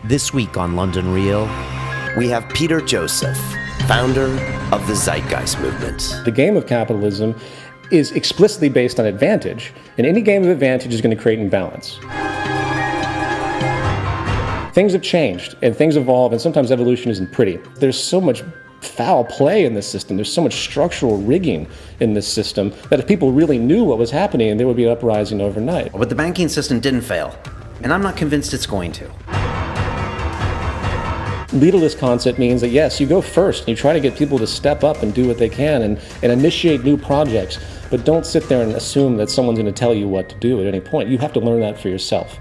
This week on London Real, we have Peter Joseph, founder of the Zeitgeist movement. The game of capitalism is explicitly based on advantage, and any game of advantage is going to create imbalance. Things have changed, and things evolve, and sometimes evolution isn't pretty. There's so much foul play in this system, there's so much structural rigging in this system, that if people really knew what was happening, there would be an uprising overnight. But the banking system didn't fail, and I'm not convinced it's going to. Leaderless concept means that yes, you go first and you try to get people to step up and do what they can and initiate new projects, but don't sit there and assume that someone's going to tell you what to do at any point. You have to learn that for yourself.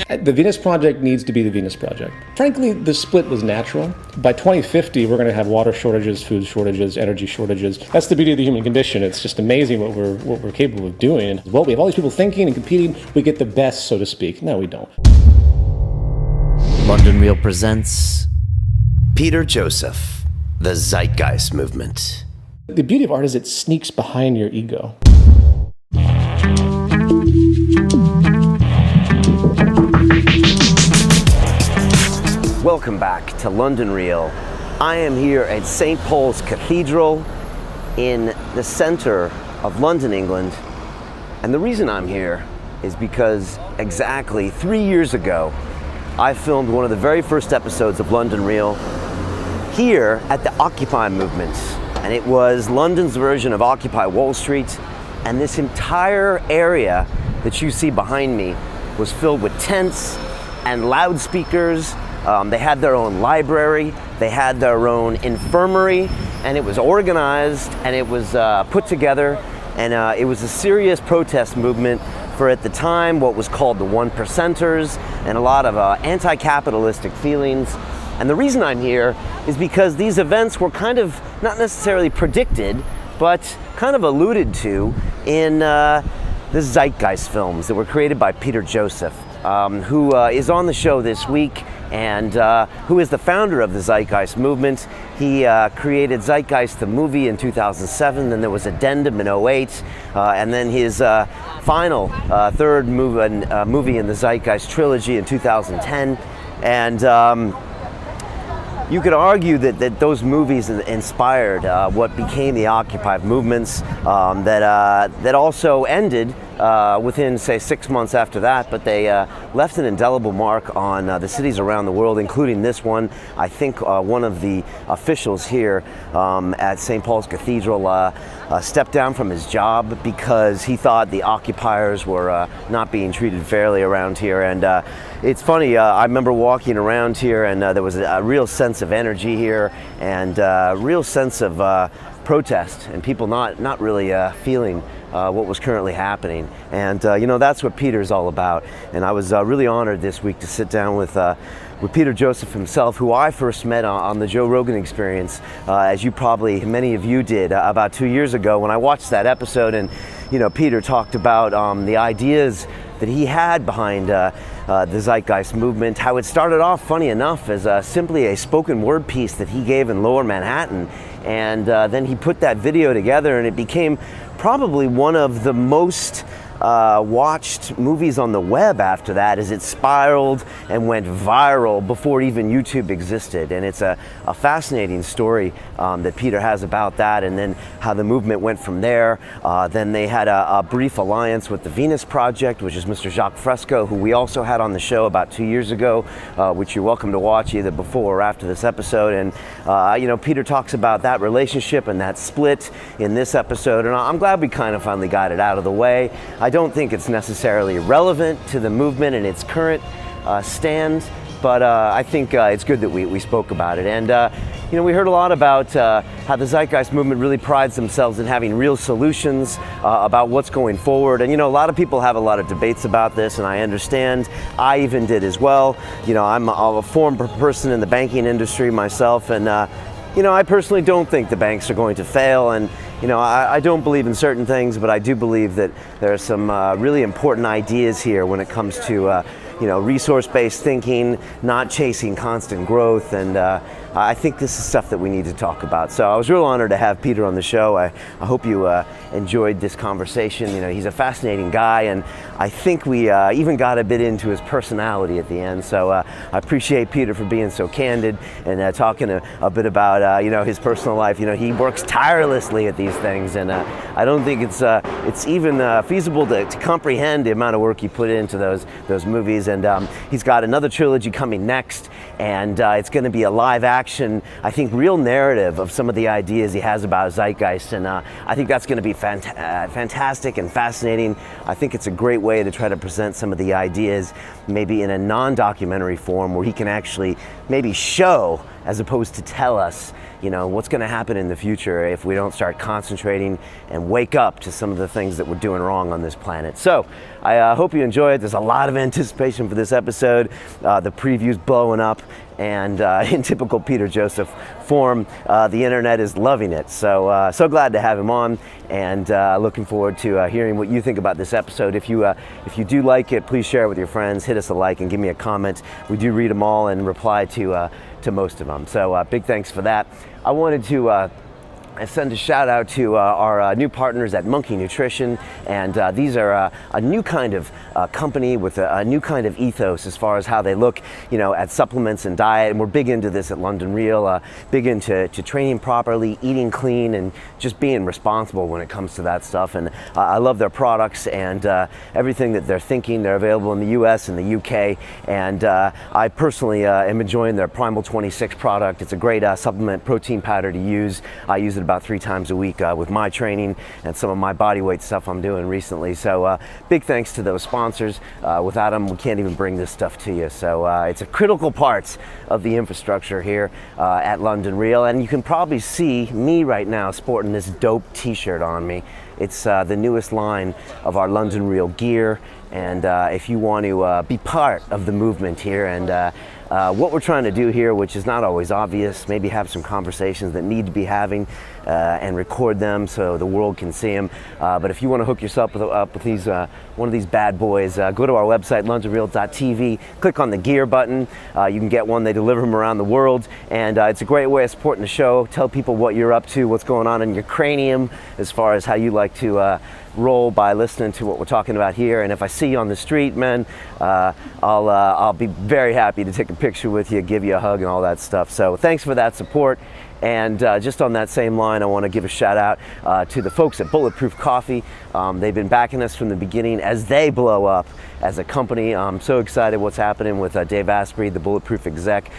The Venus Project needs to be the Venus Project. Frankly, the split was natural. By 2050, we're going to have water shortages, food shortages, energy shortages. That's the beauty of the human condition. It's just amazing what we're capable of doing. Well, we have all these people thinking and competing. We get the best, so to speak. No, we don't. London Real presents Peter Joseph, the Zeitgeist movement. The beauty of art is it sneaks behind your ego. Welcome back to London Real. I am here at St. Paul's Cathedral in the center of London, England. And the reason I'm here is because exactly 3 years ago, I filmed one of the very first episodes of London Real here at the Occupy movement. And it was London's version of Occupy Wall Street. And this entire area that you see behind me was filled with tents and loudspeakers. They had their own library, they had their own infirmary, and it was organized and it was put together. And it was a serious protest movement for, at the time, what was called the 1%ers, and a lot of anti-capitalistic feelings. And the reason I'm here is because these events were kind of not necessarily predicted, but kind of alluded to in the Zeitgeist films that were created by Peter Joseph, who is on the show this week, and who is the founder of the Zeitgeist movement. He created Zeitgeist the movie in 2007, then there was Addendum in 2008, and then his final third movie in the Zeitgeist trilogy in 2010. And you could argue that those movies inspired what became the Occupy movements that also ended within, say, 6 months after that, but they left an indelible mark on the cities around the world, including this one. I think one of the officials here at St. Paul's Cathedral stepped down from his job because he thought the occupiers were not being treated fairly around here. And it's funny, I remember walking around here, and there was a real sense of energy here, and a real sense of protest, and people not really feeling what was currently happening. And that's what Peter's all about. And I was really honored this week to sit down with Peter Joseph himself, who I first met on the Joe Rogan Experience, as you probably, many of you did, about 2 years ago when I watched that episode. And Peter talked about the ideas that he had behind the Zeitgeist movement, how it started off, funny enough, as simply a spoken word piece that he gave in Lower Manhattan. And then he put that video together, and it became probably one of the most watched movies on the web after that, as it spiraled and went viral before even YouTube existed. And it's a fascinating story that Peter has about that, and then how the movement went from there. Then they had a brief alliance with the Venus Project, which is Mr. Jacques Fresco, who we also had on the show about 2 years ago, which you're welcome to watch either before or after this episode. And Peter talks about that relationship and that split in this episode, and I'm glad we kind of finally got it out of the way. I don't think it's necessarily relevant to the movement in its current stand, but I think it's good that we spoke about it. And we heard a lot about how the Zeitgeist movement really prides themselves in having real solutions about what's going forward. And a lot of people have a lot of debates about this, and I understand. I even did as well. I'm a former person in the banking industry myself, and I personally don't think the banks are going to fail. And I don't believe in certain things, but I do believe that there are some really important ideas here when it comes to resource-based thinking, not chasing constant growth, and I think this is stuff that we need to talk about. So I was real honored to have Peter on the show. I hope you enjoyed this conversation. He's a fascinating guy, and I think we even got a bit into his personality at the end. So I appreciate Peter for being so candid and talking a bit about his personal life. He works tirelessly at these things, and I don't think it's even feasible to comprehend the amount of work he put into those movies. And he's got another trilogy coming next, and it's going to be a live action, I think, real narrative of some of the ideas he has about Zeitgeist, and I think that's going to be fantastic and fascinating. I think it's a great way to try to present some of the ideas maybe in a non-documentary form, where he can actually maybe show, as opposed to tell us, what's going to happen in the future if we don't start concentrating and wake up to some of the things that we're doing wrong on this planet. So I hope you enjoy it. There's a lot of anticipation for this episode. The preview's blowing up, and in typical Peter Joseph form, the internet is loving it. So glad to have him on, and looking forward to hearing what you think about this episode. If you do like it, please share it with your friends. Hit us a like and give me a comment. We do read them all and reply to most of them. So big thanks for that. I wanted to send a shout out to our new partners at Monkey Nutrition, and these are a new kind of company with a new kind of ethos as far as how they look at supplements and diet. And we're big into this at London Real, big into training properly, eating clean, and just being responsible when it comes to that stuff. And I love their products and everything that they're thinking. They're available in the US and the UK, and I personally am enjoying their Primal 26 product. It's a great supplement protein powder to use. I use it about 3 times a week with my training and some of my body weight stuff I'm doing recently. So big thanks to those sponsors. Without them, we can't even bring this stuff to you. So it's a critical part of the infrastructure here at London Real. And you can probably see me right now sporting this dope t-shirt on me. It's the newest line of our London Real gear. And if you want to be part of the movement here, and what we're trying to do here, which is not always obvious, maybe have some conversations that need to be having and record them so the world can see them. But if you want to hook yourself up with these one of these bad boys, go to our website, londonreal.tv, click on the gear button. You can get one. They deliver them around the world, and it's a great way of supporting the show. Tell people what you're up to, what's going on in your cranium, as far as how you like to roll by listening to what we're talking about here. And if I see you on the street, man, I'll be very happy to take a picture with you, give you a hug and all that stuff. So thanks for that support. And just on that same line, I want to give a shout out to the folks at Bulletproof Coffee. They've been backing us from the beginning as they blow up as a company. I'm so excited what's happening with Dave Asprey, the Bulletproof exec,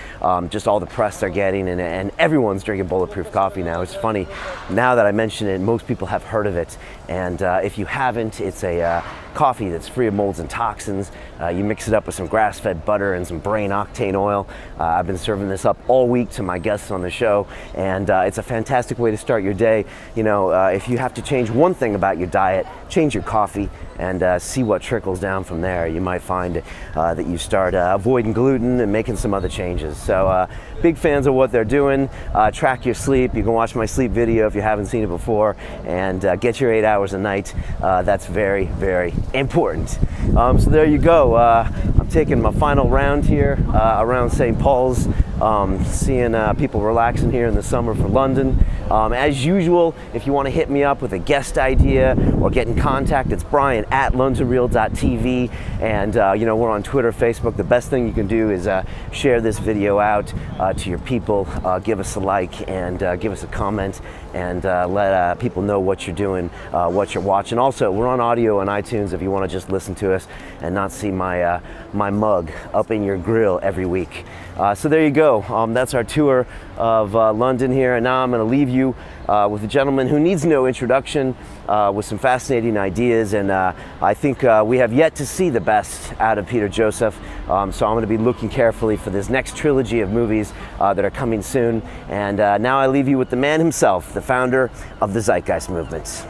just all the press they're getting, and everyone's drinking Bulletproof coffee now. It's funny, now that I mention it, most people have heard of it. And if you haven't, it's a coffee that's free of molds and toxins. You mix it up with some grass-fed butter and some brain octane oil. I've been serving this up all week to my guests on the show, and it's a fantastic way to start your day. If you have to change one thing about your diet, change your coffee and see what trickles down from there. You might find that you start avoiding gluten and making some other changes. So big fans of what they're doing. Track your sleep. You can watch my sleep video if you haven't seen it before, and get your 8 hours a night. That's very, very important. So there you go. I'm taking my final round here around St. Paul's, seeing people relaxing here in the summer for London. As usual, if you want to hit me up with a guest idea or get in contact, it's Brian at londonreal.tv, and we're on Twitter, Facebook. The best thing you can do is share this video out to your people, give us a like, and give us a comment, and let people know what you're doing, what you're watching. Also, we're on audio on iTunes if you want to just listen to us and not see my my mug up in your grill every week. So there you go. That's our tour of London here, and now I'm going to leave you with a gentleman who needs no introduction, with some fascinating ideas, and I think we have yet to see the best out of Peter Joseph. So I'm going to be looking carefully for this next trilogy of movies that are coming soon. And now I leave you with the man himself, the founder of the Zeitgeist movement.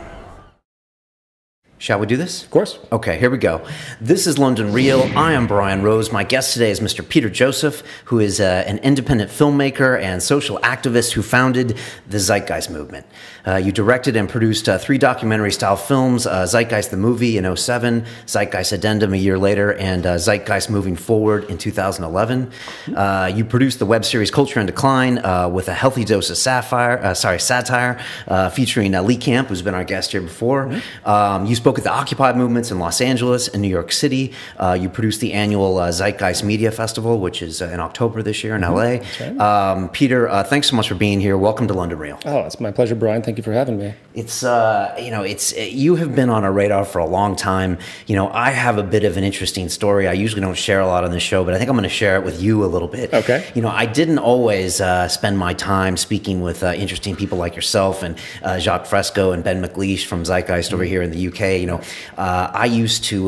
Shall we do this? Of course. Okay, here we go. This is London Real. I am Brian Rose. My guest today is Mr. Peter Joseph, who is an independent filmmaker and social activist who founded the Zeitgeist movement. You directed and produced 3 documentary-style films, Zeitgeist the Movie in 2007, Zeitgeist Addendum a year later, and Zeitgeist Moving Forward in 2011. You produced the web series Culture in Decline with a healthy dose of satire, featuring Lee Camp, who's been our guest here before. You spoke at the Occupy movements in Los Angeles and New York City. You produced the annual Zeitgeist Media Festival, which is in October this year in LA. That's right. Peter, thanks so much for being here. Welcome to London Real. Oh, it's my pleasure, Brian. Thank you for having me. It's you have been on our radar for a long time. I have a bit of an interesting story. I usually don't share a lot on this show, but I think I'm going to share it with you a little bit. Okay. I didn't always spend my time speaking with interesting people like yourself and Jacques Fresco and Ben McLeish from Zeitgeist over here in the UK. I used to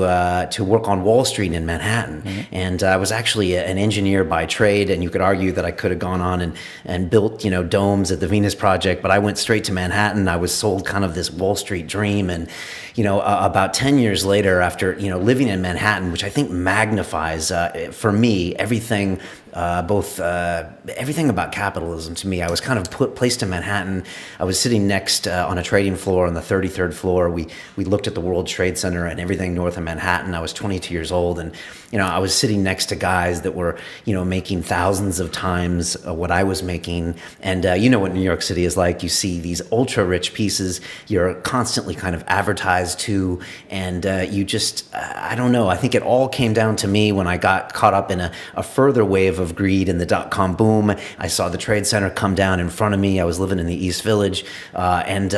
work on Wall Street in Manhattan, and I was actually an engineer by trade. And you could argue that I could have gone on and built domes at the Venus Project, but I went straight to Manhattan. I was sold kind of this Wall Street dream, and about 10 years later, after living in Manhattan, which I think magnifies for me everything. Everything about capitalism to me. I was kind of placed in Manhattan. I was sitting next on a trading floor on the 33rd floor. We looked at the World Trade Center and everything north of Manhattan. I was 22 years old, and I was sitting next to guys that were making thousands of times what I was making. And what New York City is like. You see these ultra rich pieces. You're constantly kind of advertised to, and you just I don't know. I think it all came down to me when I got caught up in a further wave of greed in the dot-com boom. I saw the Trade Center come down in front of me. I was living in the East Village, and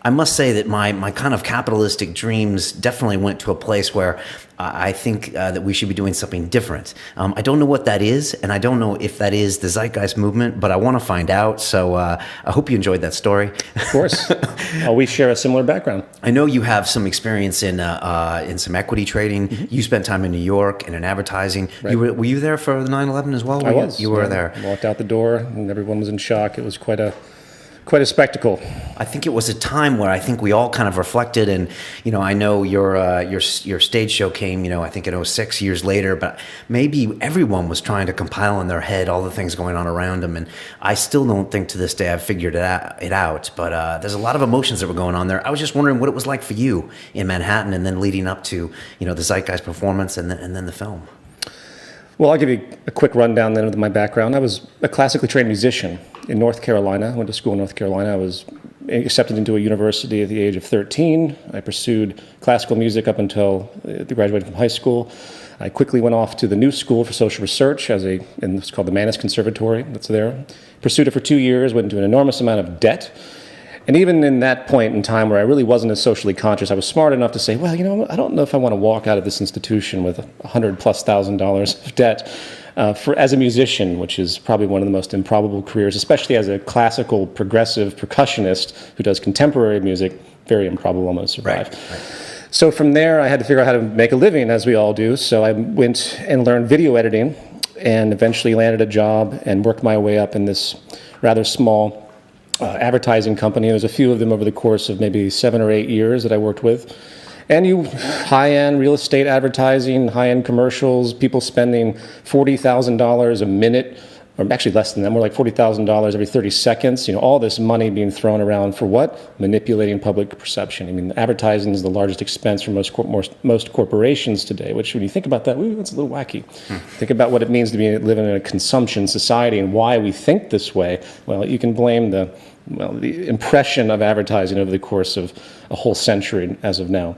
I must say that my kind of capitalistic dreams definitely went to a place where I think that we should be doing something different. I don't know what that is, and I don't know if that is the Zeitgeist movement, but I want to find out. So I hope you enjoyed that story. Of course. We share a similar background. I know you have some experience in some equity trading. You spent time in New York and in advertising. Right. Were you there for the 9/11 as well? I was. You were there. I walked out the door, and everyone was in shock. It was quite a spectacle. I think it was a time where I think we all kind of reflected, and I know your stage show came, I think in 2006, years later, but maybe everyone was trying to compile in their head all the things going on around them, and I still don't think to this day I've figured it out. But there's a lot of emotions that were going on there. I was just wondering what it was like for you in Manhattan, and then leading up to the Zeitgeist performance, and then the film. Well, I'll give you a quick rundown then of my background. I was a classically trained musician in North Carolina. I went to school in North Carolina. I was accepted into a university at the age of 13. I pursued classical music up until graduated from high school. I quickly went off to the New School for Social Research and it's called the Mannes Conservatory that's there. Pursued it for 2 years, went into an enormous amount of debt. And even in that point in time where I really wasn't as socially conscious, I was smart enough to say, well, I don't know if I want to walk out of this institution with $100,000+ of debt as a musician, which is probably one of the most improbable careers, especially as a classical progressive percussionist who does contemporary music. Very improbable almost to survive. Right. So from there, I had to figure out how to make a living, as we all do. So I went and learned video editing and eventually landed a job and worked my way up in this rather small advertising company. There was a few of them over the course of maybe 7 or 8 years that I worked with. And high-end real estate advertising, high-end commercials, people spending $40,000 a minute, or actually less than that, more like $40,000 every 30 seconds. All this money being thrown around for what? Manipulating public perception. I mean, advertising is the largest expense for most corporations today, which when you think about that, that's a little wacky. Think about what it means to be living in a consumption society and why we think this way. Well, you can blame the impression of advertising over the course of a whole century as of now.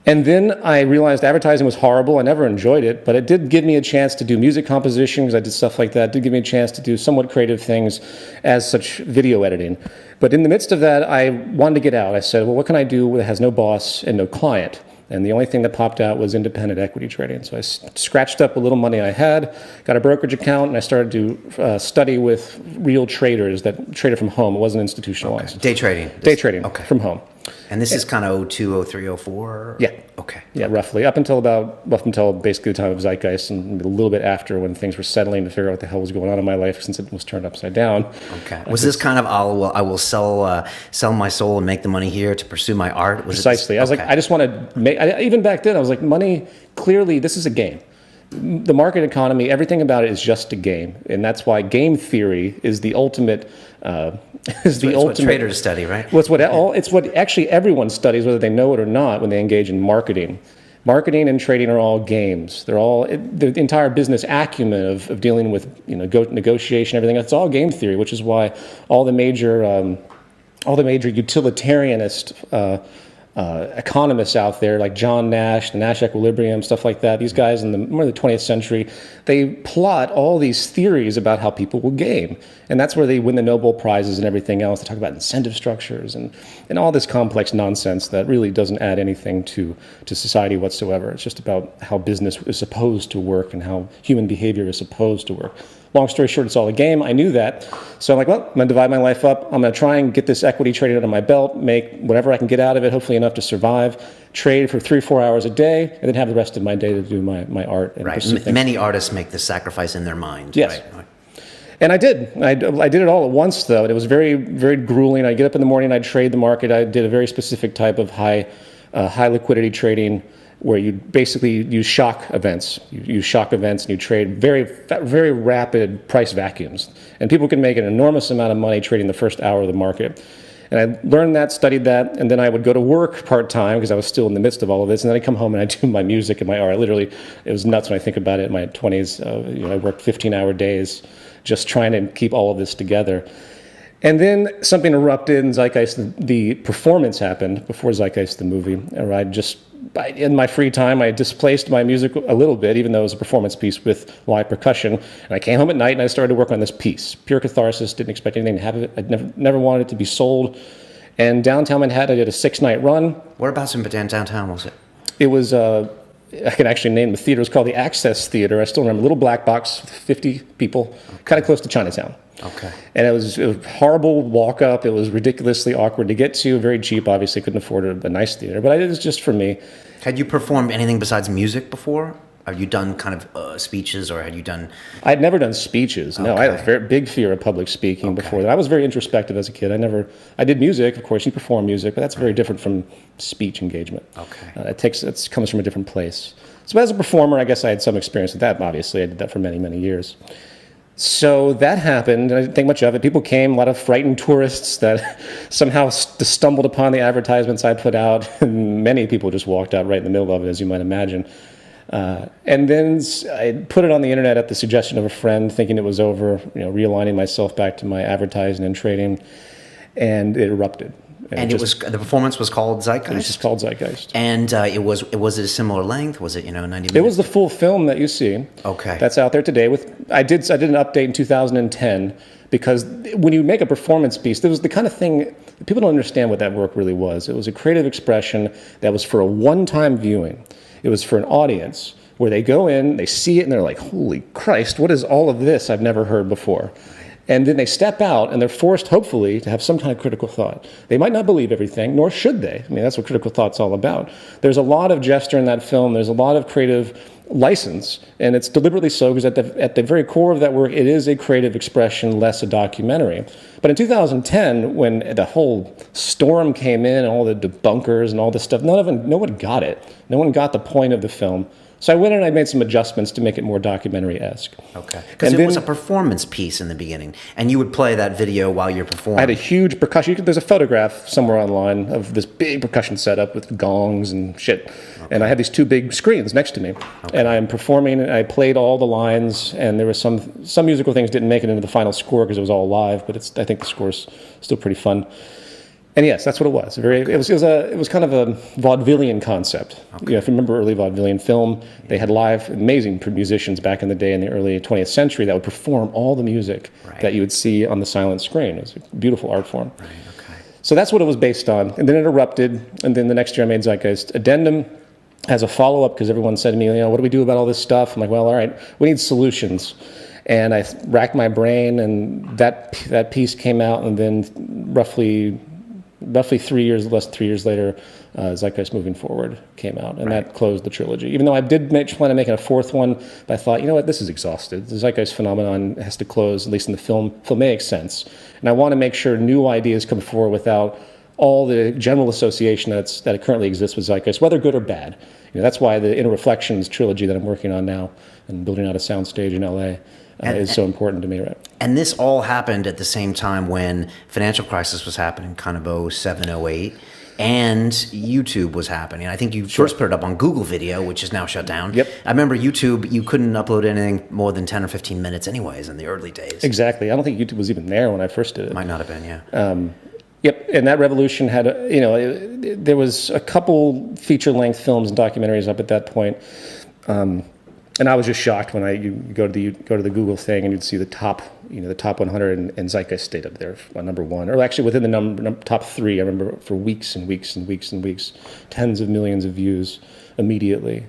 And then I realized advertising was horrible. I never enjoyed it, but it did give me a chance to do music composition, because I did stuff like that. It did give me a chance to do somewhat creative things as such video editing. But in the midst of that, I wanted to get out. I said, well, what can I do that has no boss and no client? And the only thing that popped out was independent equity trading. So I scratched up a little money I had, got a brokerage account, and I started to study with real traders that traded from home. It wasn't institutionalized. Okay. Day trading? Day trading okay. From home. And this is kind of 02, 03, 04? Yeah. Okay. Yeah, roughly. Up until basically the time of Zeitgeist, and a little bit after, when things were settling to figure out what the hell was going on in my life, since it was turned upside down. Okay. Was this kind of, I will sell my soul and make the money here to pursue my art? Precisely. I was like, I just want to make, even back then, I was like, money, clearly, this is a game. The market economy, everything about it is just a game, and that's why game theory is the ultimate. What traders study, right? Well, it's what actually everyone studies, whether they know it or not, when they engage in marketing. Marketing and trading are all games. They're all the entire business acumen of dealing with negotiation, everything. It's all game theory, which is why all the major utilitarianist economists out there, like John Nash, the Nash equilibrium, stuff like that. These guys in the 20th century, they plot all these theories about how people will game. And that's where they win the Nobel Prizes and everything else. They talk about incentive structures and all this complex nonsense that really doesn't add anything to society whatsoever. It's just about how business is supposed to work and how human behavior is supposed to work. Long story short, it's all a game. I knew that. So I'm like, well, I'm going to divide my life up. I'm going to try and get this equity traded under my belt, make whatever I can get out of it, hopefully enough to survive, trade for 3 or 4 hours a day, and then have the rest of my day to do my art. And right. Many artists make this sacrifice in their mind. Yes. Right? And I did. I did it all at once, though. And it was very, very grueling. I'd get up in the morning, I'd trade the market. I did a very specific type of high liquidity trading, where you basically use shock events. You use shock events and you trade very, very rapid price vacuums. And people can make an enormous amount of money trading the first hour of the market. And I learned that, studied that, and then I would go to work part-time because I was still in the midst of all of this. And then I'd come home and I'd do my music and my art. Literally, it was nuts when I think about it. In my 20s, I worked 15-hour days just trying to keep all of this together. And then something erupted in Zeitgeist. The performance happened before Zeitgeist, the movie. In my free time, I displaced my music a little bit, even though it was a performance piece with live percussion. And I came home at night and I started to work on this piece. Pure catharsis, didn't expect anything to happen. I never wanted it to be sold. And downtown Manhattan, I did a 6-night run. Whereabouts in downtown was it? It was, I can actually name the theater. It was called the Access Theater. I still remember, a little black box, 50 people, kind of close to Chinatown. Okay. And it was a horrible walk up. It was ridiculously awkward to get to. Very cheap, obviously. Couldn't afford a nice theater. But it was just for me. Had you performed anything besides music before? Have you done kind of speeches, or had you done... I had never done speeches. No, I had a very big fear of public speaking before that. I was very introspective as a kid. I did music, of course. You perform music, but that's very different from speech engagement. Okay. It comes from a different place. So as a performer, I guess I had some experience with that. Obviously, I did that for many, many years. So that happened, and I didn't think much of it. People came, a lot of frightened tourists that somehow stumbled upon the advertisements I put out, and many people just walked out right in the middle of it, as you might imagine. And then I put it on the internet at the suggestion of a friend, thinking it was over, realigning myself back to my advertising and trading, and it erupted. And the performance was called Zeitgeist? It was just called Zeitgeist. And was it a similar length? Was it 90 minutes? It was the full film that you see. Okay. That's out there today. I did an update in 2010 because when you make a performance piece, there was the kind of thing people don't understand what that work really was. It was a creative expression that was for a one-time viewing. It was for an audience where they go in, they see it, and they're like, "Holy Christ! What is all of this I've never heard before?" And then they step out and they're forced, hopefully, to have some kind of critical thought. They might not believe everything, nor should they. I mean, that's what critical thought's all about. There's a lot of gesture in that film. There's a lot of creative license, and it's deliberately so because at the very core of that work, it is a creative expression, less a documentary. But in 2010, when the whole storm came in and all the debunkers and all this stuff, no one got it. No one got the point of the film. So I went in and I made some adjustments to make it more documentary-esque. Okay. Because it was a performance piece in the beginning, and you would play that video while you're performing. I had a huge percussion. There's a photograph somewhere online of this big percussion setup with gongs and shit. Okay. And I had these 2 big screens next to me. Okay. And I'm performing, and I played all the lines, and there was some musical things didn't make it into the final score because it was all live, but I think the score's still pretty fun. And yes, that's what it was. It was kind of a vaudevillian concept. Okay. If you remember early vaudevillian film, they had live, amazing musicians back in the day in the early 20th century that would perform all the music that you would see on the silent screen. It was a beautiful art form. Right. Okay. So that's what it was based on. And then it erupted, and then the next year I made Zeitgeist Addendum as a follow-up because everyone said to me, what do we do about all this stuff? I'm like, well, all right, we need solutions. And I racked my brain, and that piece came out, and then roughly roughly less than 3 years later, Zeitgeist Moving Forward came out, and that closed the trilogy. Even though I did plan on making a fourth one, but I thought, you know what, this is exhausted. The Zeitgeist phenomenon has to close, at least in the filmic sense. And I want to make sure new ideas come forward without all the general association that currently exists with Zeitgeist, whether good or bad. That's why the Inner Reflections trilogy that I'm working on now and building out a soundstage in LA is so important to me, right? And this all happened at the same time when financial crisis was happening, kind of 07, 08, and YouTube was happening. I think you first put it up on Google Video, which is now shut down. Yep. I remember YouTube, you couldn't upload anything more than 10 or 15 minutes anyways in the early days. Exactly. I don't think YouTube was even there when I first did it. Might not have been, yeah. Yep, and that revolution had, there was a couple feature-length films and documentaries up at that point, and I was just shocked when you go to the Google thing and you'd see the top 100 and Zeitgeist stayed up there on number one, or actually within the top three. I remember for weeks and weeks and weeks and weeks, tens of millions of views immediately.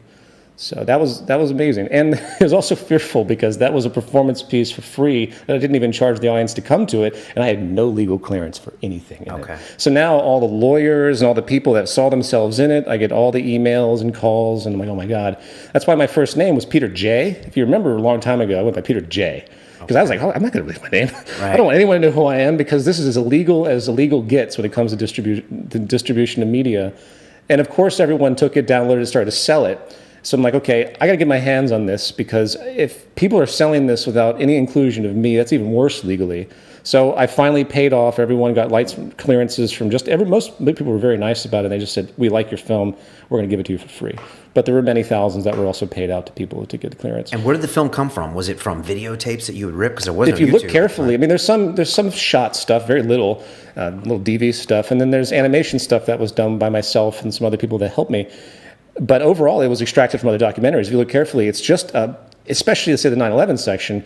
So that was amazing, and it was also fearful because that was a performance piece for free that I didn't even charge the audience to come to it, and I had no legal clearance for anything in it. So now all the lawyers and all the people that saw themselves in it, I get all the emails and calls, and I'm like, oh my God. That's why my first name was Peter J. If you remember a long time ago, I went by Peter J. Because I was like, oh, I'm not going to release my name. I don't want anyone to know who I am because this is as illegal gets when it comes to distribution of media. And of course, everyone took it, downloaded it, started to sell it. So I'm like, okay, I got to get my hands on this because if people are selling this without any inclusion of me, that's even worse legally. So I finally paid off. Everyone got lights clearances from most people were very nice about it. They just said, we like your film. We're going to give it to you for free. But there were many thousands that were also paid out to people to get the clearance. And where did the film come from? Was it from videotapes that you would rip? Because there wasn't If you YouTube, look carefully, I mean, there's some shot stuff, very little DV stuff. And then there's animation stuff that was done by myself and some other people that helped me. But overall, it was extracted from other documentaries. If you look carefully, it's just, especially, let's say, the 9/11 section,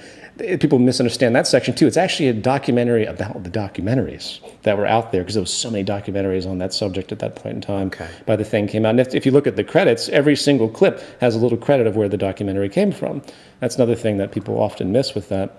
people misunderstand that section too. It's actually a documentary about the documentaries that were out there because there was so many documentaries on that subject at that point in time by the thing came out. And if you look at the credits, every single clip has a little credit of where the documentary came from. That's another thing that people often miss with that.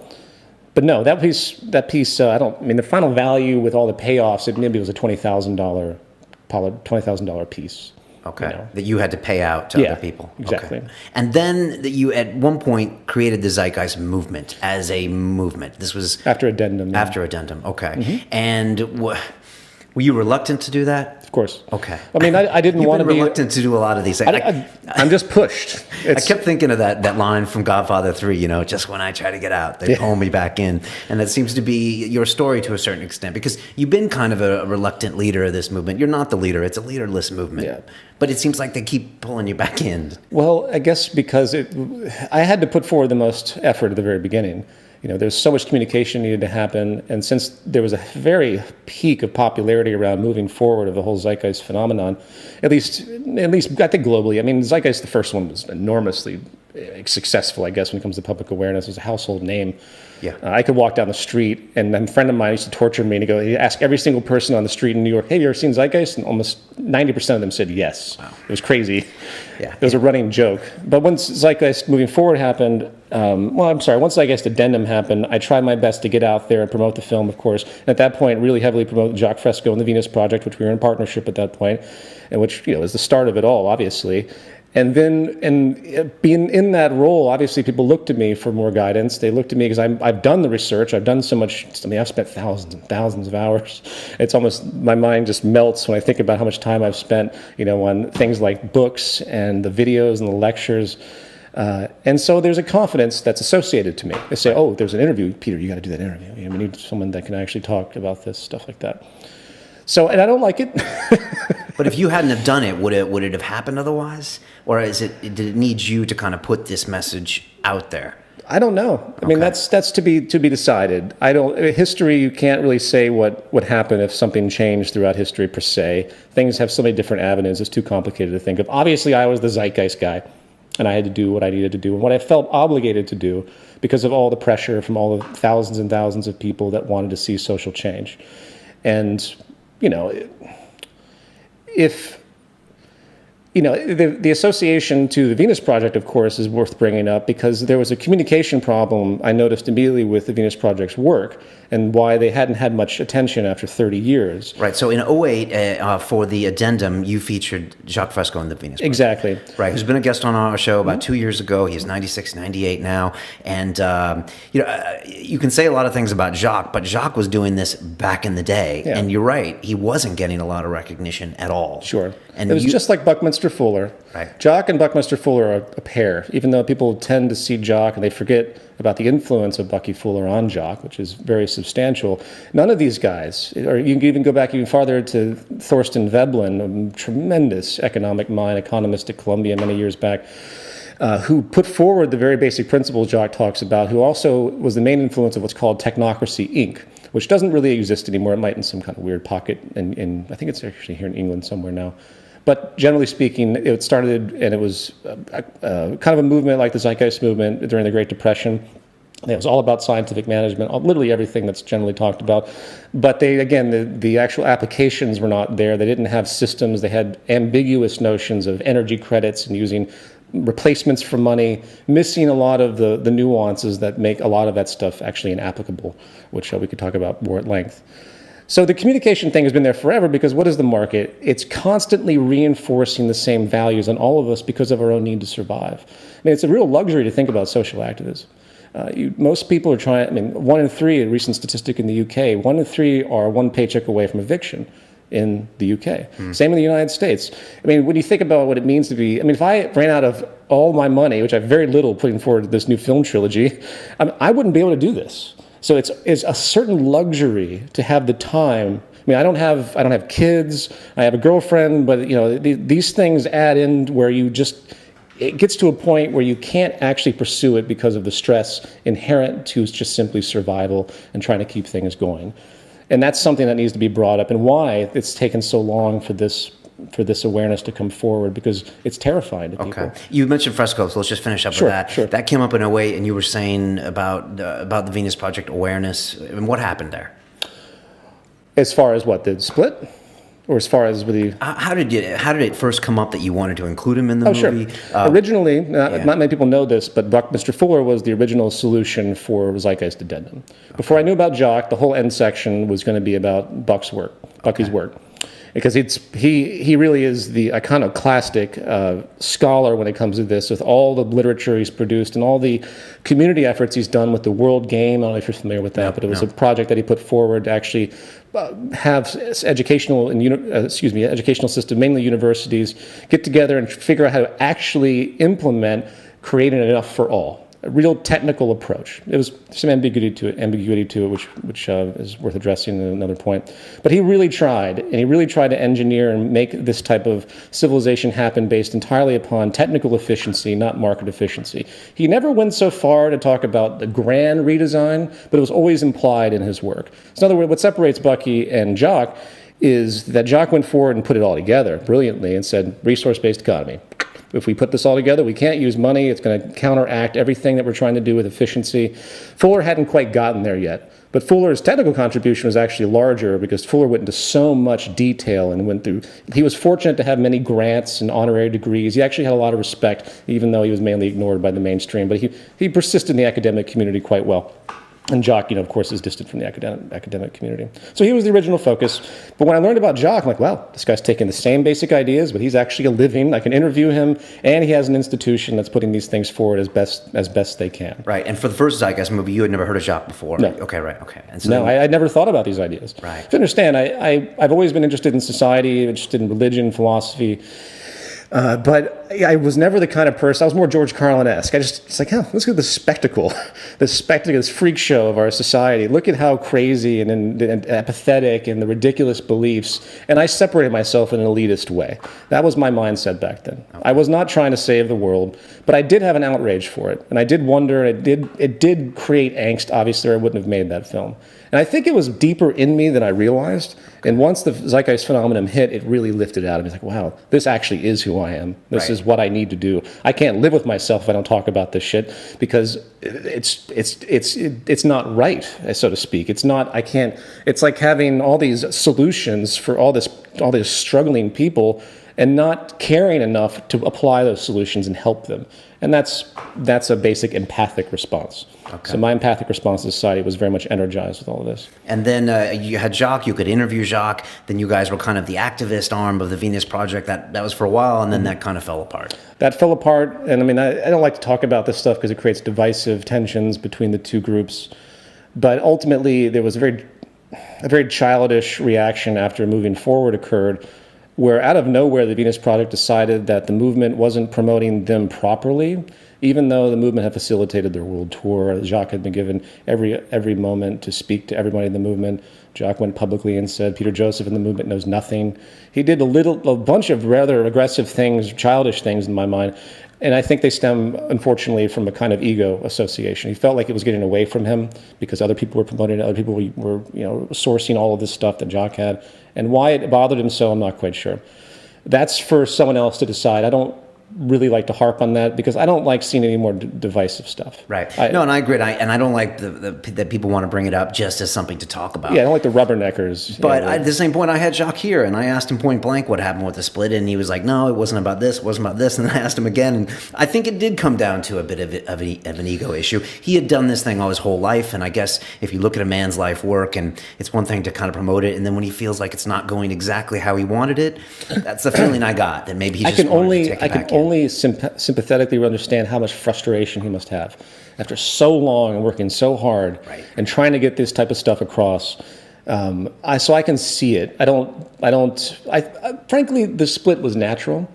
But no, that piece, the final value with all the payoffs, it maybe was a $20,000 piece. Okay, that you had to pay out to other people. Exactly. Okay. And then you at one point created the Zeitgeist movement as a movement. This was after Addendum. Yeah. After Addendum, okay. Mm-hmm. And were you reluctant to do that? Of course. Okay. I mean, I didn't want to be reluctant to do a lot of these things. I'm just pushed. I kept thinking of that line from Godfather 3, just when I try to get out, they pull me back in. And that seems to be your story to a certain extent because you've been kind of a reluctant leader of this movement. You're not the leader. It's a leaderless movement. Yeah. But it seems like they keep pulling you back in. Well, I guess because I had to put forward the most effort at the very beginning. There's so much communication needed to happen, and since there was a very peak of popularity around moving forward of the whole Zeitgeist phenomenon, at least I think globally. I mean, Zeitgeist, the first one, was enormously successful, I guess, when it comes to public awareness. It was a household name. Yeah. I could walk down the street, and a friend of mine used to torture me and he'd ask every single person on the street in New York, hey, have you ever seen Zeitgeist? And almost 90% of them said yes. Wow. It was crazy. Yeah. It was a running joke. But once Zeitgeist Moving Forward happened, once Zeitgeist Addendum happened, I tried my best to get out there and promote the film, of course. And at that point, really heavily promote Jacques Fresco and the Venus Project, which we were in partnership at that point, and which was the start of it all, obviously. And then, being in that role, obviously people look to me for more guidance. They look to me because I've done the research. I've done so much. I've spent thousands and thousands of hours. It's almost, my mind just melts when I think about how much time I've spent, on things like books and the videos and the lectures. And so there's a confidence that's associated to me. They say, oh, there's an interview. Peter, you got to do that interview. We need someone that can actually talk about this, stuff like that. So, and I don't like it. But if you hadn't have done it, would it have happened otherwise? Or did it need you to kind of put this message out there? I don't know. I mean, that's to be decided. History, you can't really say what would happen if something changed throughout history per se. Things have so many different avenues. It's too complicated to think of. Obviously, I was the Zeitgeist guy, and I had to do what I needed to do and what I felt obligated to do because of all the pressure from all the thousands and thousands of people that wanted to see social change. And if The association to the Venus Project, of course, is worth bringing up because there was a communication problem I noticed immediately with the Venus Project's work and why they hadn't had much attention after 30 years. Right. So in '08, for the addendum, you featured Jacques Fresco in the Venus Project. Exactly. Right. Who's been a guest on our show about 2 years ago. He's 96, 98 now. And, you can say a lot of things about Jacques, but Jacques was doing this back in the day. Yeah. And you're right. He wasn't getting a lot of recognition at all. Sure. And it was just like Buckminster Fuller. Right. Jacques and Buckminster Fuller are a pair, even though people tend to see Jacques and they forget about the influence of Bucky Fuller on Jacques, which is very substantial. None of these guys, or you can even go back even farther to Thorsten Veblen, a tremendous economic mind, economist at Columbia many years back, who put forward the very basic principles Jacques talks about, who also was the main influence of what's called Technocracy, Inc., which doesn't really exist anymore. It might in some kind of weird pocket, in I think it's actually here in England somewhere now. But generally speaking, it started, and it was kind of a movement like the Zeitgeist movement during the Great Depression. It was all about scientific management, literally everything that's generally talked about. But the actual applications were not there. They didn't have systems. They had ambiguous notions of energy credits and using replacements for money, missing a lot of the nuances that make a lot of that stuff actually inapplicable, which we could talk about more at length. So the communication thing has been there forever because what is the market? It's constantly reinforcing the same values on all of us because of our own need to survive. I mean, it's a real luxury to think about social activism. Most people are trying, 1 in 3, a recent statistic in the UK, 1 in 3 are one paycheck away from eviction in the UK. Same in the United States. When you think about what it means to be, if I ran out of all my money, which I have very little putting forward this new film trilogy, I wouldn't be able to do this. So it's a certain luxury to have the time. I don't have kids. I have a girlfriend, but these things add in where it gets to a point where you can't actually pursue it because of the stress inherent to just simply survival and trying to keep things going. And that's something that needs to be brought up and why it's taken so long for this awareness to come forward, because it's terrifying to people. Okay. You mentioned Fresco, so let's just finish up with that. Sure. That came up in '08, and you were saying about the Venus Project awareness. And what happened there? As far as what, the split? Or as far as with the... How did it first come up that you wanted to include him in the movie? Sure. Originally, not many people know this, but Buckminster Fuller was the original solution for Zeitgeist Addendum. Before I knew about Jacques, the whole end section was going to be about Bucky's work. Because he really is the iconoclastic scholar when it comes to this, with all the literature he's produced and all the community efforts he's done with the World Game. I don't know if you're familiar with that, but it was a project that he put forward to actually have educational system, mainly universities, get together and figure out how to actually implement creating enough for all. A real technical approach. There was some ambiguity to it, which is worth addressing at another point. But he really tried, and he really tried to engineer and make this type of civilization happen based entirely upon technical efficiency, not market efficiency. He never went so far to talk about the grand redesign, but it was always implied in his work. So in other words, what separates Bucky and Jacques is that Jacques went forward and put it all together brilliantly and said, resource-based economy. If we put this all together, we can't use money. It's going to counteract everything that we're trying to do with efficiency. Fuller hadn't quite gotten there yet. But Fuller's technical contribution was actually larger because Fuller went into so much detail and went through. He was fortunate to have many grants and honorary degrees. He actually had a lot of respect, even though he was mainly ignored by the mainstream. But he persisted in the academic community quite well. And Jacques, of course, is distant from the academic community. So he was the original focus. But when I learned about Jacques, I'm like, wow, this guy's taking the same basic ideas, but he's actually a living. I can interview him, and he has an institution that's putting these things forward as best they can. Right. And for the first Zeitgeist movie, you had never heard of Jacques before. No. Okay. Right. Okay. And so no, I'd never thought about these ideas. Right. To understand, I've always been interested in society, interested in religion, philosophy. But I was never the kind of person. I was more George Carlin-esque. It's like, let's look at the spectacle, this freak show of our society. Look at how crazy and apathetic and the ridiculous beliefs. And I separated myself in an elitist way. That was my mindset back then. Okay. I was not trying to save the world, but I did have an outrage for it, and I did wonder. It did create angst. Obviously, or I wouldn't have made that film. And I think it was deeper in me than I realized. And once the Zeitgeist phenomenon hit, it really lifted out of me. Like, wow, this actually is who I am. This is what I need to do. I can't live with myself if I don't talk about this shit, because it's not right, so to speak. It's not. I can't. It's like having all these solutions for all this all these struggling people and not caring enough to apply those solutions and help them. And that's a basic empathic response. Okay. So my empathic response to society was very much energized with all of this. And then you had Jacques, you could interview Jacques, then you guys were kind of the activist arm of the Venus Project. That was for a while, and then that kind of fell apart. That fell apart, and I mean, I don't like to talk about this stuff because it creates divisive tensions between the two groups. But ultimately, there was a very childish reaction after moving forward occurred, where out of nowhere the Venus Project decided that the movement wasn't promoting them properly, even though the movement had facilitated their world tour. Jacques had been given every moment to speak to everybody in the movement. Jacques went publicly and said Peter Joseph in the movement knows nothing. He did a bunch of rather aggressive things, childish things in my mind, and I think they stem, unfortunately, from a kind of ego association. He felt like it was getting away from him because other people were promoting it, other people were sourcing all of this stuff that Jacques had. And why it bothered him so, I'm not quite sure. That's for someone else to decide. I don't really like to harp on that because I don't like seeing any more divisive stuff. Right. And I agree. And I don't like that people want to bring it up just as something to talk about. Yeah, I don't like the rubberneckers. But at the same point, I had Jacques here, and I asked him point blank what happened with the split, and he was like, no, it wasn't about this, it wasn't about this. And then I asked him again, and I think it did come down to a bit of an ego issue. He had done this thing all his whole life, and I guess if you look at a man's life work, and it's one thing to kind of promote it, and then when he feels like it's not going exactly how he wanted it, that's the feeling I got, that maybe he just wanted to take it back in. Sympathetically understand how much frustration he must have after so long and working so hard and trying to get this type of stuff across. So I can see it. Frankly, the split was natural.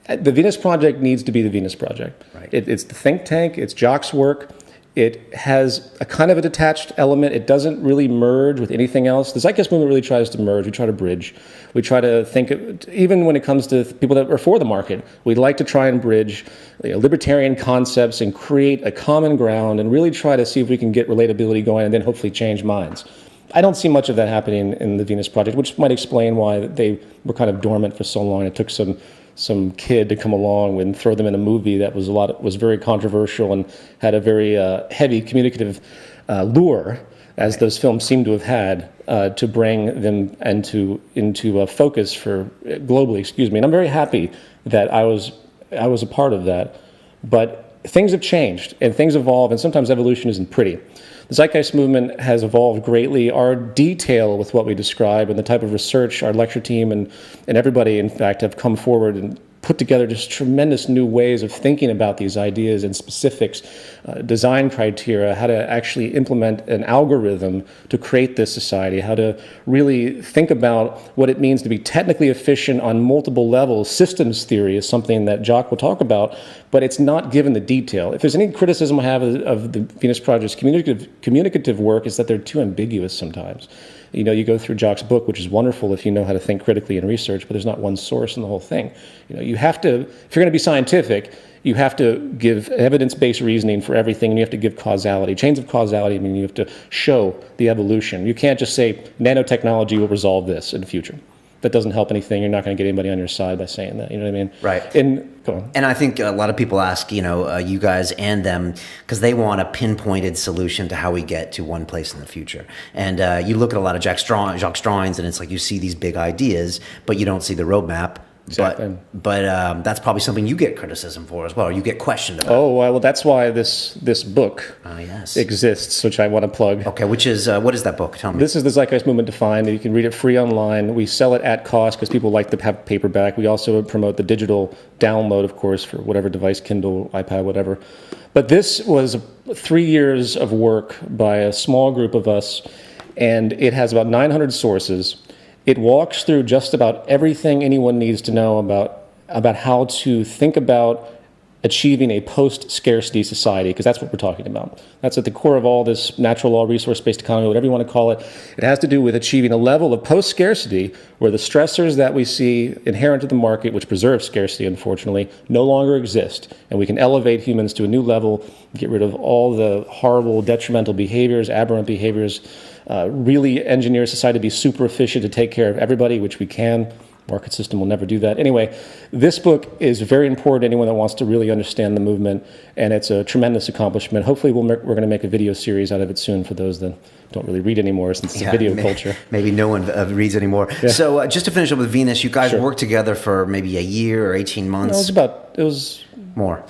The Venus Project needs to be the Venus Project. Right. It's the think tank. It's Jacques' work. It has a kind of a detached element. It doesn't really merge with anything else. The Zeitgeist movement really tries to merge. We try to bridge. We try to think, even when it comes to people that are for the market, we'd like to try and bridge libertarian concepts and create a common ground and really try to see if we can get relatability going and then hopefully change minds. I don't see much of that happening in the Venus Project, which might explain why they were kind of dormant for so long. It took some kid to come along and throw them in a movie that was very controversial and had a very heavy communicative lure, as those films seem to have had, to bring them into focus for globally. And I'm very happy that I was a part of that. But things have changed and things evolve, and sometimes evolution isn't pretty. The Zeitgeist movement has evolved greatly. Our detail with what we describe and the type of research our lecture team and everybody, in fact, have come forward and put together just tremendous new ways of thinking about these ideas and specifics, design criteria, how to actually implement an algorithm to create this society, how to really think about what it means to be technically efficient on multiple levels. Systems theory is something that Jacques will talk about, but it's not given the detail. If there's any criticism I have of the Venus Project's communicative work, is that they're too ambiguous sometimes. You go through Jacques' book, which is wonderful if you know how to think critically and research, but there's not one source in the whole thing. You have to, if you're going to be scientific, you have to give evidence-based reasoning for everything, and you have to give causality. Chains of causality, you have to show the evolution. You can't just say nanotechnology will resolve this in the future. That doesn't help anything. You're not going to get anybody on your side by saying that. You know what I mean? Right. Go on. And I think a lot of people ask, you guys and them, because they want a pinpointed solution to how we get to one place in the future. And you look at a lot of Jacques drawings, and it's like you see these big ideas, but you don't see the roadmap. Exactly. But that's probably something you get criticism for as well, or you get questioned about. Oh, well, that's why this book exists, which I want to plug. Okay, which is, what is that book? Tell me. This is the Zeitgeist Movement Defined. You can read it free online. We sell it at cost because people like to have paperback. We also promote the digital download, of course, for whatever device, Kindle, iPad, whatever. But this was 3 years of work by a small group of us, and it has about 900 sources. It walks through just about everything anyone needs to know about how to think about achieving a post-scarcity society, because that's what we're talking about. That's at the core of all this natural law, resource-based economy, whatever you want to call it. It has to do with achieving a level of post-scarcity where the stressors that we see inherent to the market, which preserve scarcity, unfortunately, no longer exist. And we can elevate humans to a new level, get rid of all the horrible, detrimental behaviors, aberrant behaviors, really engineer society to be super efficient to take care of everybody, which we can. Market system will never do that. Anyway, this book is very important to anyone that wants to really understand the movement, and it's a tremendous accomplishment. Hopefully we're going to make a video series out of it soon for those that don't really read anymore since it's a video culture. Maybe no one reads anymore. Yeah. So just to finish up with Venus, you guys worked together for maybe a year or 18 months? No, it was more.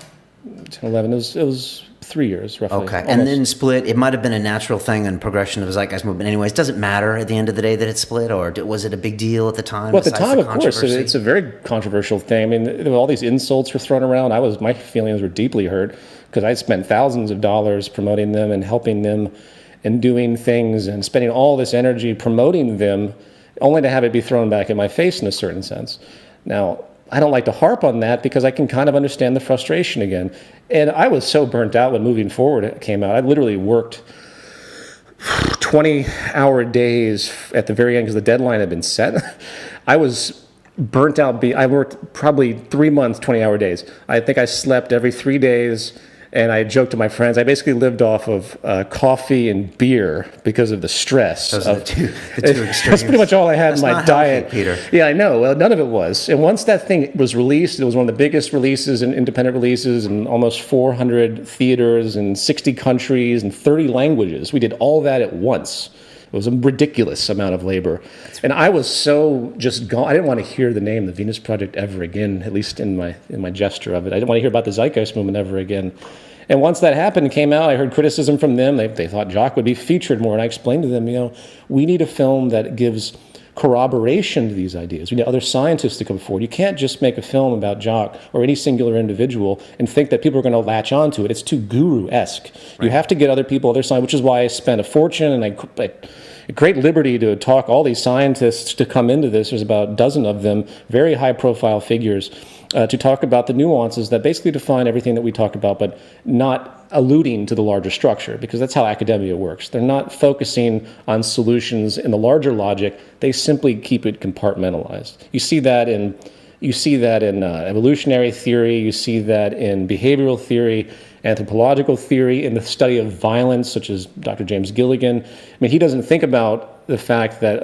10, 11, it was 3 years, roughly. Okay, almost. And then split. It might have been a natural thing and progression of the Zeitgeist movement. Anyways, does it matter at the end of the day that it split, or was it a big deal at the time? Well, at the time, of course, it's a very controversial thing. I mean, all these insults were thrown around. My feelings were deeply hurt because I spent thousands of dollars promoting them and helping them and doing things and spending all this energy promoting them, only to have it be thrown back in my face in a certain sense. Now, I don't like to harp on that because I can kind of understand the frustration again. And I was so burnt out when Moving Forward came out. I literally worked 20-hour days at the very end because the deadline had been set. I was burnt out. I worked probably 3 months, 20-hour days. I think I slept every 3 days. And I joked to my friends, I basically lived off of coffee and beer because of the stress. Those are the two extremes. That's pretty much all I had in my diet. Healthy, Peter. Yeah, I know. Well, none of it was. And once that thing was released, it was one of the biggest releases and independent releases in almost 400 theaters in 60 countries and 30 languages. We did all that at once. It was a ridiculous amount of labor. And I was so just gone. I didn't want to hear the name, the Venus Project, ever again, at least in my gesture of it. I didn't want to hear about the Zeitgeist movement ever again. And once that happened, came out, I heard criticism from them. They thought Jacques would be featured more. And I explained to them, we need a film that gives corroboration to these ideas. We need other scientists to come forward. You can't just make a film about Jacques or any singular individual and think that people are going to latch onto it. It's too guru-esque. Right. You have to get other people, other science, which is why I spent a fortune and I great liberty to talk all these scientists to come into this. There's about a dozen of them, very high-profile figures, to talk about the nuances that basically define everything that we talked about, but not alluding to the larger structure, because that's how academia works. They're not focusing on solutions in the larger logic. They simply keep it compartmentalized. You see that in evolutionary theory. You see that in behavioral theory, anthropological theory, in the study of violence, such as Dr. James Gilligan. I mean, he doesn't think about the fact that,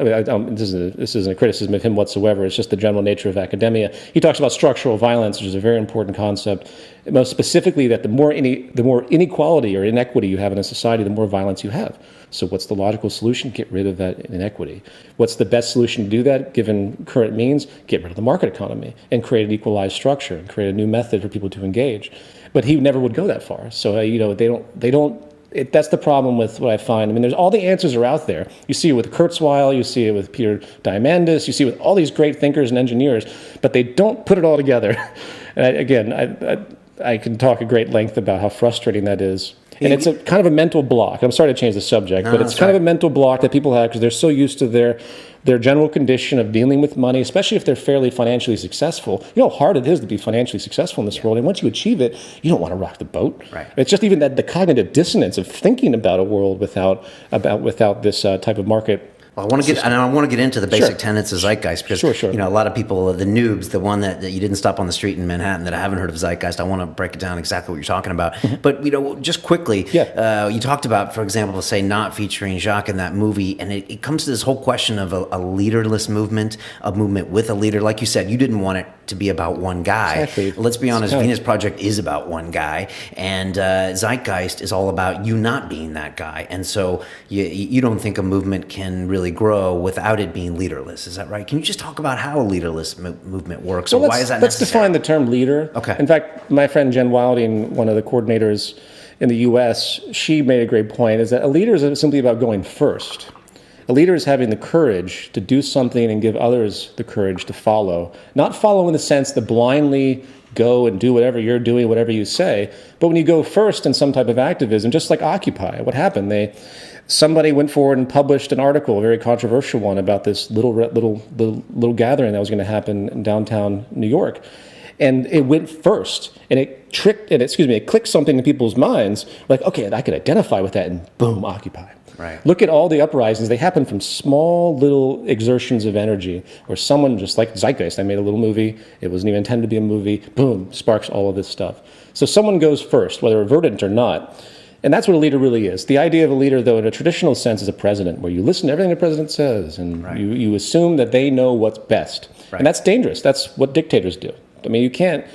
this isn't a criticism of him whatsoever, it's just the general nature of academia. He talks about structural violence, which is a very important concept, most specifically that the more inequality or inequity you have in a society, the more violence you have. So what's the logical solution? Get rid of that inequity. What's the best solution to do that, given current means? Get rid of the market economy and create an equalized structure and create a new method for people to engage. But he never would go that far. So, that's the problem with what I find. I mean, there's all the answers are out there. You see it with Kurzweil, you see it with Peter Diamandis, you see it with all these great thinkers and engineers, but they don't put it all together. And I can talk at great length about how frustrating that is. And it's a kind of a mental block. I'm sorry to change the subject, but it's kind of a mental block that people have because they're so used to their general condition of dealing with money, especially if they're fairly financially successful. You know how hard it is to be financially successful in this world. And once you achieve it, you don't want to rock the boat. Right. It's just even that the cognitive dissonance of thinking about a world without this type of market. Well, I want to get into the basic tenets of Zeitgeist because Sure. a lot of people, the noobs, the one that you didn't stop on the street in Manhattan that I haven't heard of Zeitgeist. I want to break it down exactly what you're talking about. Mm-hmm. But just quickly, you talked about, for example, say not featuring Jacques in that movie, and it comes to this whole question of a leaderless movement, a movement with a leader. Like you said, you didn't want it to be about one guy. Exactly. Let's be honest, Venus Project is about one guy, and Zeitgeist is all about you not being that guy. And so you don't think a movement can really grow without it being leaderless. Is that right? Can you just talk about how a leaderless movement works, or why is that necessary? Let's define the term leader. Okay. In fact, my friend Jen Wilding, one of the coordinators in the U.S., she made a great point, is that a leader is simply about going first. A leader is having the courage to do something and give others the courage to follow. Not follow in the sense that blindly go and do whatever you're doing, whatever you say, but when you go first in some type of activism, just like Occupy, what happened? Somebody went forward and published an article, a very controversial one, about this little gathering that was going to happen in downtown New York. And it went first, and it clicked something in people's minds, like, okay, I could identify with that, and boom, Occupy. Right. Look at all the uprisings. They happen from small little exertions of energy, where someone, just like Zeitgeist, I made a little movie, it wasn't even intended to be a movie, boom, sparks all of this stuff. So someone goes first, whether verdant or not. And that's what a leader really is. The idea of a leader, though, in a traditional sense, is a president, where you listen to everything the president says, and you assume that they know what's best. And that's dangerous. That's what dictators do. I mean, you can't,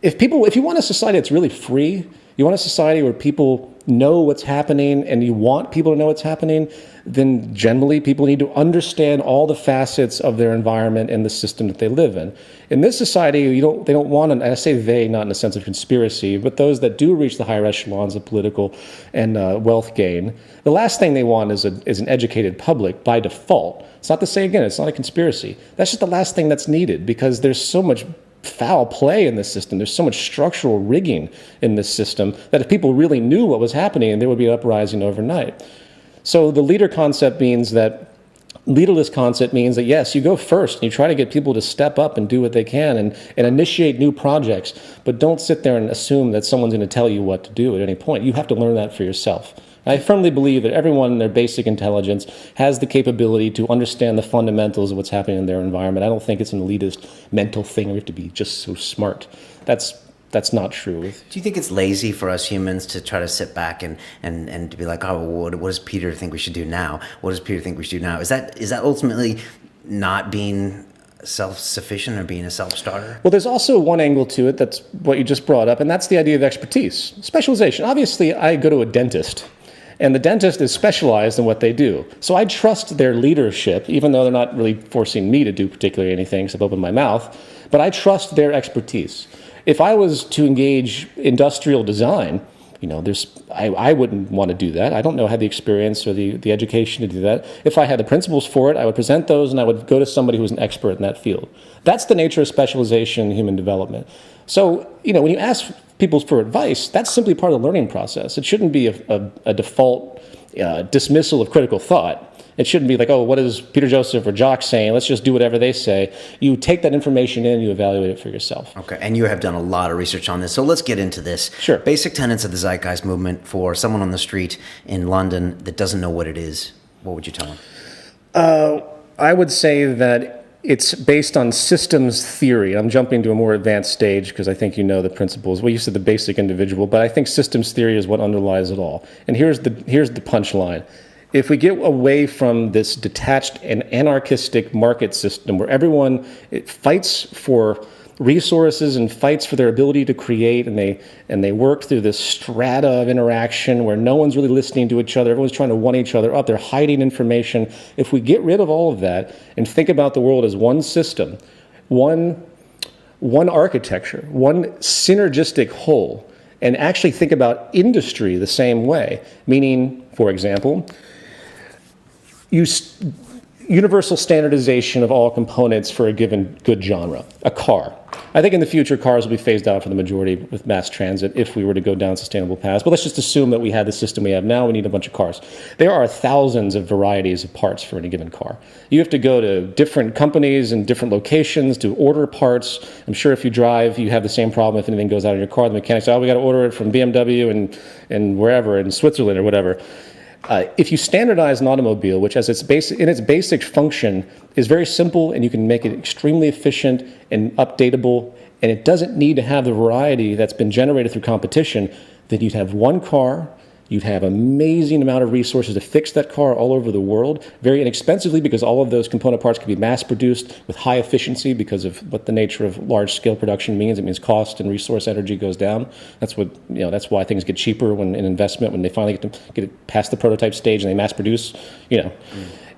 if you want a society that's really free, you want a society where people know what's happening and you want people to know what's happening, then generally people need to understand all the facets of their environment and the system that they live in. In this society, they don't want, and I say they not in a sense of conspiracy, but those that do reach the higher echelons of political and wealth gain, the last thing they want is an educated public by default. It's not to say, again, it's not a conspiracy. That's just the last thing that's needed because there's so much foul play in this system. There's so much structural rigging in this system that if people really knew what was happening, there would be an uprising overnight. So the leaderless concept means that, yes, you go first and you try to get people to step up and do what they can and initiate new projects, but don't sit there and assume that someone's going to tell you what to do at any point. You have to learn that for yourself. I firmly believe that everyone in their basic intelligence has the capability to understand the fundamentals of what's happening in their environment. I don't think it's an elitist mental thing where you have to be just so smart. That's not true. Do you think it's lazy for us humans to try to sit back and to be like, oh, what does Peter think we should do now? What does Peter think we should do now? Is that ultimately not being self-sufficient or being a self-starter? Well, there's also one angle to it that's what you just brought up, and that's the idea of expertise, specialization. Obviously, I go to a dentist, and the dentist is specialized in what they do. So I trust their leadership, even though they're not really forcing me to do particularly anything except open my mouth, but I trust their expertise. If I was to engage industrial design, I wouldn't want to do that. I don't know, have the experience or the education to do that. If I had the principles for it, I would present those and I would go to somebody who's an expert in that field. That's the nature of specialization in human development. So, when you ask people for advice, that's simply part of the learning process. It shouldn't be a default dismissal of critical thought. It shouldn't be like, oh, what is Peter Joseph or Jock saying? Let's just do whatever they say. You take that information in, you evaluate it for yourself. Okay, and you have done a lot of research on this, so let's get into this. Sure. Basic tenets of the Zeitgeist movement for someone on the street in London that doesn't know what it is. What would you tell them? I would say that it's based on systems theory. I'm jumping to a more advanced stage because I think you know the principles. Well, you said the basic individual, but I think systems theory is what underlies it all. And here's the punchline. If we get away from this detached and anarchistic market system where everyone fights for resources and fights for their ability to create, and they work through this strata of interaction where no one's really listening to each other, everyone's trying to one each other up, they're hiding information. If we get rid of all of that and think about the world as one system, one architecture, one synergistic whole, and actually think about industry the same way, meaning, for example, universal standardization of all components for a given good genre. A car. I think in the future, cars will be phased out for the majority with mass transit if we were to go down sustainable paths. But let's just assume that we have the system we have now. We need a bunch of cars. There are thousands of varieties of parts for any given car. You have to go to different companies and different locations to order parts. I'm sure if you drive, you have the same problem if anything goes out in your car. The mechanics say, oh, we got to order it from BMW and wherever, in Switzerland or whatever. If you standardize an automobile, which as its basic function is very simple and you can make it extremely efficient and updatable, and it doesn't need to have the variety that's been generated through competition, then you'd have one car, you'd have an amazing amount of resources to fix that car all over the world, very inexpensively because all of those component parts can be mass produced with high efficiency because of what the nature of large scale production means. It means cost and resource energy goes down. That's what, that's why things get cheaper when in investment, when they finally get it past the prototype stage and they mass produce,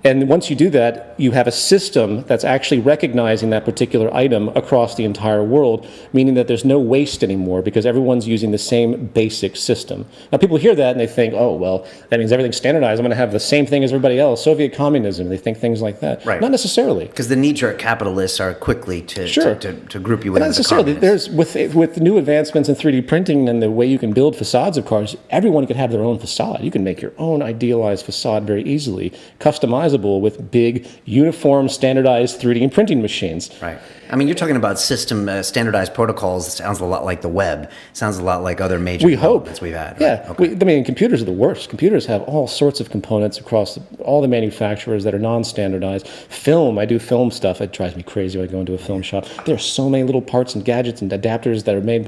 And once you do that, you have a system that's actually recognizing that particular item across the entire world, meaning that there's no waste anymore because everyone's using the same basic system. Now, people hear that and they think, oh, well, that means everything's standardized. I'm going to have the same thing as everybody else. Soviet communism, they think things like that. Right. Not necessarily. Because the knee-jerk capitalists are quickly to group you in. Not necessarily. There's with new advancements in 3D printing and the way you can build facades of cars, everyone could have their own facade. You can make your own idealized facade very easily, customizable with big, uniform, standardized 3D printing machines. Right. I mean, you're talking about system standardized protocols. It sounds a lot like the web. It sounds a lot like other major developments we've had. Right? Yeah. Okay. Computers are the worst. Computers have all sorts of components across all the manufacturers that are non-standardized. Film, I do film stuff. It drives me crazy when I go into a film shop. There are so many little parts and gadgets and adapters that are made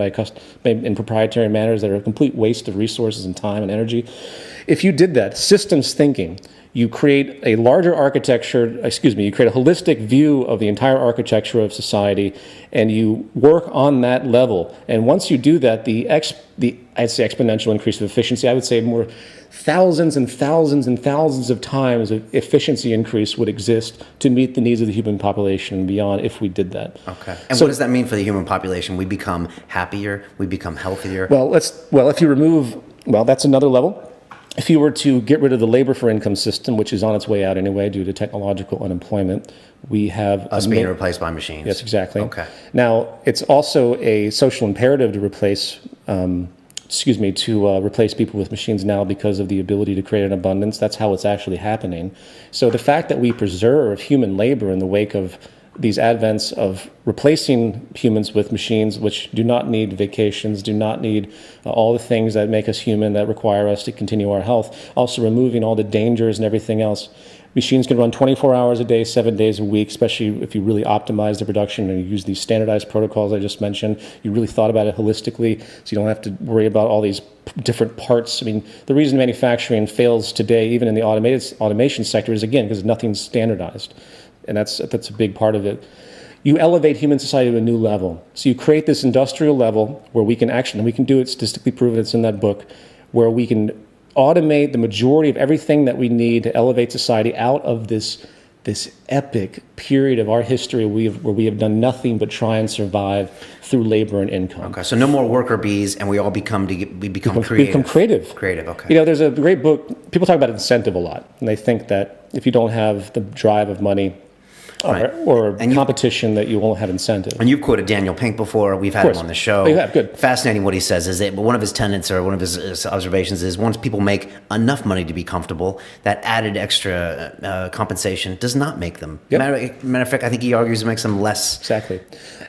in proprietary manners that are a complete waste of resources and time and energy. If you did that, systems thinking, you create a larger architecture, you create a holistic view of the entire architecture of society, and you work on that level. And once you do that, I'd say exponential increase of efficiency, I would say more thousands and thousands and thousands of times of efficiency increase would exist to meet the needs of the human population and beyond if we did that. Okay. And what does that mean for the human population? We become happier, we become healthier? If you remove, that's another level. If you were to get rid of the labor for income system, which is on its way out anyway due to technological unemployment, we have us being replaced by machines. Yes, exactly. Okay. Now, it's also a social imperative to replace people with machines now because of the ability to create an abundance. That's how it's actually happening. So the fact that we preserve human labor in the wake of these advents of replacing humans with machines, which do not need vacations, do not need all the things that make us human, that require us to continue our health, also removing all the dangers and everything else. Machines can run 24 hours a day, 7 days a week, especially if you really optimize the production and you use these standardized protocols I just mentioned. You really thought about it holistically, so you don't have to worry about all these different parts. I mean, the reason manufacturing fails today, even in the automation sector, is, again, because nothing's standardized. And that's a big part of it. You elevate human society to a new level. So you create this industrial level where we can do it statistically proven, it's in that book, where we can automate the majority of everything that we need to elevate society out of this epic period of our history where we have done nothing but try and survive through labor and income. Okay, so no more worker bees, and we all become creative. We become creative. Creative, okay. There's a great book, people talk about incentive a lot, and they think that if you don't have the drive of money, or competition, that you won't have incentive. And you've quoted Daniel Pink before. We've had him on the show. Oh, you have, good. Fascinating what he says is that one of his tenets or one of his observations is once people make enough money to be comfortable, that added extra compensation does not make them. Yep. Matter of fact, I think he argues it makes them less. Exactly.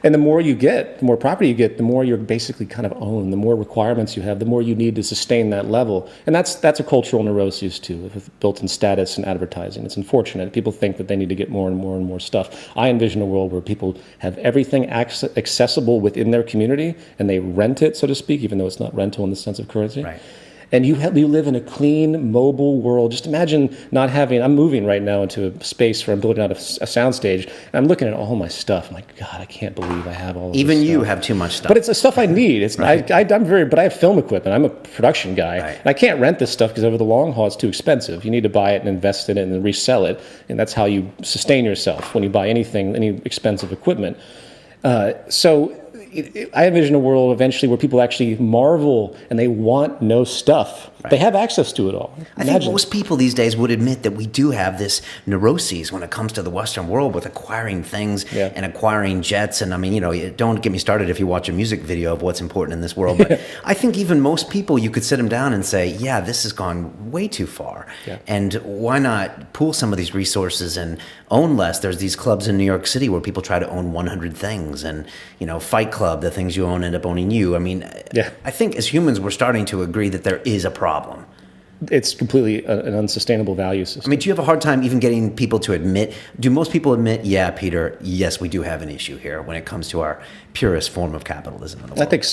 And the more you get, the more property you get, the more you're basically kind of owned, the more requirements you have, the more you need to sustain that level. And that's a cultural neuroses too, with built-in status and advertising. It's unfortunate. People think that they need to get more and more and more stuff. I envision a world where people have everything accessible within their community and they rent it, so to speak, even though it's not rental in the sense of currency. Right. And you live in a clean, mobile world. Just imagine not having, I'm moving right now into a space where I'm building out a soundstage, and I'm looking at all my stuff. I'm like, God, I can't believe I have all of Even this you stuff. have too much stuff. But it's the stuff I need. It's right. But I have film equipment. I'm a production guy. Right. And I can't rent this stuff because over the long haul, it's too expensive. You need to buy it and invest in it and then resell it. And that's how you sustain yourself when you buy any expensive equipment. I envision a world eventually where people actually marvel and they want no stuff. Right. They have access to it all. I think most people these days would admit that we do have this neuroses when it comes to the Western world with acquiring things and acquiring jets. And I mean, don't get me started if you watch a music video of what's important in this world. But I think even most people, you could sit them down and say, yeah, this has gone way too far. Yeah. And why not pool some of these resources and own less? There's these clubs in New York City where people try to own 100 things and, Fight Club, the things you own end up owning you. I mean, I think as humans, we're starting to agree that there is a problem. It's completely an unsustainable value system. I mean, do you have a hard time even getting people to admit, do most people admit, yeah, Peter, yes, we do have an issue here when it comes to our purest form of capitalism in the world? I think,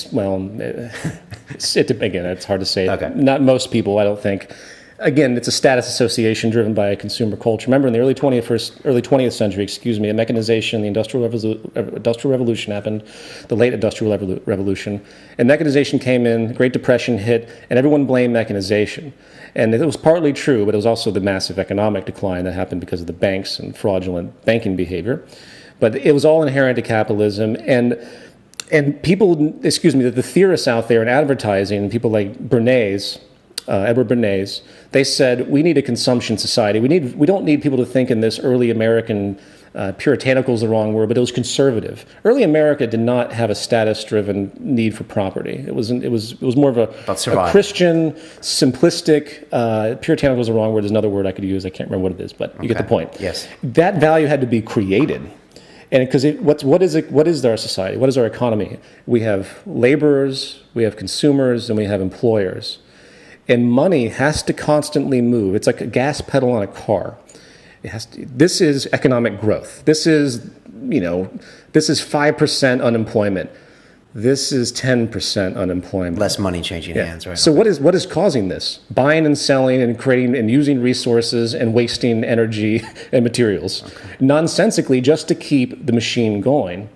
again, it's hard to say. Okay. Not most people, I don't think. Again, it's a status association driven by a consumer culture. Remember, in the early 20th century, the mechanization, the Industrial Revolution happened, the late Industrial Revolution, and mechanization came in, the Great Depression hit, and everyone blamed mechanization. And it was partly true, but it was also the massive economic decline that happened because of the banks and fraudulent banking behavior. But it was all inherent to capitalism, and people, the theorists out there in advertising, people like Edward Bernays, they said we need a consumption society. We don't need people to think in this early American puritanical is the wrong word, but it was conservative. Early America did not have a status-driven need for property. It was more of a Christian, simplistic. Puritanical is the wrong word. There's another word I could use. I can't remember what it is, but you get the point. Yes. That value had to be created. And because what is our society? What is our economy? We have laborers, we have consumers, and we have employers. And money has to constantly move. It's like a gas pedal on a car. This is economic growth. This is 5% unemployment. This is 10% unemployment. Less money changing hands, right? So what is causing this? Buying and selling and creating and using resources and wasting energy and materials nonsensically just to keep the machine going.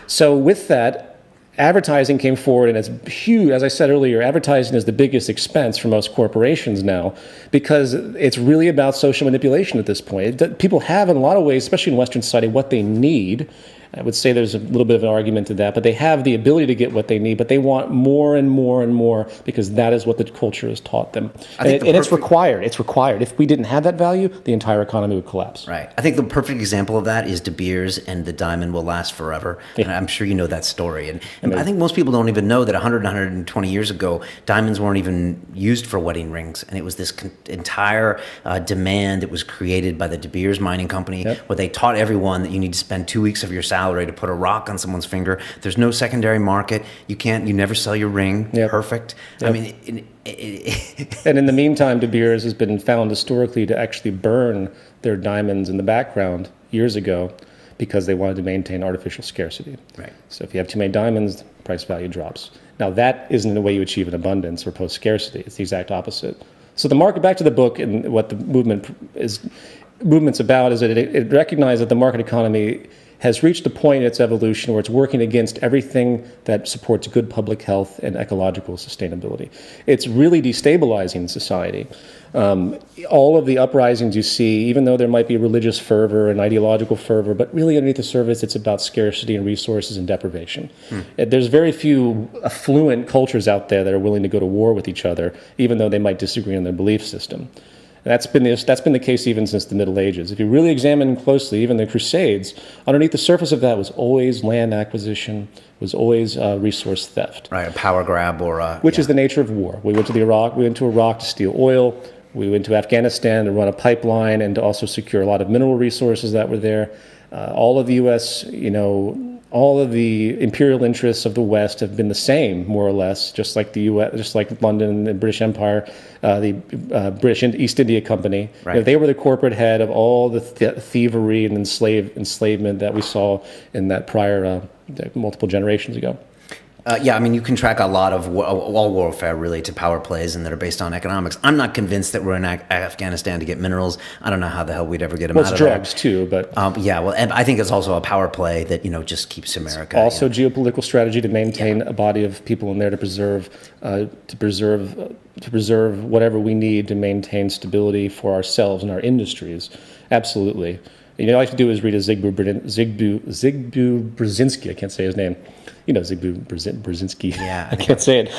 So with that, advertising came forward, and it's huge. As I said earlier, advertising is the biggest expense for most corporations now because it's really about social manipulation at this point. People have, in a lot of ways, especially in Western society, what they need. I would say there's a little bit of an argument to that, but they have the ability to get what they need, but they want more and more and more because that is what the culture has taught them. And it's required. It's required. If we didn't have that value, the entire economy would collapse. Right. I think the perfect example of that is De Beers and the diamond will last forever. Yeah. And I'm sure you know that story. And I think most people don't even know that 120 years ago, diamonds weren't even used for wedding rings. And it was this entire demand that was created by the De Beers mining company, where they taught everyone that you need to spend 2 weeks of your salary to put a rock on someone's finger. There's no secondary market. You never sell your ring. Perfect. I mean, and in the meantime, De Beers has been found historically to actually burn their diamonds in the background years ago because they wanted to maintain artificial scarcity. Right. So if you have too many diamonds, price value drops. Now that isn't the way you achieve an abundance or post scarcity. It's the exact opposite. So the market, back to the book and what the movement's about, is that it recognizes that the market economy has reached a point in its evolution where it's working against everything that supports good public health and ecological sustainability. It's really destabilizing society. All of the uprisings you see, even though there might be religious fervor and ideological fervor, but really underneath the surface, it's about scarcity and resources and deprivation. There's very few affluent cultures out there that are willing to go to war with each other, even though they might disagree on their belief system. That's been the case even since the Middle Ages. If you really examine closely, even the Crusades, underneath the surface of that was always land acquisition, was always resource theft. Right, a power grab which is the nature of war. We went to Iraq to steal oil. We went to Afghanistan to run a pipeline and to also secure a lot of mineral resources that were there. All of the U.S., all of the imperial interests of the West have been the same, more or less, just like the U.S., just like London and British Empire, the British East India Company. Right. They were the corporate head of all the thievery and enslavement that we saw in that prior multiple generations ago. I mean, you can track a lot of all warfare really to power plays and that are based on economics. I'm not convinced that we're in Afghanistan to get minerals. I don't know how the hell we'd ever get them out of there. Well, it's drugs too, but... and I think it's also a power play that, just keeps America... It's also geopolitical strategy to maintain a body of people in there to preserve whatever we need to maintain stability for ourselves and our industries. Absolutely. All you have to do is read a Zygmunt Brzezinski, I can't say his name. Zygmunt Brzezinski. Yeah, I can't say it.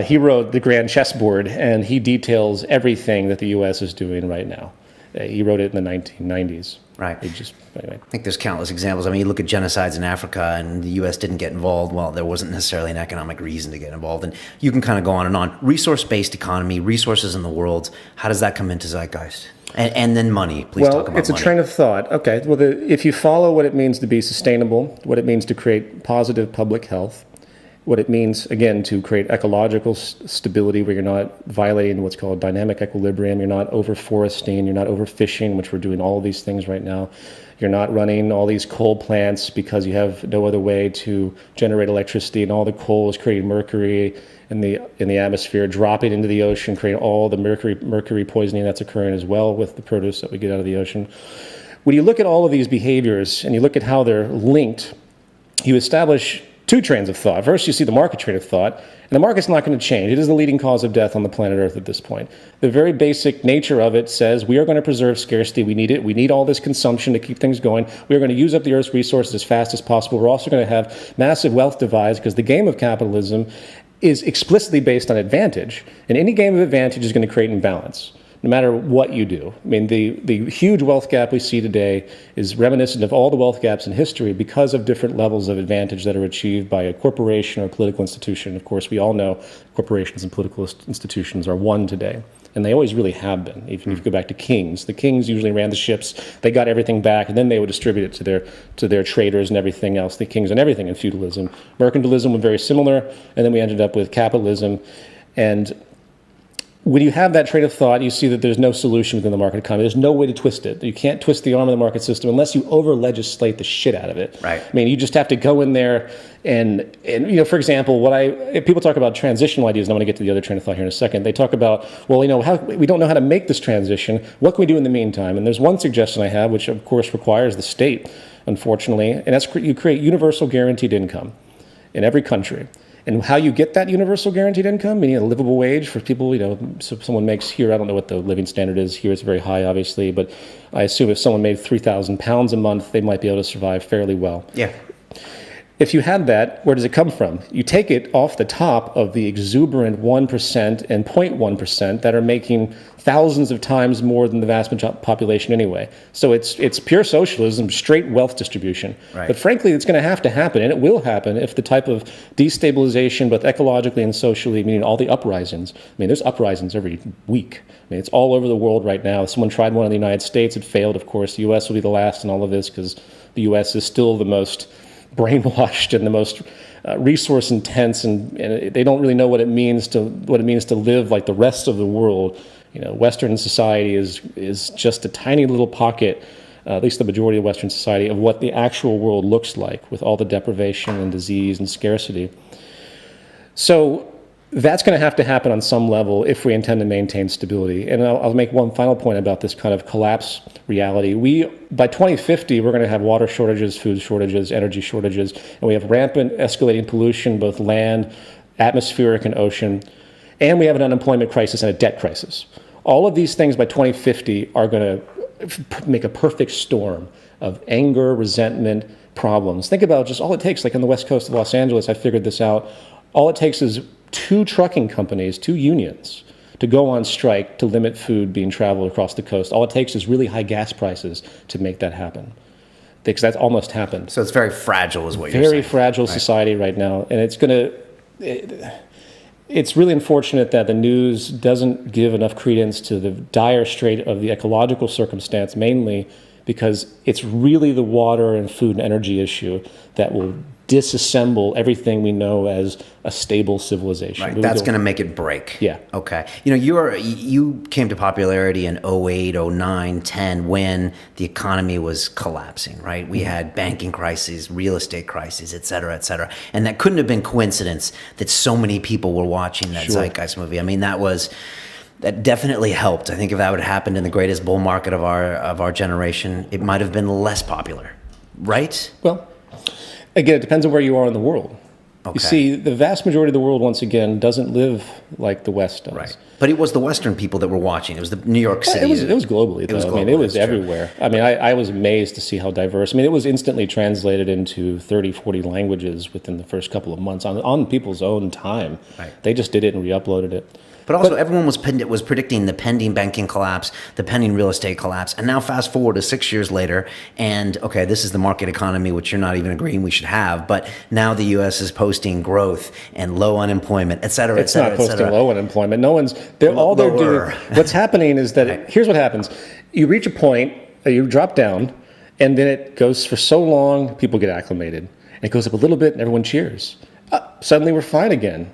He wrote The Grand Chessboard, and he details everything that the U.S. is doing right now. He wrote it in the 1990s. Right. Anyway. I think there's countless examples. I mean, you look at genocides in Africa and the U.S. didn't get involved. Well, there wasn't necessarily an economic reason to get involved. And you can kind of go on and on. Resource-based economy, resources in the world, how does that come into Zeitgeist? And then money. Please talk about money. Well, it's a train of thought. Okay. Well, if you follow what it means to be sustainable, what it means to create positive public health, what it means, again, to create ecological stability where you're not violating what's called dynamic equilibrium, you're not overforesting, you're not overfishing, which we're doing all of these things right now. You're not running all these coal plants because you have no other way to generate electricity, and all the coal is creating mercury in the atmosphere, dropping into the ocean, creating all the mercury poisoning that's occurring as well with the produce that we get out of the ocean. When you look at all of these behaviors and you look at how they're linked, you establish two trains of thought. First, you see the market train of thought, and the market's not going to change. It is the leading cause of death on the planet Earth at this point. The very basic nature of it says we are going to preserve scarcity. We need it. We need all this consumption to keep things going. We are going to use up the Earth's resources as fast as possible. We're also going to have massive wealth divides because the game of capitalism is explicitly based on advantage, and any game of advantage is going to create imbalance, no matter what you do. I mean, the huge wealth gap we see today is reminiscent of all the wealth gaps in history because of different levels of advantage that are achieved by a corporation or a political institution. Of course, we all know corporations and political institutions are one today, and they always really have been. Even if you go back to kings, the kings usually ran the ships, they got everything back, and then they would distribute it to their traders and everything else, the kings and everything in feudalism. Mercantilism was very similar, and then we ended up with capitalism. And when you have that train of thought, you see that there's no solution within the market economy. There's no way to twist it. You can't twist the arm of the market system unless you over-legislate the shit out of it. Right. I mean, you just have to go in there and for example, if people talk about transitional ideas, and I'm going to get to the other train of thought here in a second, they talk about, well, we don't know how to make this transition. What can we do in the meantime? And there's one suggestion I have, which of course requires the state, unfortunately, and that's you create universal guaranteed income in every country. And how you get that universal guaranteed income, meaning a livable wage for people, so if someone makes here, I don't know what the living standard is here, it's very high, obviously, but I assume if someone made £3,000 a month, they might be able to survive fairly well. Yeah. If you had that, where does it come from? You take it off the top of the exuberant 1% and 0.1% that are making thousands of times more than the vast population anyway. So it's pure socialism, straight wealth distribution. Right. But frankly, it's going to have to happen, and it will happen if the type of destabilization, both ecologically and socially, meaning all the uprisings. I mean, there's uprisings every week. I mean, it's all over the world right now. Someone tried one in the United States. It failed, of course. The U.S. will be the last in all of this because the U.S. is still the most brainwashed and the most resource intense, and they don't really know what it means to live like the rest of the world. Western society is just a tiny little pocket, at least the majority of Western society, of what the actual world looks like with all the deprivation and disease and scarcity. So that's going to have to happen on some level if we intend to maintain stability. And I'll make one final point about this kind of collapse reality. By 2050, we're going to have water shortages, food shortages, energy shortages, and we have rampant escalating pollution, both land, atmospheric, and ocean. And we have an unemployment crisis and a debt crisis. All of these things by 2050 are going to make a perfect storm of anger, resentment, problems. Think about just all it takes, like on the west coast of Los Angeles, I figured this out. All it takes is 2 trucking companies, 2 unions, to go on strike to limit food being traveled across the coast. All it takes is really high gas prices to make that happen. Because that's almost happened. So it's very fragile is what you're saying. Very fragile society right now. And it's really unfortunate that the news doesn't give enough credence to the dire strait of the ecological circumstance, mainly because it's really the water and food and energy issue that will disassemble everything we know as a stable civilization. Right. That's going to make it break. Yeah. Okay. You came to popularity in 08, 09, 10 when the economy was collapsing, right? We had banking crises, real estate crises, et cetera, et cetera. And that couldn't have been coincidence that so many people were watching that Zeitgeist movie. I mean, that definitely helped. I think if that would have happened in the greatest bull market of our generation, it might have been less popular, right? Well, again, it depends on where you are in the world. Okay. You see, the vast majority of the world, once again, doesn't live like the West does. Right. But it was the Western people that were watching. It was the New York City. It was globally, though. It was everywhere. I mean, I was amazed to see how diverse. I mean, it was instantly translated into 30, 40 languages within the first couple of months on people's own time. Right. They just did it and re-uploaded it. But also, everyone was predicting the pending banking collapse, the pending real estate collapse. And now fast forward to 6 years later, and okay, this is the market economy, which you're not even agreeing we should have. But now the U.S. is posting growth and low unemployment, et cetera, et cetera, et cetera. It's not posting low unemployment. All they're doing. What's happening is that, here's what happens. You reach a point, you drop down, and then it goes for so long, people get acclimated. It goes up a little bit, and everyone cheers. Suddenly we're fine again.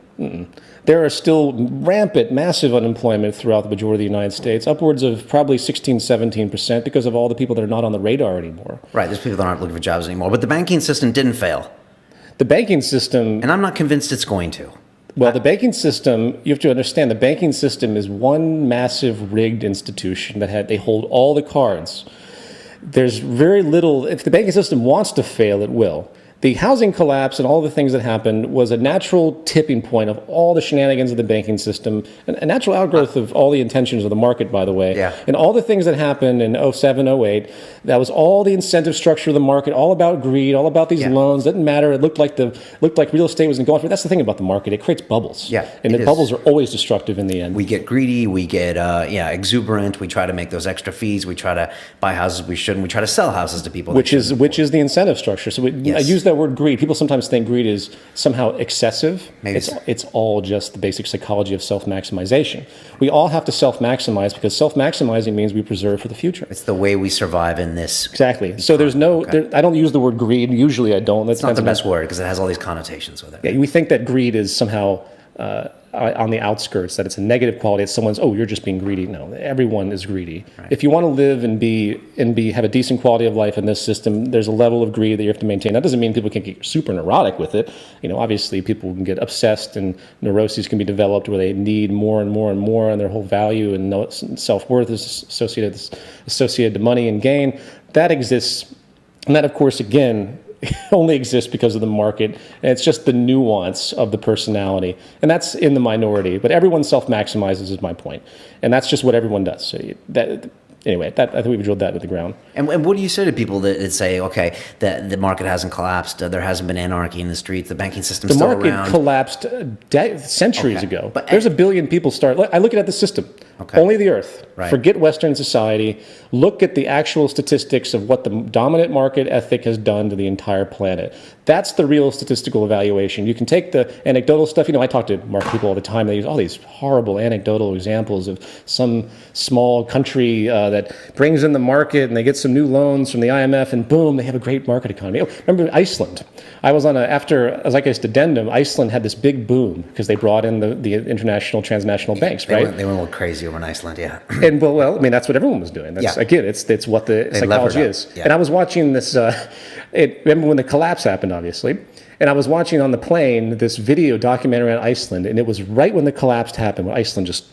There are still rampant, massive unemployment throughout the majority of the United States, upwards of probably 16, 17%, because of all the people that are not on the radar anymore. Right, there's people that aren't looking for jobs anymore. But the banking system didn't fail. The banking system... And I'm not convinced it's going to. Well, the banking system, you have to understand, the banking system is one massive rigged institution that they hold all the cards. There's very little... If the banking system wants to fail, it will. The housing collapse and all the things that happened was a natural tipping point of all the shenanigans of the banking system, a natural outgrowth of all the intentions of the market, by the way. Yeah. And all the things that happened in 07, 08, that was all the incentive structure of the market, all about greed, all about these loans. Didn't matter. It looked like real estate was going for it. That's the thing about the market. It creates bubbles. Yeah, and the bubbles are always destructive in the end. We get greedy. We get exuberant. We try to make those extra fees. We try to buy houses we shouldn't. We try to sell houses to people. Which is the incentive structure. So I use that word greed. People sometimes think greed is somehow excessive. Maybe it's all just the basic psychology of self-maximization. We all have to self-maximize because self-maximizing means we preserve for the future. It's the way we survive in this. Exactly. So there's I don't use the word greed. Usually I don't. It's not the best word because it has all these connotations with it. Yeah, we think that greed is somehow on the outskirts, that it's a negative quality. It's someone's, oh, you're just being greedy. No, everyone is greedy. Right. If you want to live and have a decent quality of life in this system, there's a level of greed that you have to maintain. That doesn't mean people can get super neurotic with it. Obviously people can get obsessed, and neuroses can be developed where they need more and more and more, and their whole value and self-worth is associated to money and gain. That exists. And that, of course, again, only exists because of the market, and it's just the nuance of the personality, and that's in the minority. But everyone self-maximizes, is my point, and that's just what everyone does. So anyway, I think we've drilled that into the ground. And what do you say to people that say, okay, that the market hasn't collapsed, there hasn't been anarchy in the streets, the banking system's still around? The market collapsed centuries ago. But there's 1 billion people I look at the system. Okay. Only the Earth. Right. Forget Western society. Look at the actual statistics of what the dominant market ethic has done to the entire planet. That's the real statistical evaluation. You can take the anecdotal stuff. I talk to market people all the time. They use all these horrible anecdotal examples of some small country that brings in the market, and they get some new loans from the IMF, and boom, they have a great market economy. Oh, remember Iceland? I was after a Zeitgeist addendum, Iceland had this big boom because they brought in the international transnational banks, right? They went a little crazy over in Iceland, yeah. And that's what everyone was doing. Again, it's what the psychology is. Yeah. And I was watching this. Remember when the collapse happened, obviously, and I was watching on the plane this video documentary on Iceland, and it was right when the collapse happened, when Iceland just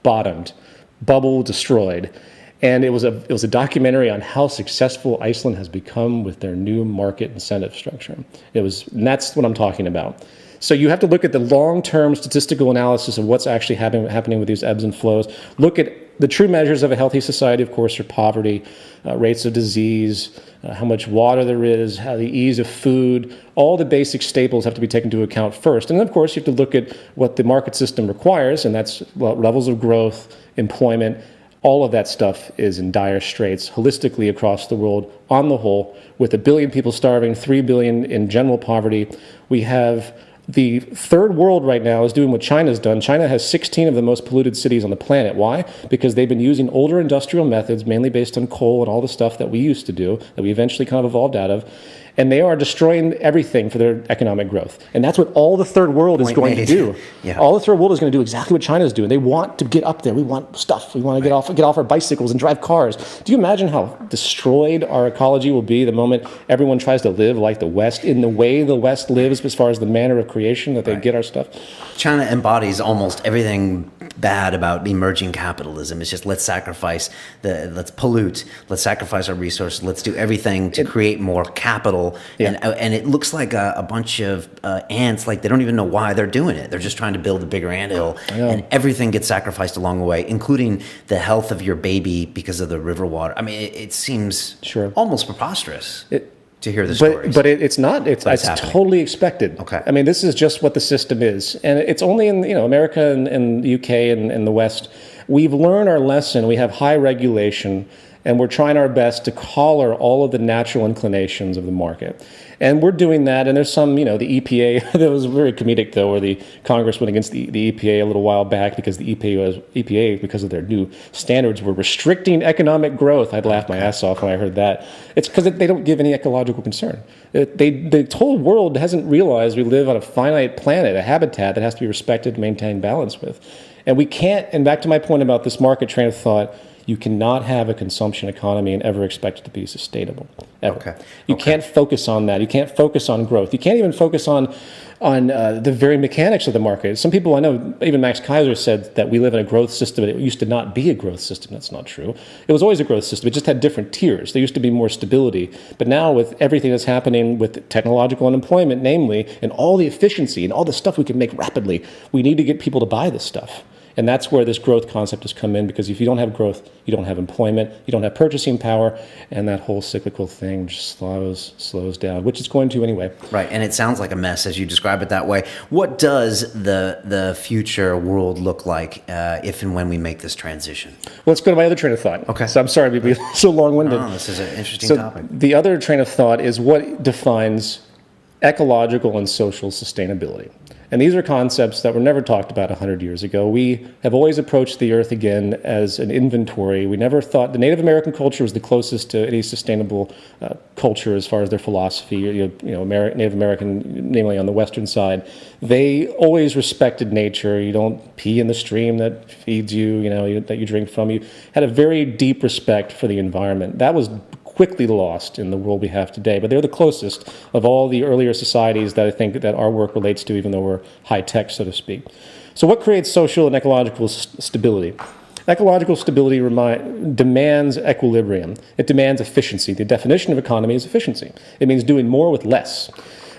bottomed, bubble destroyed. And it was a documentary on how successful Iceland has become with their new market incentive structure. And that's what I'm talking about. So you have to look at the long-term statistical analysis of what's actually happening with these ebbs and flows. Look at the true measures of a healthy society, of course, are poverty, rates of disease, how much water there is, how the ease of food. All the basic staples have to be taken into account first. And then, of course, you have to look at what the market system requires, and that's levels of growth, employment. All of that stuff is in dire straits holistically across the world on the whole, with 1 billion people starving, 3 billion in general poverty. We have the third world right now is doing what China's done. China has 16 of the most polluted cities on the planet. Why? Because they've been using older industrial methods, mainly based on coal and all the stuff that we used to do, that we eventually kind of evolved out of. And they are destroying everything for their economic growth. And that's what all the third world is going to do. Yeah. All the third world is going to do exactly what China's doing. They want to get up there. We want stuff. We want to get off our bicycles and drive cars. Do you imagine how destroyed our ecology will be the moment everyone tries to live like the West, in the way the West lives as far as the manner of creation that they get our stuff? China embodies almost everything bad about emerging capitalism. It's just let's pollute, let's sacrifice our resources, let's do everything to create more capital. Yeah. And it looks like a bunch of ants, like they don't even know why they're doing it. They're just trying to build a bigger anthill, and everything gets sacrificed along the way, including the health of your baby because of the river water. I mean, it seems almost preposterous. To hear the stories. But it's not. It's totally expected. Okay. I mean, this is just what the system is. And it's only in America and the UK and the West. We've learned our lesson. We have high regulation, and we're trying our best to collar all of the natural inclinations of the market. And we're doing that, and there's some, the EPA, that was very comedic, though, where the Congress went against the EPA a little while back because the EPA, because of their new standards, were restricting economic growth. I'd laugh my ass off when I heard that. It's because they don't give any ecological concern. The whole world hasn't realized we live on a finite planet, a habitat that has to be respected and maintained balance with. And we can't, and back to my point about this market train of thought, you cannot have a consumption economy and ever expect it to be sustainable. Ever. Okay. You can't focus on that. You can't focus on growth. You can't even focus on the very mechanics of the market. Some people I know, even Max Kaiser said that we live in a growth system. It used to not be a growth system. That's not true. It was always a growth system. It just had different tiers. There used to be more stability. But now with everything that's happening with technological unemployment, namely, and all the efficiency and all the stuff we can make rapidly, we need to get people to buy this stuff. And that's where this growth concept has come in, because if you don't have growth, you don't have employment, you don't have purchasing power, and that whole cyclical thing just slows down, which it's going to anyway. Right, and it sounds like a mess as you describe it that way. What does the future world look like if and when we make this transition? Well, let's go to my other train of thought. Okay. So I'm sorry to be so long-winded. No, this is an interesting topic. The other train of thought is what defines ecological and social sustainability. And these are concepts that were never talked about 100 years ago. We have always approached the earth again as an inventory. We never thought the Native American culture was the closest to any sustainable culture as far as their philosophy. Native American, namely on the western side, they always respected nature. You don't pee in the stream that feeds you, that you drink from. You had a very deep respect for the environment. That was quickly lost in the world we have today, but they're the closest of all the earlier societies that I think that our work relates to, even though we're high tech, so to speak. So what creates social and ecological stability? Ecological stability demands equilibrium. It demands efficiency. The definition of economy is efficiency. It means doing more with less.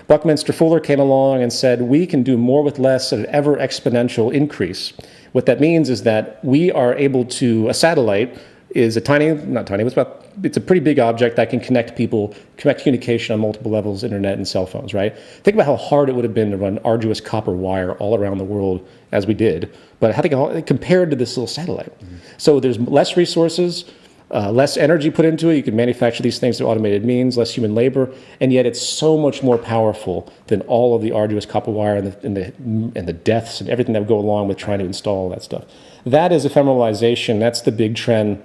Buckminster Fuller came along and said, we can do more with less at an ever exponential increase. What that means is that we are able to, a satellite is it's a pretty big object that can connect people, connect communication on multiple levels, internet and cell phones, right? Think about how hard it would have been to run arduous copper wire all around the world as we did, but I think compared to this little satellite. Mm-hmm. So there's less resources, less energy put into it. You can manufacture these things through automated means, less human labor, and yet it's so much more powerful than all of the arduous copper wire and the deaths and everything that would go along with trying to install all that stuff. That is ephemeralization. That's the big trend.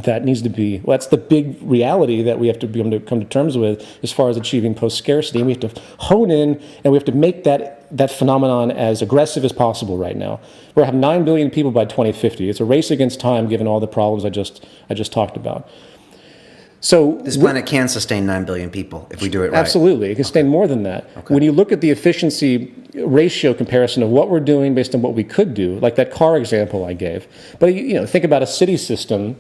That needs to be, that's the big reality that we have to be able to come to terms with as far as achieving post-scarcity. And we have to hone in and we have to make that phenomenon as aggressive as possible right now. We're going to have 9 billion people by 2050. It's a race against time given all the problems I just talked about. So this planet can sustain 9 billion people if we do it right. Absolutely. It can sustain more than that. Okay. When you look at the efficiency ratio comparison of what we're doing based on what we could do, like that car example I gave. But think about a city system.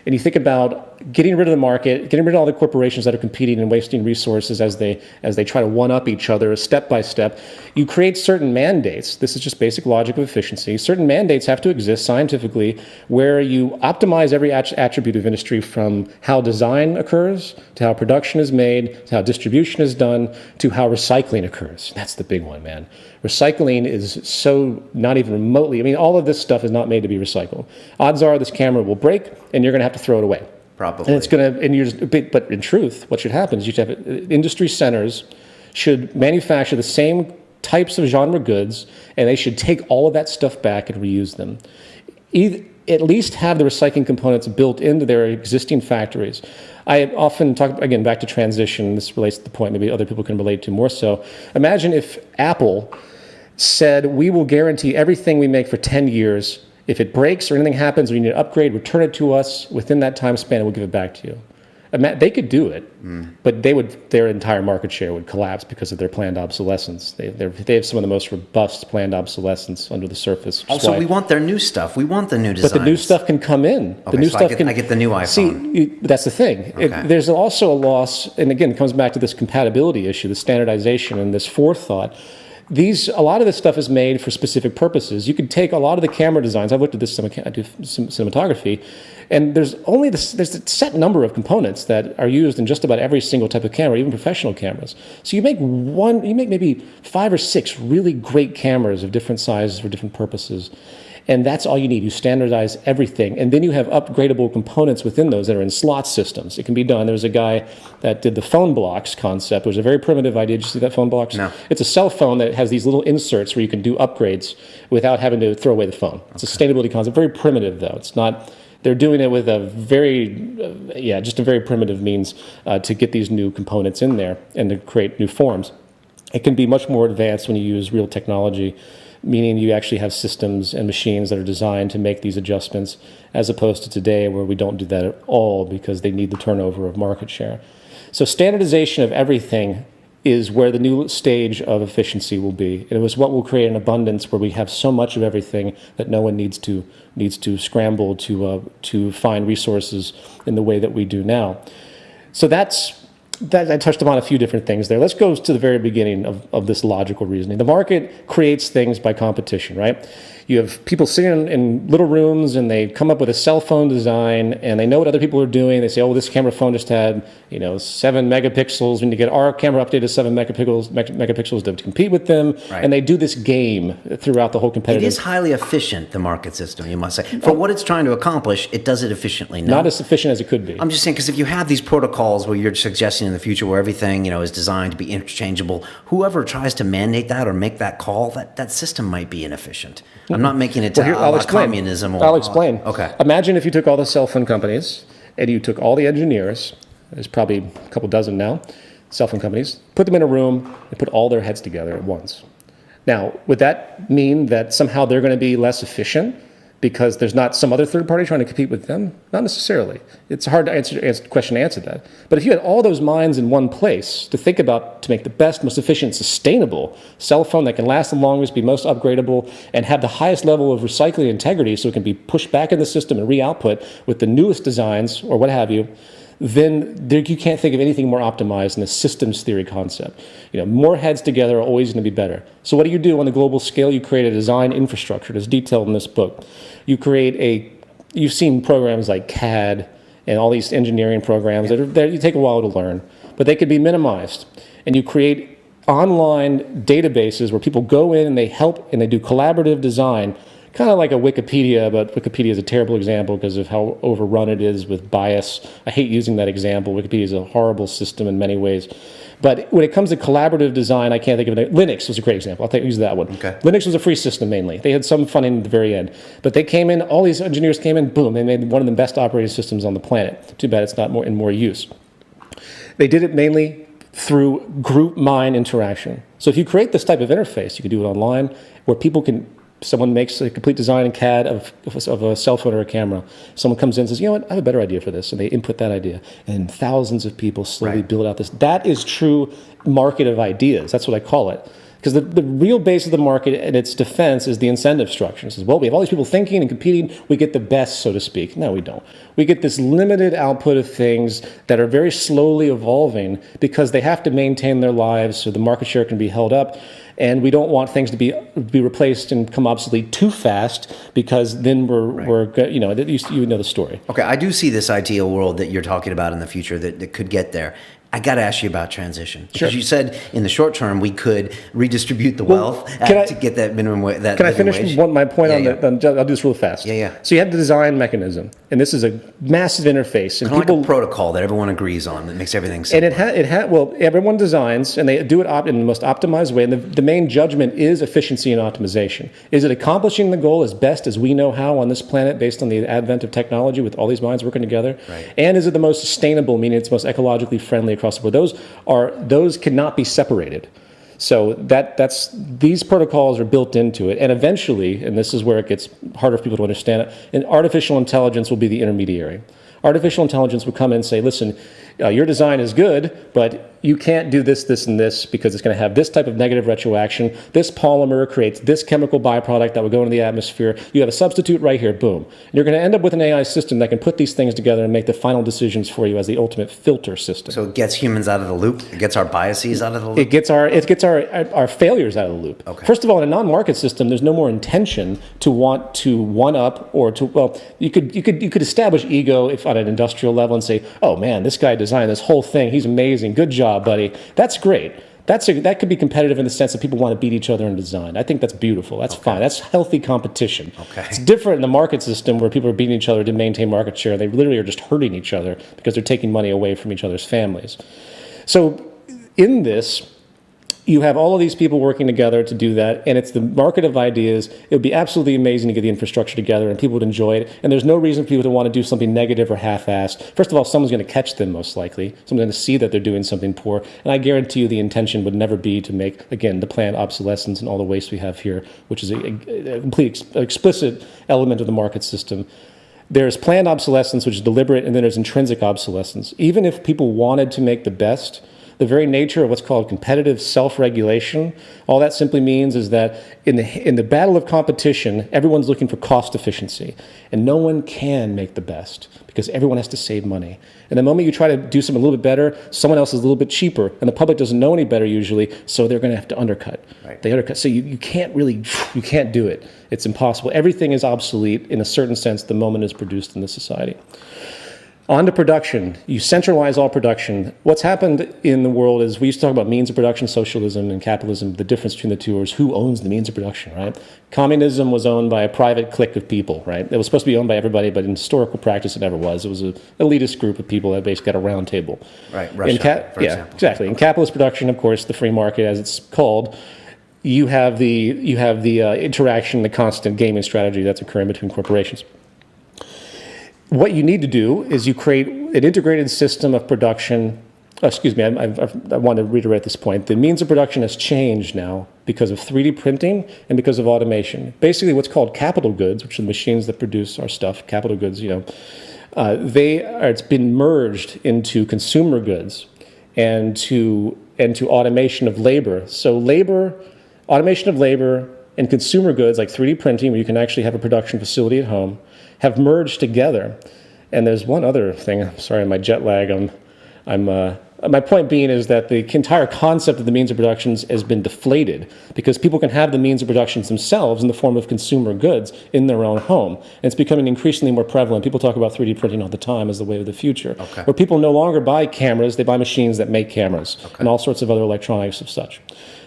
And you think about getting rid of the market, getting rid of all the corporations that are competing and wasting resources as they try to one-up each other step by step. You create certain mandates. This is just basic logic of efficiency. Certain mandates have to exist scientifically where you optimize every attribute of industry, from how design occurs, to how production is made, to how distribution is done, to how recycling occurs. That's the big one, man. Recycling is so not even remotely, all of this stuff is not made to be recycled. Odds are this camera will break and you're going to have to throw it away. Probably. And it's going to, but in truth, what should happen is you should have industry centers should manufacture the same types of genre goods, and they should take all of that stuff back and reuse them. At least have the recycling components built into their existing factories. I often talk, again, back to transition. This relates to the point maybe other people can relate to more so. Imagine if Apple said, we will guarantee everything we make for 10 years. If it breaks or anything happens or you need to upgrade, return it to us within that time span and we'll give it back to you. They could do it, but their entire market share would collapse because of their planned obsolescence. They have some of the most robust planned obsolescence under the surface. Also, we want their new stuff. We want the new designs. But the new stuff can come in. Okay, the new so stuff I get the new iPhone. See, that's the thing. Okay. There's also a loss, and again, it comes back to this compatibility issue, the standardization and this forethought. A lot of this stuff is made for specific purposes. You could take a lot of the camera designs. I've looked at this, I do cinematography, and there's a set number of components that are used in just about every single type of camera, even professional cameras. So you make maybe 5 or 6 really great cameras of different sizes for different purposes. And that's all you need. You standardize everything. And then you have upgradable components within those that are in slot systems. It can be done. There was a guy that did the phone blocks concept. It was a very primitive idea. Did you see that phone blocks? No. It's a cell phone that has these little inserts where you can do upgrades without having to throw away the phone. It's a sustainability concept. Very primitive, though. It's not... They're doing it with a just a very primitive means to get these new components in there and to create new forms. It can be much more advanced when you use real technology, meaning you actually have systems and machines that are designed to make these adjustments, as opposed to today where we don't do that at all because they need the turnover of market share. So standardization of everything is where the new stage of efficiency will be. It was what will create an abundance where we have so much of everything that no one needs to scramble to find resources in the way that we do now. So that I touched upon a few different things there. Let's go to the very beginning of this logical reasoning. The market creates things by competition, right? You have people sitting in little rooms and they come up with a cell phone design and they know what other people are doing. They say, oh, this camera phone just had, 7 megapixels. We need to get our camera updated to 7 megapixels to compete with them. Right. And they do this game throughout the whole competitive. It is highly efficient, the market system, you must say. For what it's trying to accomplish, it does it efficiently. No? Not as efficient as it could be. I'm just saying, because if you have these protocols where you're suggesting in the future where everything, is designed to be interchangeable, whoever tries to mandate that or make that call, that system might be inefficient. I'm not making it communism. I'll explain. Okay. Imagine if you took all the cell phone companies and you took all the engineers, there's probably a couple dozen now, cell phone companies, put them in a room and put all their heads together at once. Now, would that mean that somehow they're going to be less efficient because there's not some other third party trying to compete with them? Not necessarily. It's hard to answer question to answer that. But if you had all those minds in one place to think about to make the best, most efficient, sustainable cell phone that can last the longest, be most upgradable, and have the highest level of recycling integrity so it can be pushed back in the system and re-output with the newest designs or what have you, then you can't think of anything more optimized than a systems theory concept. More heads together are always going to be better. So what do you do on the global scale? You create a design infrastructure that's detailed in this book. You've seen programs like CAD and all these engineering programs that you take a while to learn, but they could be minimized. And you create online databases where people go in and they help and they do collaborative design, kind of like a Wikipedia, but Wikipedia is a terrible example because of how overrun it is with bias. I hate using that example. Wikipedia is a horrible system in many ways. But when it comes to collaborative design, I can't think of it. Linux was a great example. I'll use that one. Okay. Linux was a free system mainly. They had some funding at the very end. But they came in, all these engineers came in, boom, they made one of the best operating systems on the planet. Too bad it's not in more use. They did it mainly through group mind interaction. So if you create this type of interface, you can do it online where someone makes a complete design in CAD of a cell phone or a camera. Someone comes in and says, you know what, I have a better idea for this. And they input that idea. And thousands of people slowly build out this. That is true market of ideas. That's what I call it. Because the real base of the market and its defense is the incentive structure. It says, well, we have all these people thinking and competing. We get the best, so to speak. No, we don't. We get this limited output of things that are very slowly evolving because they have to maintain their lives so the market share can be held up. And we don't want things to be replaced and come obsolete too fast because then we're you know the story. Okay, I do see this ideal world that you're talking about in the future that could get there. I got to ask you about transition. Because Sure. you said in the short term we could redistribute the wealth to get that minimum wage. Can I finish my point on that? I'll do this real fast. Yeah. So you have the design mechanism, and this is a massive interface. And Kind of like a protocol that everyone agrees on that makes everything simple. And everyone designs, and they do it in the most optimized way. And the main judgment is efficiency and optimization. Is it accomplishing the goal as best as we know how on this planet based on the advent of technology with all these minds working together? Right. And is it the most sustainable, meaning it's most ecologically friendly across the board? Those cannot be separated. So these protocols are built into it, and eventually, and this is where it gets harder for people to understand it, and artificial intelligence will be the intermediary. Artificial intelligence will come in and say, listen, your design is good, but you can't do this, this, and this because it's going to have this type of negative retroaction. This polymer creates this chemical byproduct that will go into the atmosphere. You have a substitute right here, boom. And you're going to end up with an AI system that can put these things together and make the final decisions for you as the ultimate filter system. So it gets humans out of the loop? It gets our biases out of the loop? It gets our failures out of the loop. Okay. First of all, in a non-market system, there's no more intention to want to one-up or to, well, you could establish ego if on an industrial level and say, oh man, this guy designed this whole thing. He's amazing. Good job, buddy. That's great. That could be competitive in the sense that people want to beat each other in design. I think that's beautiful. That's fine. That's healthy competition. Okay. It's different in the market system where people are beating each other to maintain market share. They literally are just hurting each other because they're taking money away from each other's families. So in this, you have all of these people working together to do that, and it's the market of ideas. It would be absolutely amazing to get the infrastructure together, and people would enjoy it. And there's no reason for people to want to do something negative or half-assed. First of all, someone's going to catch them, most likely. Someone's going to see that they're doing something poor. And I guarantee you the intention would never be to make, again, the planned obsolescence and all the waste we have here, which is a complete explicit element of the market system. There's planned obsolescence, which is deliberate, and then there's intrinsic obsolescence. Even if people wanted to make the best, the very nature of what's called competitive self-regulation. All that simply means is that in the battle of competition, everyone's looking for cost efficiency, and no one can make the best because everyone has to save money. And the moment you try to do something a little bit better, someone else is a little bit cheaper, and the public doesn't know any better usually, so they're going to have to undercut. Right. They undercut. So you can't do it. It's impossible. Everything is obsolete in a certain sense the moment it's produced in this society. On to production. You centralize all production. What's happened in the world is we used to talk about means of production, socialism, and capitalism. The difference between the two is who owns the means of production, right? Communism was owned by a private clique of people, right? It was supposed to be owned by everybody, but in historical practice, it never was. It was an elitist group of people that basically got a round table. Right, Russia, for example. Exactly. In capitalist production, of course, the free market, as it's called, you have the interaction, the constant gaming strategy that's occurring between corporations. What you need to do is you create an integrated system of production. Excuse me, I want to reiterate this point. The means of production has changed now because of 3D printing and because of automation. Basically, what's called capital goods, which are the machines that produce our stuff, capital goods, it's been merged into consumer goods and to automation of labor. So automation of labor and consumer goods like 3D printing, where you can actually have a production facility at home, have merged together. And there's one other thing. I'm sorry, my jet lag. My point being is that the entire concept of the means of productions has been deflated because people can have the means of productions themselves in the form of consumer goods in their own home. And it's becoming increasingly more prevalent. People talk about 3D printing all the time as the way of the future, where people no longer buy cameras, they buy machines that make cameras and all sorts of other electronics of such.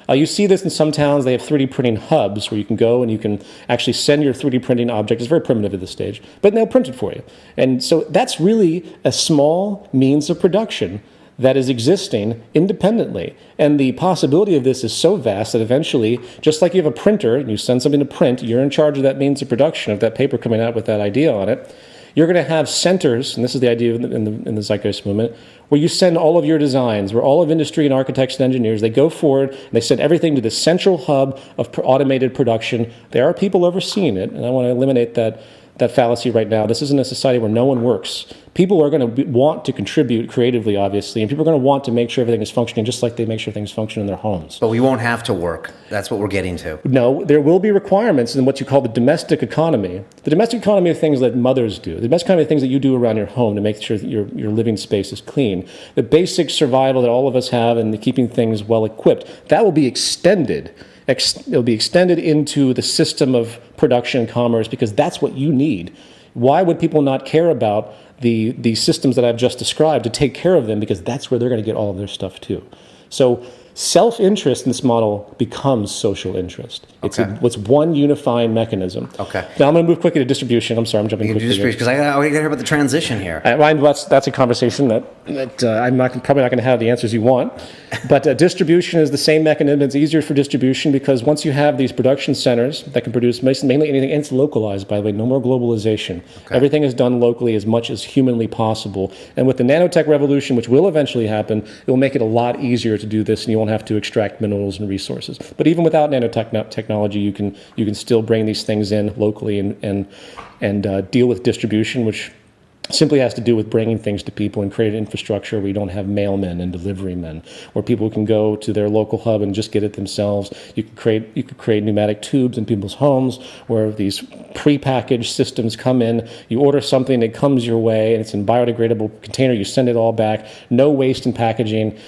You see this in some towns. They have 3D printing hubs where you can go and you can actually send your 3D printing object. It's very primitive at this stage, but they'll print it for you. And so that's really a small means of production that is existing independently. And the possibility of this is so vast that eventually, just like you have a printer and you send something to print, you're in charge of that means of production, of that paper coming out with that idea on it. You're going to have centers, and this is the idea in the Zeitgeist movement, where you send all of your designs, where all of industry and architects and engineers, they go forward and they send everything to the central hub of automated production. There are people overseeing it, and I want to eliminate that fallacy right now. This isn't a society where no one works. People are going to want to contribute creatively, obviously, and people are going to want to make sure everything is functioning just like they make sure things function in their homes. But we won't have to work. That's what we're getting to. No, there will be requirements in what you call the domestic economy. The domestic economy are things that mothers do. The domestic economy are things that you do around your home to make sure that your living space is clean. The basic survival that all of us have and the keeping things well equipped, that will be extended. It'll be extended into the system of production and commerce because that's what you need. Why would people not care about the systems that I've just described to take care of them? Because that's where they're going to get all of their stuff too. So self-interest in this model becomes social interest. It's one unifying mechanism. Okay. Now I'm going to move quickly to distribution. I'm sorry, I'm jumping quickly. Because I got to hear about the transition here. Ryan, that's a conversation that I'm probably not going to have the answers you want. But distribution is the same mechanism. It's easier for distribution because once you have these production centers that can produce mainly anything, and it's localized, by the way, no more globalization. Everything is done locally as much as humanly possible. And with the nanotech revolution, which will eventually happen, it will make it a lot easier to do this, and you won't have to extract minerals and resources. But even without nanotechnology, you can still bring these things in locally and deal with distribution, which simply has to do with bringing things to people and create an infrastructure where you don't have mailmen and delivery men, where people can go to their local hub and just get it themselves. You could create pneumatic tubes in people's homes where these prepackaged systems come in. You order something, it comes your way, and it's in a biodegradable container. You send it all back. No waste in packaging.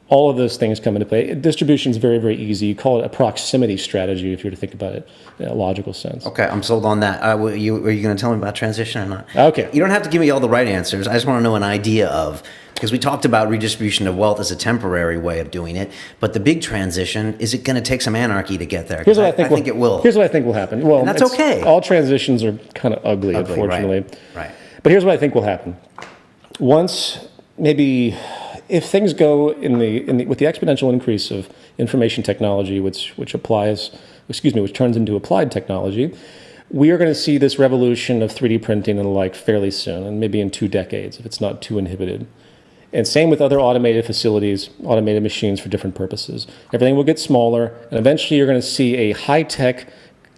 All of those things come into play. Distribution is very, very easy. You call it a proximity strategy if you're to think about it in a logical sense. Okay, I'm sold on that. Are you going to tell me about transition or not? Okay. You don't have to give me all the right answers. I just want to know an idea of, because we talked about redistribution of wealth as a temporary way of doing it, but the big transition, is it going to take some anarchy to get there? Here's what I think it will. Here's what I think will happen. Well, and that's okay. All transitions are kind of ugly, unfortunately. Right. But here's what I think will happen. Once, maybe, if things go with the exponential increase of information technology, which turns into applied technology, we are going to see this revolution of 3D printing and the like fairly soon, and maybe in 2 decades, if it's not too inhibited. And same with other automated facilities, automated machines for different purposes. Everything will get smaller, and eventually you're going to see a high-tech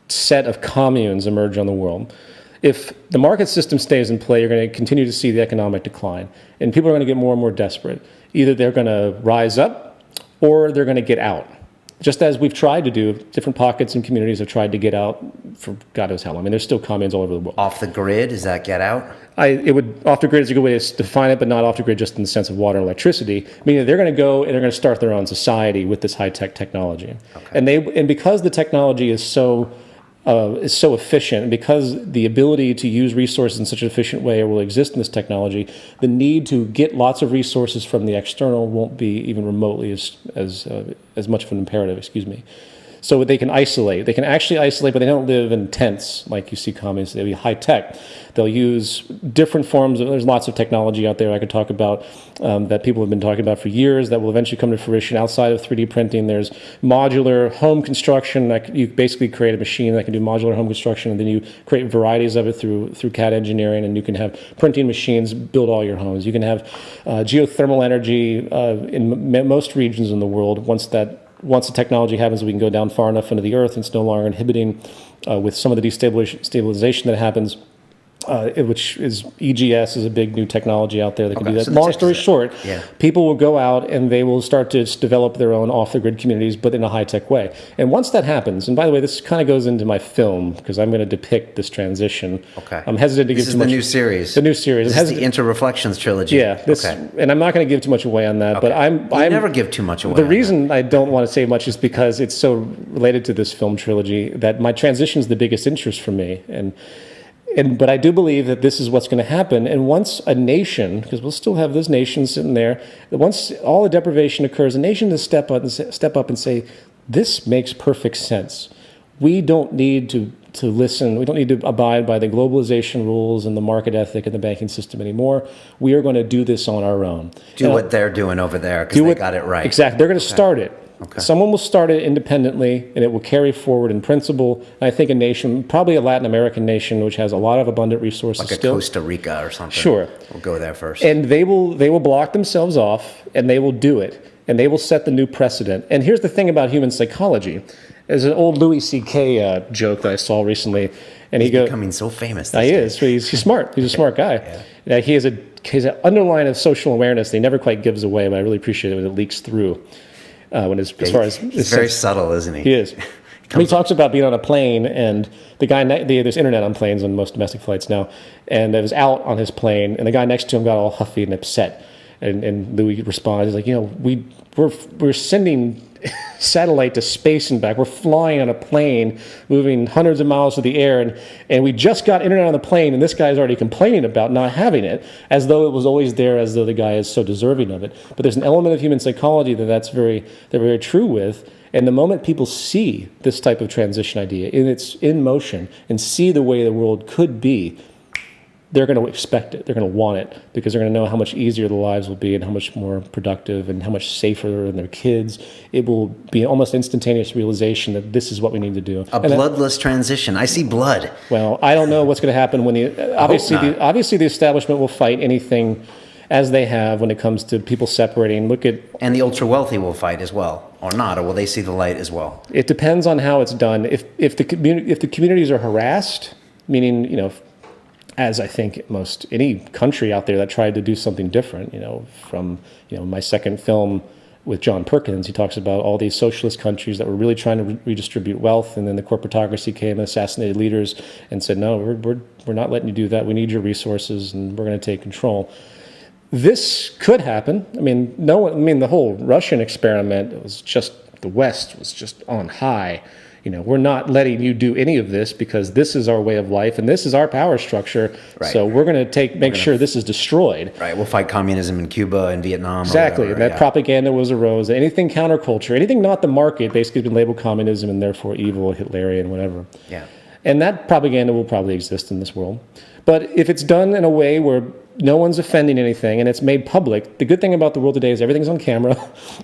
set of communes emerge on the world. If the market system stays in play, you're going to continue to see the economic decline, and people are going to get more and more desperate. Either they're going to rise up or they're going to get out. Just as we've tried to do, different pockets and communities have tried to get out for God knows how long. I mean, there's still communes all over the world. Off the grid, is that get out? Off the grid is a good way to define it, but not off the grid just in the sense of water and electricity. Meaning they're going to go and they're going to start their own society with this high-tech technology. Okay. And because the technology is so efficient, and because the ability to use resources in such an efficient way will exist in this technology, the need to get lots of resources from the external won't be even remotely as much of an imperative. So they can isolate. They can actually isolate, but they don't live in tents like you see communists. They'll be high tech. They'll use different forms of, there's lots of technology out there I could talk about that people have been talking about for years that will eventually come to fruition outside of 3D printing. There's modular home construction. That you basically create a machine that can do modular home construction, and then you create varieties of it through CAD engineering, and you can have printing machines build all your homes. You can have geothermal energy in most regions in the world. Once the technology happens, we can go down far enough into the earth, and it's no longer inhibiting with some of the destabilization that happens, which is EGS is a big new technology out there that can do that. So Long story short, yeah. People will go out and they will start to develop their own off-the-grid communities, but in a high-tech way. And once that happens, and by the way, this kind of goes into my film, because I'm going to depict this transition. Okay. I'm hesitant to give too much. This is the new series. The new series. This is the Inter-Reflections trilogy. Yeah. And I'm not going to give too much away on that, but I'm never give too much away. The reason I don't want to say much is because it's so related to this film trilogy that my transition is the biggest interest for me. But I do believe that this is what's going to happen. And once a nation, because we'll still have this nation sitting there, once all the deprivation occurs, a nation will step up and say, this makes perfect sense. We don't need to listen. We don't need to abide by the globalization rules and the market ethic and the banking system anymore. We are going to do this on our own. Do what they're doing over there because they got it right. Exactly. They're going to start it. Okay. Someone will start it independently, and it will carry forward in principle. And I think a nation, probably a Latin American nation, which has a lot of abundant resources like still. Costa Rica or something. Sure. We'll go there first. And they will block themselves off, and they will do it. And they will set the new precedent. And here's the thing about human psychology. There's an old Louis C.K. Joke that I saw recently. And he's becoming so famous. He is. He's smart. He's a smart guy. Yeah. He has an underline of social awareness that he never quite gives away, but I really appreciate it when it leaks through. He's very subtle, isn't he? He is. He talks about being on a plane, and the guy there's internet on planes on most domestic flights now, and it was out on his plane, and the guy next to him got all huffy and upset, and Louis responds, he's like, we're sending satellite to space and back. We're flying on a plane, moving hundreds of miles through the air, and we just got internet on the plane, and this guy's already complaining about not having it, as though it was always there, as though the guy is so deserving of it. But there's an element of human psychology they're very true with, and the moment people see this type of transition idea, and it's in motion, and see the way the world could be, they're going to expect it. They're going to want it because they're going to know how much easier the lives will be and how much more productive and how much safer and their kids. It will be almost instantaneous realization that this is what we need to do. A bloodless transition. I see blood. Well, I don't know what's going to happen when obviously the establishment will fight anything as they have when it comes to people separating. And the ultra wealthy will fight as well, or not, or will they see the light as well? It depends on how it's done. If the communities are harassed, meaning as I think any country out there that tried to do something different, from my second film with John Perkins, he talks about all these socialist countries that were really trying to redistribute wealth, and then the corporatocracy came and assassinated leaders and said, no, we're not letting you do that. We need your resources, and we're going to take control. This could happen. The whole Russian experiment was just, the West was just on high. We're not letting you do any of this because this is our way of life and this is our power structure. Right. So we're going to make sure this is destroyed. Right. We'll fight communism in Cuba and Vietnam. Exactly. That propaganda was arose. Anything counterculture, anything not the market, basically has been labeled communism and therefore evil, Hitlerian, whatever. Yeah. And that propaganda will probably exist in this world. But if it's done in a way where no one's offending anything and it's made public, the good thing about the world today is everything's on camera,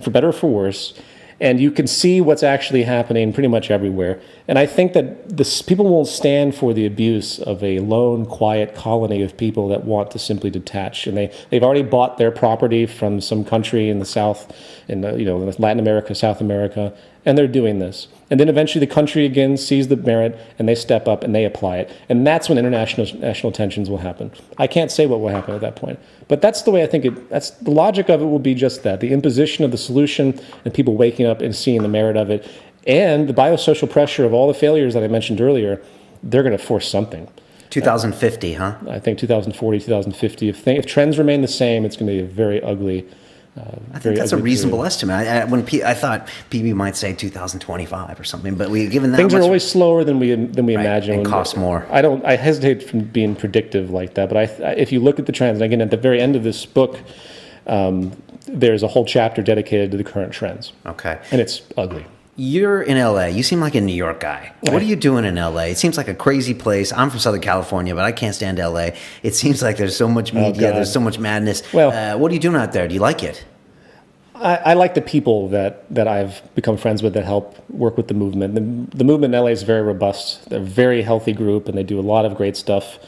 for better or for worse. And you can see what's actually happening pretty much everywhere. And I think that people won't stand for the abuse of a lone, quiet colony of people that want to simply detach. And they've already bought their property from some country in the South, in Latin America, South America, and they're doing this. And then eventually the country again sees the merit, and they step up and they apply it. And that's when national tensions will happen. I can't say what will happen at that point. But that's the way I think that's the logic of it will be just that. The imposition of the solution and people waking up and seeing the merit of it. And the biosocial pressure of all the failures that I mentioned earlier, they're going to force something. 2050, huh? I think 2040, 2050. If trends remain the same, it's going to be a very ugly. I think that's a reasonable estimate. I thought PB might say 2025 or something, but given that things are always slower than we imagine. And cost more. I hesitate from being predictive like that, but if you look at the trends, and again at the very end of this book, there's a whole chapter dedicated to the current trends. Okay, and it's ugly. You're in LA. You seem like a New York guy. What are you doing in LA? It seems like a crazy place. I'm from Southern California, but I can't stand LA. It seems like there's so much media, there's so much madness. Well, what are you doing out there? Do you like it? I like the people that I've become friends with that help work with the movement. The movement in LA is very robust. They're a very healthy group, and they do a lot of great stuff.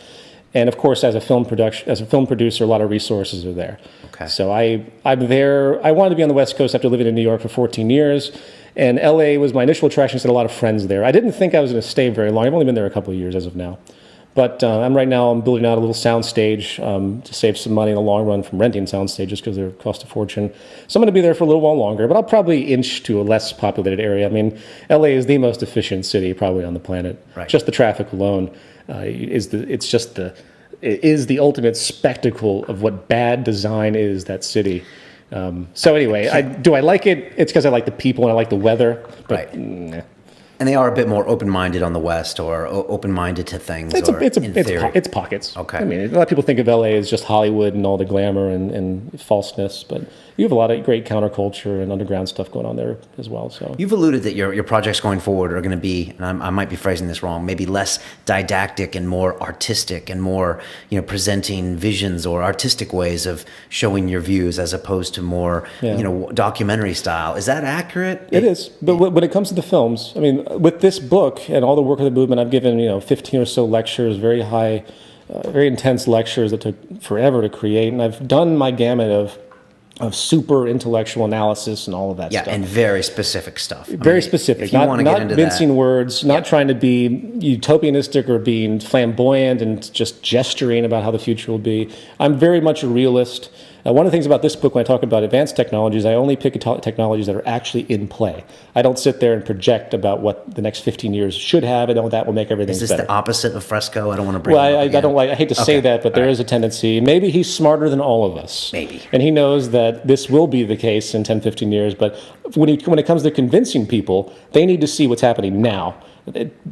And of course, as a film producer, a lot of resources are there. Okay. So I'm there. I wanted to be on the West Coast after living in New York for 14 years. And LA was my initial attraction. I had a lot of friends there. I didn't think I was going to stay very long. I've only been there a couple of years as of now. But I'm building out a little sound stage to save some money in the long run from renting sound stages because they cost a fortune. So I'm going to be there for a little while longer, but I'll probably inch to a less populated area. I mean, LA is the most efficient city probably on the planet. Right. Just the traffic alone is the ultimate spectacle of what bad design is, that city. So anyway, do I like it? It's because I like the people and I like the weather. But, right. Nah. And they are a bit more open-minded on the West, or open-minded to things. It's pockets. Okay. I mean, a lot of people think of LA as just Hollywood and all the glamour and falseness, but you have a lot of great counterculture and underground stuff going on there as well. So you've alluded that your projects going forward are going to be, and I might be phrasing this wrong, maybe less didactic and more artistic and more, presenting visions or artistic ways of showing your views as opposed to more, documentary style. Is that accurate? It is. But when it comes to the films, I mean, with this book and all the work of the movement, I've given 15 or so lectures, very high, very intense lectures that took forever to create, and I've done my gamut of super intellectual analysis and all of that stuff. Yeah, and very specific stuff. Very specific. If you want to get into mincing words, not trying to be utopianistic or being flamboyant and just gesturing about how the future will be. I'm very much a realist. One of the things about this book, when I talk about advanced technologies, I only pick technologies that are actually in play. I don't sit there and project about what the next 15 years should have, and that will make everything better. Is this the opposite of Fresco? I don't want to bring I hate to say that, but there is a tendency. Maybe he's smarter than all of us. Maybe. And he knows that this will be the case in 10, 15 years, but when it comes to convincing people, they need to see what's happening now.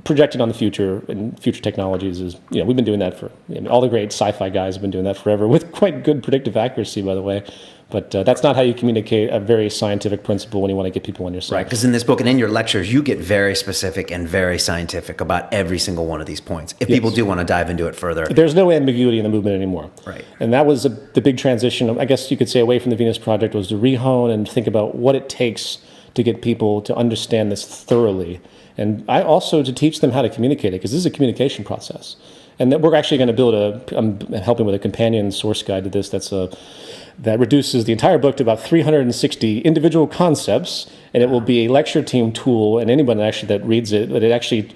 Projecting on the future and future technologies is, we've been doing that for, all the great sci-fi guys have been doing that forever with quite good predictive accuracy, by the way. But that's not how you communicate a very scientific principle when you want to get people on your side. Right, because in this book and in your lectures, you get very specific and very scientific about every single one of these points. If people do want to dive into it further. There's no ambiguity in the movement anymore. Right. And that was the big transition, I guess you could say, away from the Venus Project, was to rehone and think about what it takes to get people to understand this thoroughly. And I also to teach them how to communicate it, because this is a communication process. And that we're actually going to build I'm helping with a companion source guide to this that reduces the entire book to about 360 individual concepts, and it will be a lecture team tool, and anyone actually that reads it, but it actually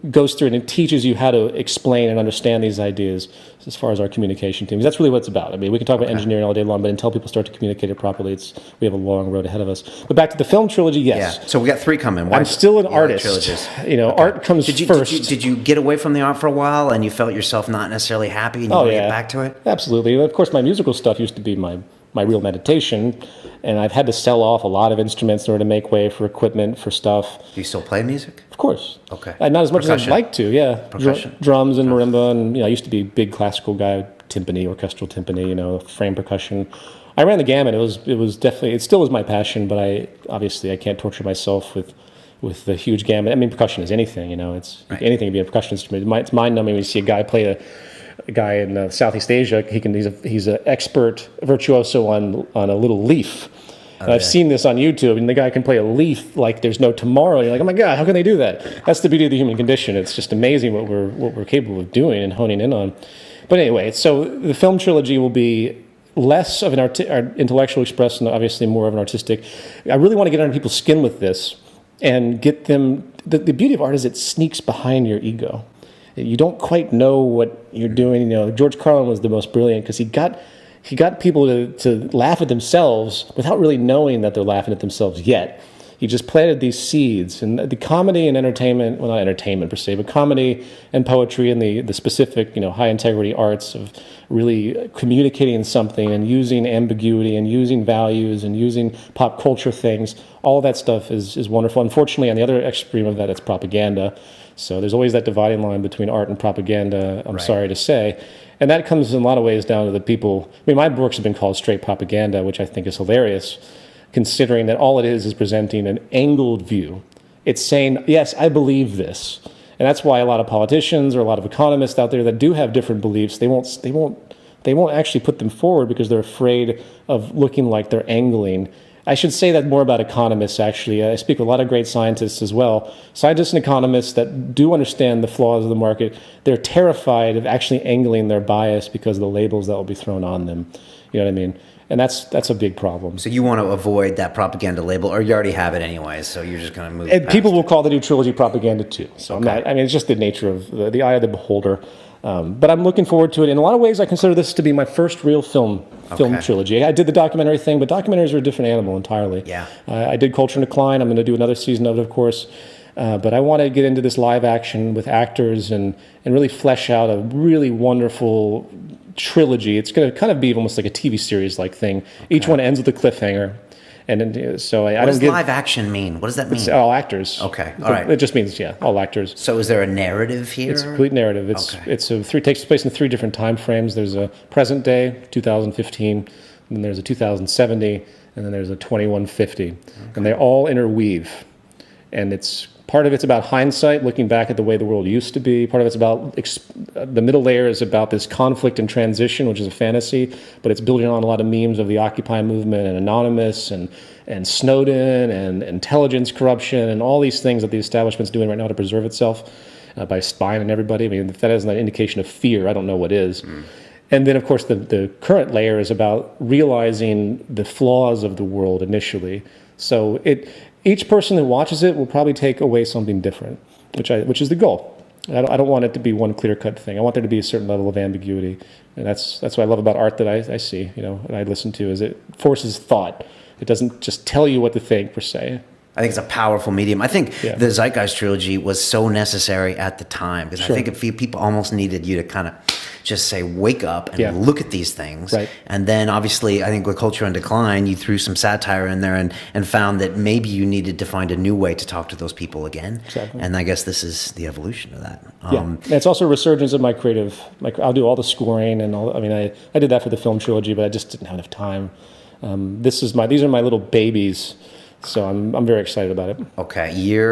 goes through and it teaches you how to explain and understand these ideas as far as our communication teams. That's really what it's about. I mean, we can talk about engineering all day long, but until people start to communicate it properly, we have a long road ahead of us. But back to the film trilogy, yes. Yeah. So we got 3 coming. I'm still an artist. Art comes first. Did you get away from the art for a while and you felt yourself not necessarily happy and you want to get back to it? Absolutely. Of course, my musical stuff used to be my real meditation, and I've had to sell off a lot of instruments in order to make way for equipment, for stuff. Do you still play music? Of course. Okay. Not as much as I'd like to, yeah. Percussion. Drums and marimba, and I used to be a big classical guy, timpani, orchestral timpani, frame percussion. I ran the gamut. It was definitely, it still was my passion, but I can't torture myself with the huge gamut. I mean, percussion is anything, it's anything can be a percussion instrument. It's mind-numbing when you see a guy play a guy in Southeast Asia. He's an expert virtuoso on a little leaf, And I've seen this on YouTube, and the guy can play a leaf like there's no tomorrow. And you're like, oh my God, how can they do that? That's the beauty of the human condition. It's just amazing what we're capable of doing and honing in on. But anyway, so the film trilogy will be less of an intellectual expression, and obviously more of an artistic. I really want to get under people's skin with this and get them. The beauty of art is it sneaks behind your ego. You don't quite know what you're doing. George Carlin was the most brilliant because he got people to laugh at themselves without really knowing that they're laughing at themselves yet. He just planted these seeds. And the comedy and entertainment, well, not entertainment per se, but comedy and poetry and the specific, high integrity arts of really communicating something and using ambiguity and using values and using pop culture things, all that stuff is wonderful. Unfortunately, on the other extreme of that, it's propaganda. So there's always that dividing line between art and propaganda, I'm sorry to say. And that comes in a lot of ways down to the people. My books have been called straight propaganda, which I think is hilarious, considering that all it is presenting an angled view. It's saying, yes, I believe this. And that's why a lot of politicians or a lot of economists out there that do have different beliefs, they won't actually put them forward because they're afraid of looking like they're angling. I should say that more about economists, actually. I speak with a lot of great scientists as well. Scientists and economists that do understand the flaws of the market, they're terrified of actually angling their bias because of the labels that will be thrown on them. You know what I mean? And that's a big problem. So you want to avoid that propaganda label, or you already have it anyway, so you're just going to move past people will call the new trilogy propaganda too. So okay. It's just the nature of the eye of the beholder. But I'm looking forward to it. In a lot of ways, I consider this to be my first real film trilogy. I did the documentary thing, but documentaries are a different animal entirely. Yeah. I did Culture and Decline. I'm going to do another season of it, of course. But I want to get into this live action with actors and really flesh out a really wonderful trilogy. It's going to kind of be almost like a TV series-like thing. Okay. Each one ends with a cliffhanger. And so I what don't does get... live action mean? What does that mean? It's all actors. Okay, all right. It just means, all actors. So is there a narrative here? It's a complete narrative. It takes place in 3 different time frames. There's a present day, 2015, and then there's a 2070, and then there's a 2150. Okay. And they all interweave. And part of it's about hindsight, looking back at the way the world used to be. Part of it's about, the middle layer is about this conflict and transition, which is a fantasy, but it's building on a lot of memes of the Occupy movement and Anonymous and Snowden and intelligence corruption and all these things that the establishment's doing right now to preserve itself by spying on everybody. I mean, if that isn't an indication of fear, I don't know what is. And then, of course, the current layer is about realizing the flaws of the world initially. So each person that watches it will probably take away something different, which is the goal. I don't want it to be one clear-cut thing. I want there to be a certain level of ambiguity, and that's what I love about art that I see, and I listen to, is it forces thought. It doesn't just tell you what to think per se. I think it's a powerful medium. I think the Zeitgeist trilogy was so necessary at the time because I think people almost needed you to kind of just say, wake up and look at these things. Right. And then obviously, I think with Culture and Decline, you threw some satire in there and found that maybe you needed to find a new way to talk to those people again. Exactly. And I guess this is the evolution of that. And it's also a resurgence of my creative, I'll do all the scoring and all. I mean, I did that for the film trilogy, but I just didn't have enough time. These are my little babies. So I'm very excited about it. Okay,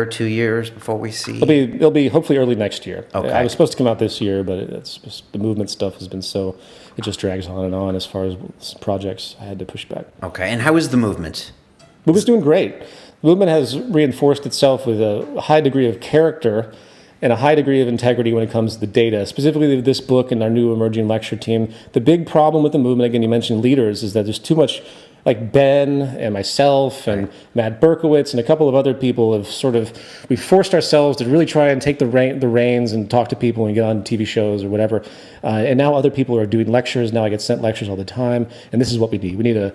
2 years before we see? It'll be hopefully early next year. Okay. I was supposed to come out this year, but it's just, the movement stuff has been it just drags on and on as far as projects I had to push back. Okay, and how is the movement? Movement's doing great. The movement has reinforced itself with a high degree of character and a high degree of integrity when it comes to the data. Specifically with this book and our new emerging lecture team, the big problem with the movement, again, you mentioned leaders, is that there's too much. Like Ben and myself and Matt Berkowitz and a couple of other people we've forced ourselves to really try and take the reins and talk to people and get on TV shows or whatever. And now other people are doing lectures. Now I get sent lectures all the time. And this is what we need. We need a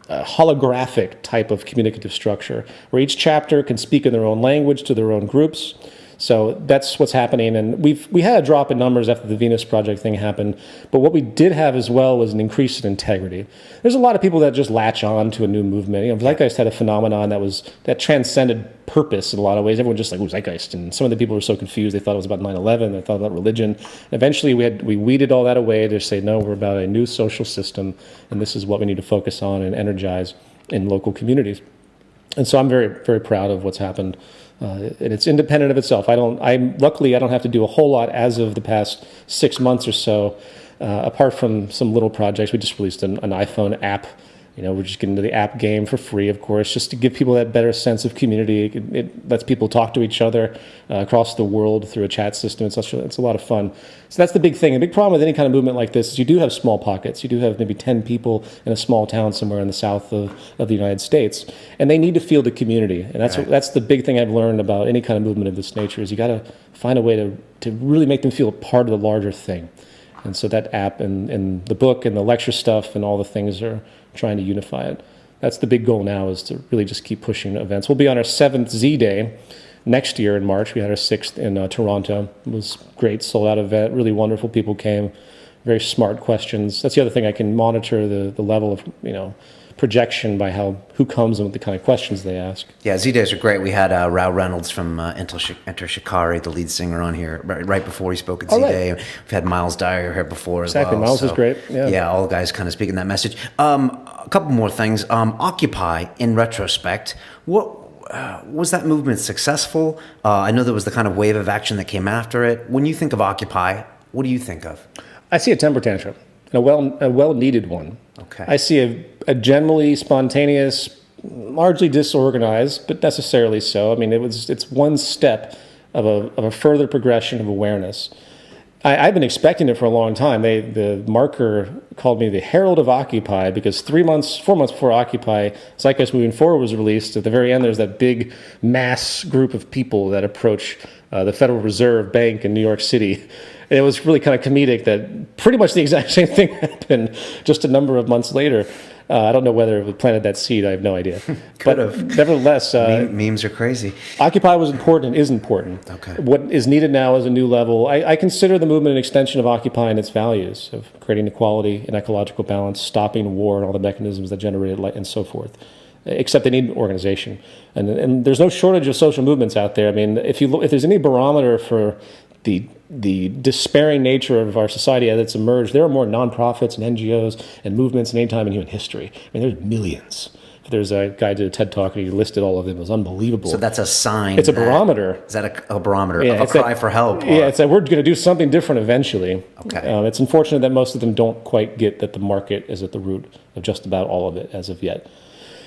holographic type of communicative structure where each chapter can speak in their own language to their own groups. So that's what's happening, and we had a drop in numbers after the Venus Project thing happened, but what we did have as well was an increase in integrity. There's a lot of people that just latch on to a new movement. Zeitgeist had a phenomenon that transcended purpose in a lot of ways. Everyone just like, Zeitgeist, and some of the people were so confused. They thought it was about 9/11. They thought about religion. And eventually, we weeded all that away to say, no, we're about a new social system, and this is what we need to focus on and energize in local communities. And so I'm very, very proud of what's happened. And it's independent of itself. Luckily, I don't have to do a whole lot as of the past 6 months or so, apart from some little projects. We just released an iPhone app We're just getting into the app game for free, of course, just to give people that better sense of community. It lets people talk to each other across the world through a chat system. It's a lot of fun. So that's the big thing. A big problem with any kind of movement like this is you do have small pockets. You do have maybe 10 people in a small town somewhere in the south of the United States, and they need to feel the community. And that's the big thing I've learned about any kind of movement of this nature is you got to find a way to really make them feel a part of the larger thing. And so that app and the book and the lecture stuff and all the things are trying to unify it. That's the big goal now, is to really just keep pushing events. We'll be on our 7th Z-Day next year in March. We had our 6th in Toronto. It was great, sold out event, really wonderful people came, very smart questions. That's the other thing, I can monitor the level of, projection by who comes and what the kind of questions they ask. Yeah, Z-Days are great. We had Rao Reynolds from Enter Shikari, the lead singer, on here right before he spoke at Z-Day. Right. We've had Miles Dyer here before as well. Exactly, Miles was great. Yeah, all the guys kind of speaking that message. A couple more things. Occupy, in retrospect, what was that movement successful? I know there was the kind of wave of action that came after it. When you think of Occupy, what do you think of? I see a temper tantrum, a well-needed one. Okay. I see a generally spontaneous, largely disorganized, but necessarily so. I mean, it's one step of a further progression of awareness. I've been expecting it for a long time. The marker called me the Herald of Occupy because 4 months before Occupy, Zeitgeist Moving Forward was released. At the very end, there's that big mass group of people that approach the Federal Reserve Bank in New York City. And it was really kind of comedic that pretty much the exact same thing happened just a number of months later. I don't know whether it planted that seed. I have no idea. Could have. Nevertheless, memes are crazy. Occupy was important and is important. Okay. What is needed now is a new level. I consider the movement an extension of Occupy and its values of creating equality and ecological balance, stopping war and all the mechanisms that generate it, and so forth. Except they need an organization, and there's no shortage of social movements out there. I mean, if there's any barometer for the despairing nature of our society as it's emerged, there are more nonprofits and NGOs and movements than any time in human history. I mean, there's millions. There's a guy did a TED Talk and he listed all of them. It was unbelievable. So that's a sign. It's a barometer. Is that a barometer of a cry for help? Yeah, it's that we're going to do something different eventually. Okay. It's unfortunate that most of them don't quite get that the market is at the root of just about all of it as of yet.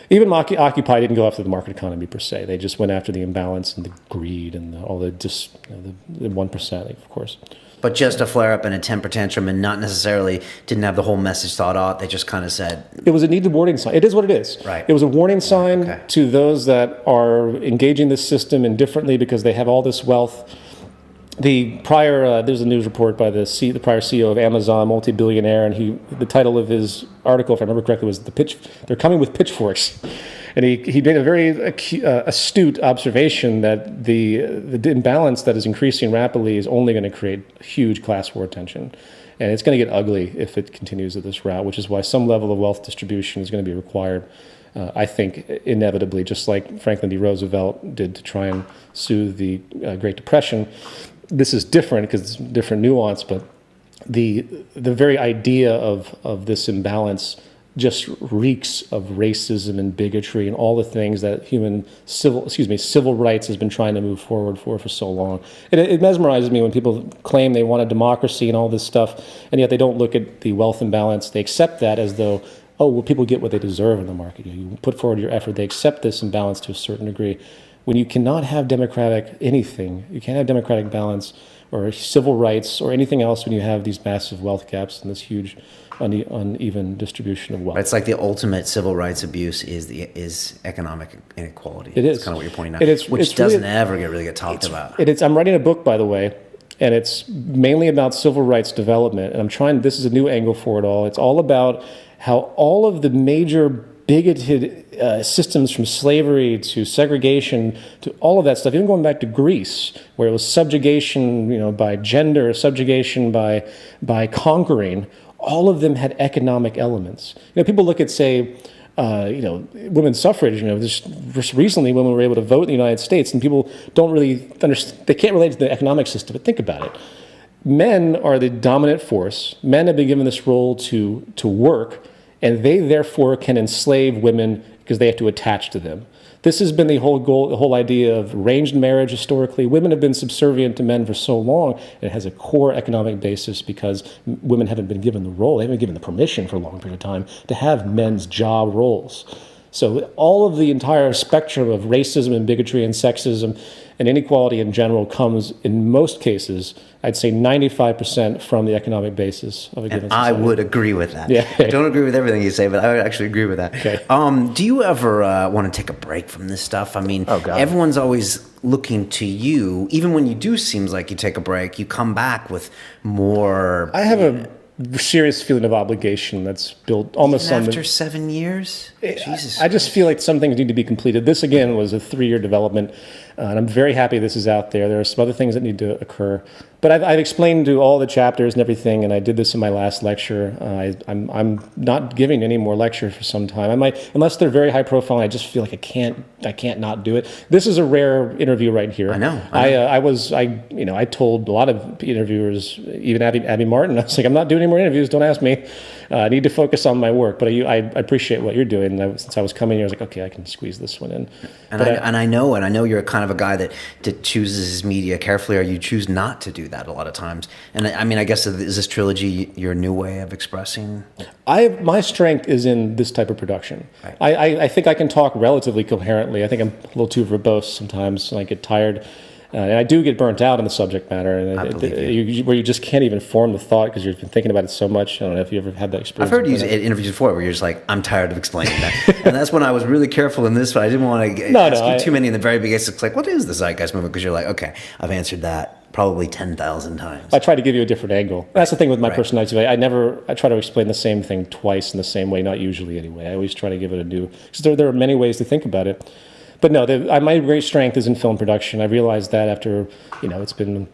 Even Occupy didn't go after the market economy per se. They just went after the imbalance and the greed and all the 1%, of course. But just a flare-up and a temper tantrum, and not necessarily didn't have the whole message thought out. They just kind of said... It was a needed warning sign. It is what it is. Right. It was a warning sign to those that are engaging this system indifferently because they have all this wealth. There's a news report by the prior CEO of Amazon, multi-billionaire, and the title of his article, if I remember correctly, was "They're coming with pitchforks," and he made a very astute observation that the imbalance that is increasing rapidly is only going to create huge class war tension, and it's going to get ugly if it continues at this route. Which is why some level of wealth distribution is going to be required. I think inevitably, just like Franklin D. Roosevelt did to try and soothe the Great Depression. This is different because it's different nuance, but the very idea of this imbalance just reeks of racism and bigotry and all the things that civil rights has been trying to move forward for so long. It mesmerizes me when people claim they want a democracy and all this stuff, and yet they don't look at the wealth imbalance. They accept that as though, oh, well, people get what they deserve in the market. You put forward your effort. They accept this imbalance to a certain degree. When you cannot have democratic anything, you can't have democratic balance or civil rights or anything else when you have these massive wealth gaps and this huge uneven distribution of wealth. It's like the ultimate civil rights abuse is economic inequality. It is. That's kind of what you're pointing out, which doesn't ever really get talked about. I'm writing a book, by the way, and it's mainly about civil rights development. And this is a new angle for it all. It's all about how all of the major bigoted systems from slavery to segregation to all of that stuff, even going back to Greece, where it was subjugation, by gender, subjugation by conquering, all of them had economic elements. People look at, say, women's suffrage. Just recently, women were able to vote in the United States, and people don't really understand. They can't relate to the economic system. But think about it: men are the dominant force. Men have been given this role to work. And they, therefore, can enslave women because they have to attach to them. This has been the whole goal, the whole idea of arranged marriage historically. Women have been subservient to men for so long, and it has a core economic basis because women haven't been given the role, they haven't been given the permission for a long period of time to have men's job roles. So all of the entire spectrum of racism and bigotry and sexism and inequality in general comes, in most cases, I'd say 95% from the economic basis of a given society. I would agree with that. Yeah. I don't agree with everything you say, but I would actually agree with that. Okay. Do you ever want to take a break from this stuff? I mean, Oh, God. everyone's always looking to you. Even when you do seems like you take a break, you come back with more. I have a serious feeling of obligation that's built almost Even on after 7 years? Jesus. I just feel like some things need to be completed. This, again, was a 3-year development, and I'm very happy this is out there. There are some other things that need to occur. But I've explained to all the chapters and everything, and I did this in my last lecture. I'm not giving any more lectures for some time. I might, unless they're very high profile, and I just feel like I can't not do it. This is a rare interview right here. I know. I told a lot of interviewers, even Abby Martin, I was like, I'm not doing any more interviews. Don't ask me. I need to focus on my work. But I appreciate what you're doing. And since I was coming here, I was like, okay, I can squeeze this one in. And I know you're kind of a guy that chooses his media carefully, or you choose not to do that a lot of times. And I mean, I guess, is this trilogy your new way of expressing? My strength is in this type of production. Right. I think I can talk relatively coherently. I think I'm a little too verbose sometimes, and I get tired. And I do get burnt out on the subject matter, and where you just can't even form the thought because you've been thinking about it so much. I don't know if you ever had that experience. I've heard you in interviews before where you're just like, I'm tired of explaining that. And that's when I was really careful in this, but I didn't want to ask you too many in the very beginning. It's like, what is the Zeitgeist movement? Because you're like, okay, I've answered that probably 10,000 times. I try to give you a different angle. That's the thing with my personality. I try to explain the same thing twice in the same way, not usually anyway. I always try to give it a new, because there are many ways to think about it. But no, my great strength is in film production. I realized that after, it's been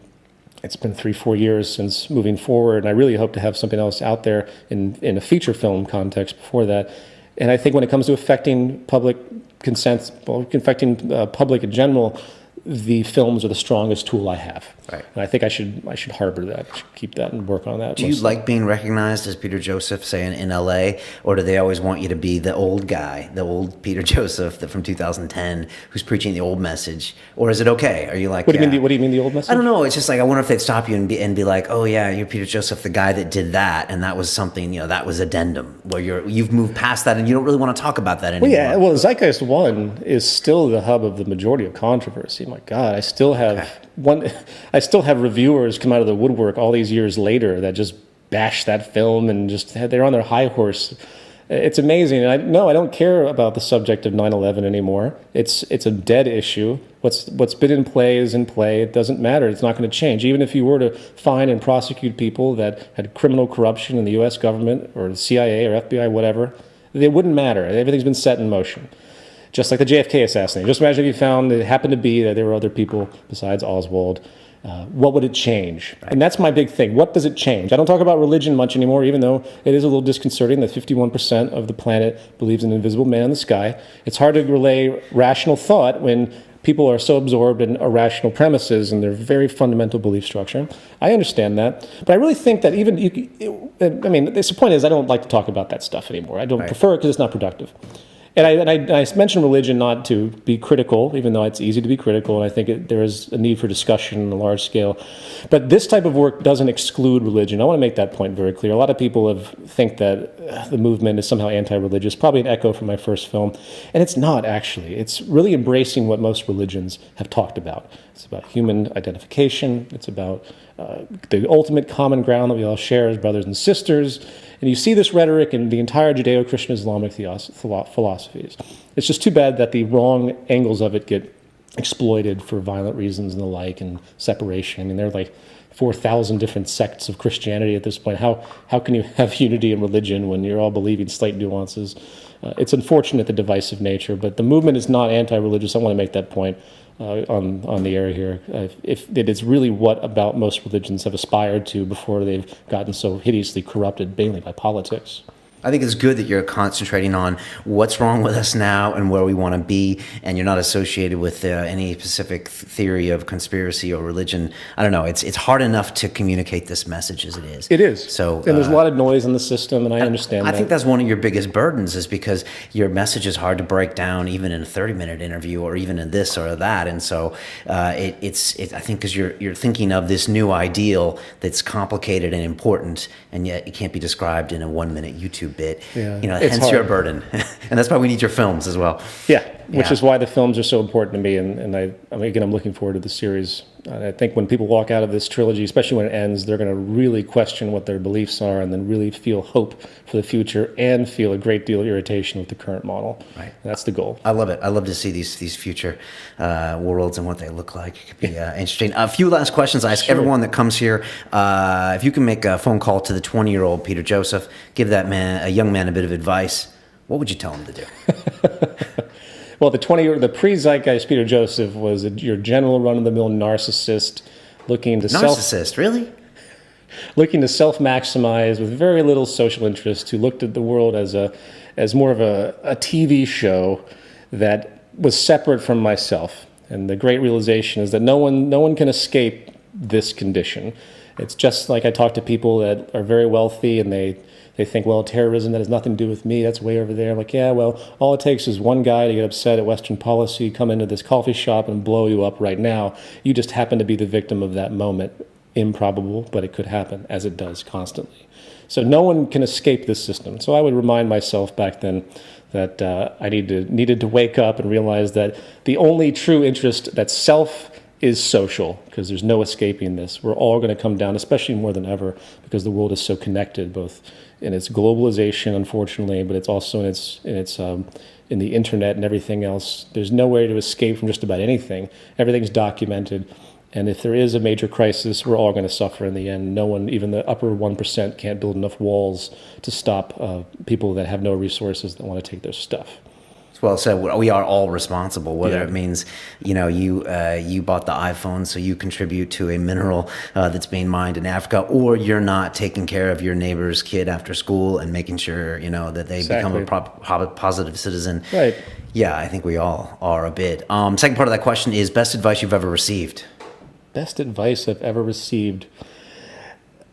3-4 years since moving forward, and I really hope to have something else out there in a feature film context before that. And I think when it comes to affecting public consent, affecting public in general, the films are the strongest tool I have. Right. And I think I should harbor that, I should keep that and work on that. Do you like being recognized as Peter Joseph, say, in LA, or do they always want you to be the old guy, the old Peter Joseph from 2010 who's preaching the old message? Or is it okay? Are you like, what do you mean the old message? I don't know. It's just like, I wonder if they'd stop you and be like, oh yeah, you're Peter Joseph, the guy that did that, and that was something, that was addendum, where you've moved past that and you don't really want to talk about that anymore. Well, Zeitgeist 1 is still the hub of the majority of controversy. My God, I still have reviewers come out of the woodwork all these years later that just bash that film and they're on their high horse. It's amazing. And I don't care about the subject of 9/11 anymore. It's a dead issue. What's been in play is in play. It doesn't matter. It's not going to change. Even if you were to find and prosecute people that had criminal corruption in the U.S. government or the CIA or FBI, whatever, it wouldn't matter. Everything's been set in motion. Just like the JFK assassination. Just imagine if you found it happened to be that there were other people besides Oswald. What would it change? Right. And that's my big thing. What does it change? I don't talk about religion much anymore, even though it is a little disconcerting that 51% of the planet believes in an invisible man in the sky. It's hard to relay rational thought when people are so absorbed in irrational premises and their very fundamental belief structure. I understand that. But I really think that the point is I don't like to talk about that stuff anymore. I don't prefer it because it's not productive. And I mentioned religion not to be critical, even though it's easy to be critical, and I think there is a need for discussion on a large scale. But this type of work doesn't exclude religion. I want to make that point very clear. A lot of people think that the movement is somehow anti-religious, probably an echo from my first film, and it's not actually. It's really embracing what most religions have talked about. It's about human identification. It's about the ultimate common ground that we all share as brothers and sisters. And you see this rhetoric in the entire Judeo-Christian Islamic philosophies. It's just too bad that the wrong angles of it get exploited for violent reasons and the like, and separation. I mean, there are like 4,000 different sects of Christianity at this point. How can you have unity in religion when you're all believing slight nuances? It's unfortunate, the divisive nature, but the movement is not anti-religious. I want to make that point on the air here. If it is really what about most religions have aspired to before they've gotten so hideously corrupted, mainly by politics. I think it's good that you're concentrating on what's wrong with us now and where we want to be, and you're not associated with any specific theory of conspiracy or religion. I don't know. It's hard enough to communicate this message as it is. It is. So, and there's a lot of noise in the system, and I understand that. I think that's one of your biggest burdens, is because your message is hard to break down, even in a 30-minute interview, or even in this or that. And so, I think because you're thinking of this new ideal that's complicated and important, and yet it can't be described in a 1-minute YouTube bit. Yeah, Hence hard. your burden. And that's why we need your films as well. Yeah, which is why the films are so important to me. And I'm looking forward to the series. I think when people walk out of this trilogy, especially when it ends, they're going to really question what their beliefs are, and then really feel hope for the future and feel a great deal of irritation with the current model. Right. That's the goal. I love it. I love to see these future worlds and what they look like. It could be interesting. A few last questions I ask everyone that comes here. If you can make a phone call to the 20-year-old Peter Joseph, give a young man a bit of advice, what would you tell him to do? Well, the pre-Zeitgeist Peter Joseph was your general run-of-the-mill narcissist looking to Really? looking to self-maximize with very little social interest, who looked at the world as more of a TV show that was separate from myself. And the great realization is that no one can escape this condition. It's just like I talk to people that are very wealthy, and they think, well, terrorism, that has nothing to do with me, that's way over there. I'm like, yeah, well, all it takes is one guy to get upset at Western policy, come into this coffee shop and blow you up right now. You just happen to be the victim of that moment. Improbable, but it could happen, as it does constantly. So no one can escape this system. So I would remind myself back then that I needed to wake up and realize that the only true interest that's self is social, because there's no escaping this. We're all going to come down, especially more than ever, because the world is so connected, both in its globalization, unfortunately, but it's also in the internet and everything else. There's no way to escape from just about anything. Everything's documented. And if there is a major crisis, we're all going to suffer in the end. No one, even the upper 1%, can't build enough walls to stop people that have no resources that want to take their stuff. Well said. We are all responsible, whether it means, you bought the iPhone, so you contribute to a mineral that's being mined in Africa, or you're not taking care of your neighbor's kid after school and making sure, that they become a positive citizen. Right. Yeah, I think we all are a bit. Second part of that question is best advice you've ever received. Best advice I've ever received.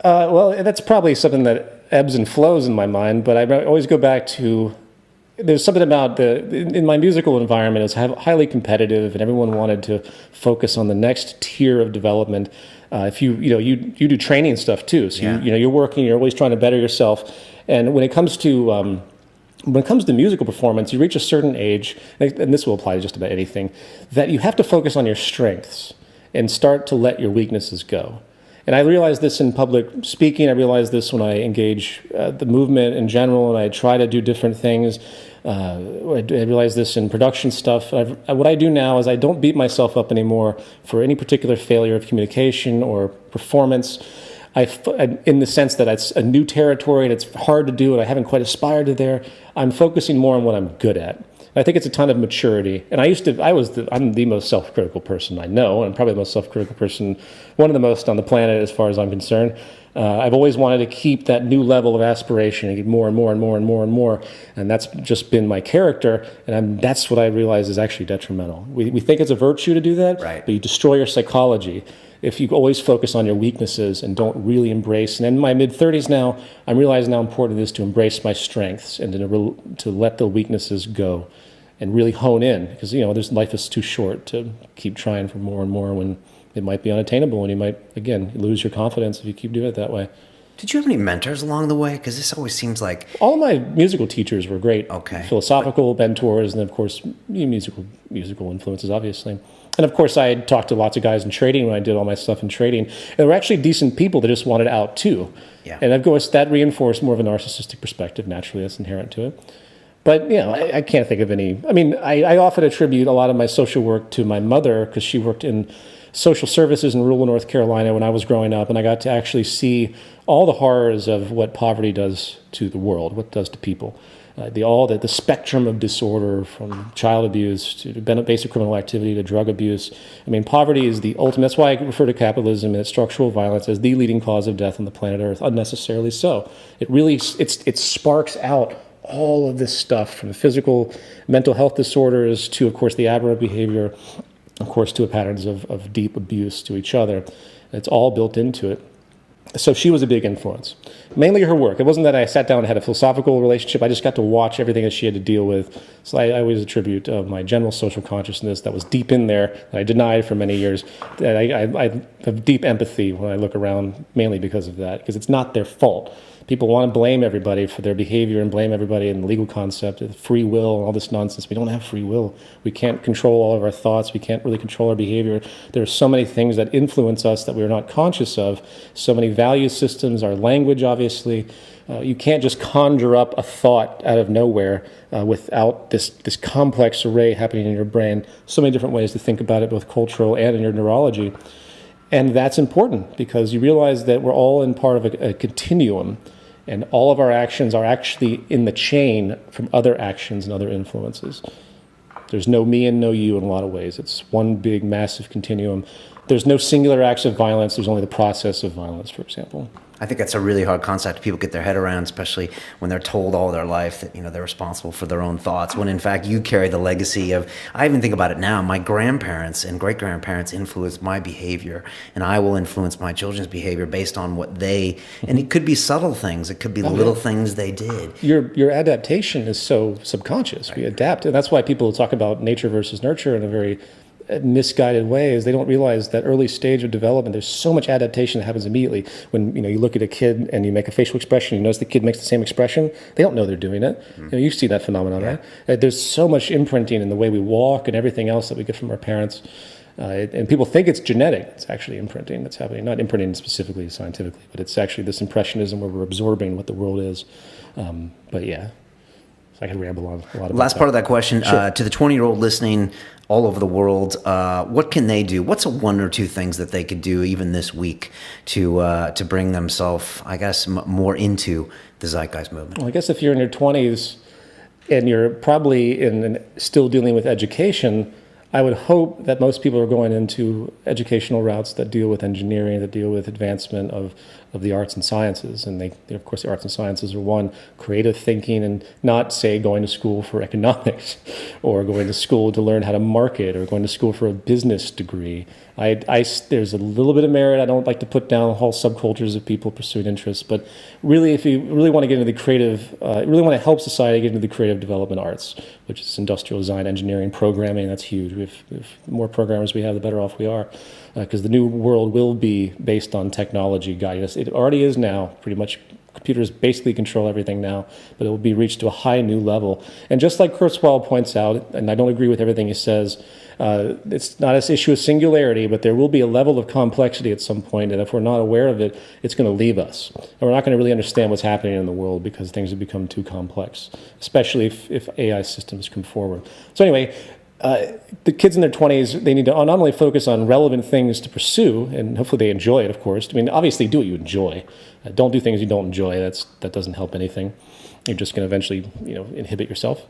Well, that's probably something that ebbs and flows in my mind, but I always go back to, there's something about in my musical environment, it was highly competitive, and everyone wanted to focus on the next tier of development. If you do training stuff too, so you're working, you're always trying to better yourself. And when it comes to musical performance, you reach a certain age, and this will apply to just about anything, that you have to focus on your strengths and start to let your weaknesses go. And I realize this in public speaking. I realize this when I engage the movement in general, and I try to do different things. I realize this in production stuff. What I do now is I don't beat myself up anymore for any particular failure of communication or performance. In the sense that it's a new territory and it's hard to do, and I haven't quite aspired to there. I'm focusing more on what I'm good at. I think it's a ton of maturity. And I'm the most self-critical person I know, and probably the most self-critical person, one of the most on the planet as far as I'm concerned. I've always wanted to keep that new level of aspiration and get more and more and more and more and more. And that's just been my character. And that's what I realize is actually detrimental. We think it's a virtue to do that, right, but you destroy your psychology if you always focus on your weaknesses and don't really embrace. And in my mid-30s now, I'm realizing how important it is to embrace my strengths and to let the weaknesses go and really hone in, because life is too short to keep trying for more and more when it might be unattainable, and you might, again, lose your confidence if you keep doing it that way. Did you have any mentors along the way? Because this always seems like... All of my musical teachers were great. Okay. Philosophical mentors, and then, of course, musical influences, obviously. And, of course, I had talked to lots of guys in trading when I did all my stuff in trading. And there were actually decent people that just wanted out, too. Yeah. And, of course, that reinforced more of a narcissistic perspective. Naturally, that's inherent to it. But, I can't think of any... I often attribute a lot of my social work to my mother, because she worked in social services in rural North Carolina when I was growing up, and I got to actually see all the horrors of what poverty does to the world, what it does to people. the spectrum of disorder, from child abuse to basic criminal activity to drug abuse. I mean, poverty is the ultimate. That's why I refer to capitalism and its structural violence as the leading cause of death on the planet Earth, unnecessarily so. It sparks out all of this stuff, from the physical, mental health disorders to, of course, the aberrant behavior, of course, to patterns of deep abuse to each other. It's all built into it. So she was a big influence. Mainly her work. It wasn't that I sat down and had a philosophical relationship. I just got to watch everything that she had to deal with. So I always attribute my general social consciousness that was deep in there, that I denied for many years. I have deep empathy when I look around, mainly because of that, because it's not their fault. People want to blame everybody for their behavior and blame everybody in the legal concept of free will and all this nonsense. We don't have free will. We can't control all of our thoughts. We can't really control our behavior. There are so many things that influence us that we're not conscious of. So many value systems, our language, obviously. You can't just conjure up a thought out of nowhere without this complex array happening in your brain. So many different ways to think about it, both cultural and in your neurology. And that's important because you realize that we're all in part of a continuum. And all of our actions are actually in the chain from other actions and other influences. There's no me and no you in a lot of ways. It's one big, massive continuum. There's no singular acts of violence. There's only the process of violence, for example. I think that's a really hard concept people get their head around, especially when they're told all their life that, they're responsible for their own thoughts, when in fact you carry the legacy of, I even think about it now, my grandparents and great-grandparents influenced my behavior, and I will influence my children's behavior based on what and it could be subtle things, it could be little things they did. Your adaptation is so subconscious. Right. We adapt, and that's why people talk about nature versus nurture in a very misguided way, is they don't realize that early stage of development, there's so much adaptation that happens immediately. When you look at a kid and you make a facial expression, you notice the kid makes the same expression, they don't know they're doing it. You see that phenomenon, right? There's so much imprinting in the way we walk and everything else that we get from our parents. And people think it's genetic. It's actually imprinting that's happening. Not imprinting specifically scientifically, but it's actually this impressionism where we're absorbing what the world is. But yeah, so I could ramble on a lot about Last part of that question, sure. To the 20-year-old listening all over the world, what can they do? What's one or two things that they could do even this week to bring themselves, I guess, more into the Zeitgeist movement? Well, I guess if you're in your 20s and you're probably still dealing with education, I would hope that most people are going into educational routes that deal with engineering, that deal with advancement of the arts and sciences. And of course, the arts and sciences are one, creative thinking, and not, say, going to school for economics or going to school to learn how to market or going to school for a business degree. There's a little bit of merit. I don't like to put down whole subcultures of people pursuing interests, but really, if you really want to get into the creative, really want to help society get into the creative development arts, which is industrial design, engineering, programming, that's huge. If the more programmers we have, the better off we are, because the new world will be based on technology guiding us. It already is now, pretty much. Computers basically control everything now, but it will be reached to a high new level. And just like Kurzweil points out, and I don't agree with everything he says, it's not an issue of singularity, but there will be a level of complexity at some point, and if we're not aware of it, it's going to leave us. And we're not going to really understand what's happening in the world because things have become too complex, especially if AI systems come forward. So anyway, the kids in their 20s, they need to not only focus on relevant things to pursue, and hopefully they enjoy it, of course. I mean, obviously do what you enjoy. Don't do things you don't enjoy. That doesn't help anything. You're just going to eventually, inhibit yourself.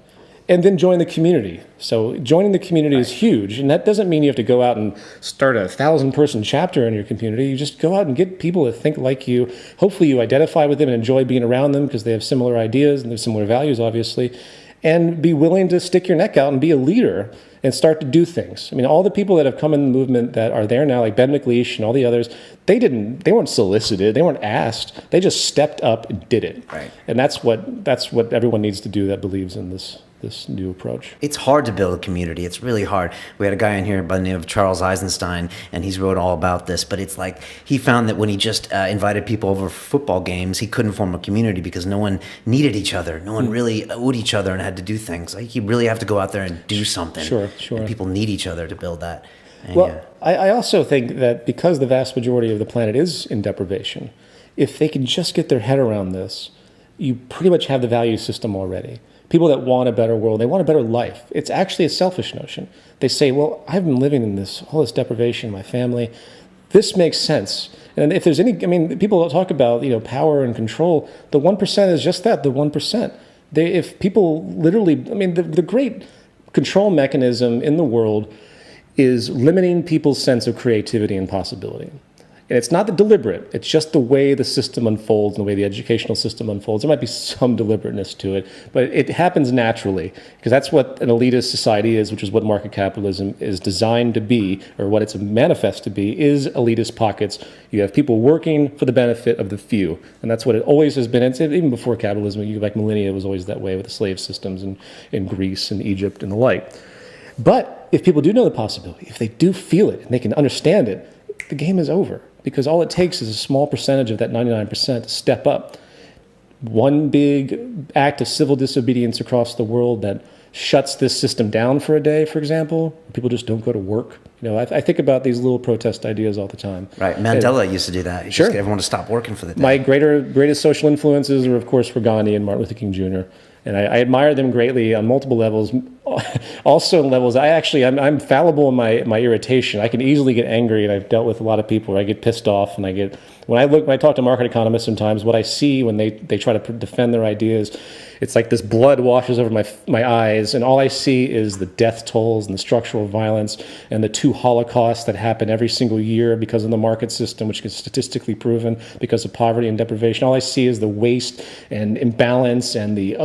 And then join the community. So joining the community is huge, and that doesn't mean you have to go out and start a 1,000-person chapter in your community. You just go out and get people that think like you. Hopefully you identify with them and enjoy being around them because they have similar ideas and they have similar values, obviously. And be willing to stick your neck out and be a leader and start to do things. I mean, all the people that have come in the movement that are there now, like Ben McLeish and all the others, they weren't solicited, they weren't asked, they just stepped up and did it. Right. And that's what everyone needs to do that believes in this new approach. It's hard to build a community. It's really hard. We had a guy in here by the name of Charles Eisenstein, and he's wrote all about this, but it's like he found that when he just invited people over for football games, he couldn't form a community because no one needed each other. No one really owed each other and had to do things. Like you really have to go out there and do something. Sure. And people need each other to build that. And well, I also think that because the vast majority of the planet is in deprivation, if they can just get their head around this, you pretty much have the value system already. People that want a better world, they want a better life. It's actually a selfish notion. They say, well, I've been living in all this deprivation, my family. This makes sense. And if there's people talk about, power and control. The 1% is just that, the 1%. If people literally, I mean, the great control mechanism in the world is limiting people's sense of creativity and possibility. And it's not the deliberate, it's just the way the system unfolds and the way the educational system unfolds. There might be some deliberateness to it, but it happens naturally, because that's what an elitist society is, which is what market capitalism is designed to be, or what it's manifest to be, is elitist pockets. You have people working for the benefit of the few, and that's what it always has been. It's even before capitalism, you go back millennia, it was always that way with the slave systems in Greece and Egypt and the like. But if people do know the possibility, if they do feel it and they can understand it, the game is over, because all it takes is a small percentage of that 99% to step up. One big act of civil disobedience across the world that shuts this system down for a day, for example, people just don't go to work. I think about these little protest ideas all the time. Right. Mandela used to do that. Sure. Just get everyone to stop working for the day. My greatest social influences were, of course, Gandhi and Martin Luther King Jr., and I admire them greatly on multiple levels. Also on levels, I'm fallible in my irritation. I can easily get angry, and I've dealt with a lot of people where I get pissed off, and when I talk to market economists sometimes, what I see when they try to defend their ideas, it's like this blood washes over my eyes, and all I see is the death tolls and the structural violence and the 2 Holocausts that happen every single year because of the market system, which is statistically proven because of poverty and deprivation. All I see is the waste and imbalance and the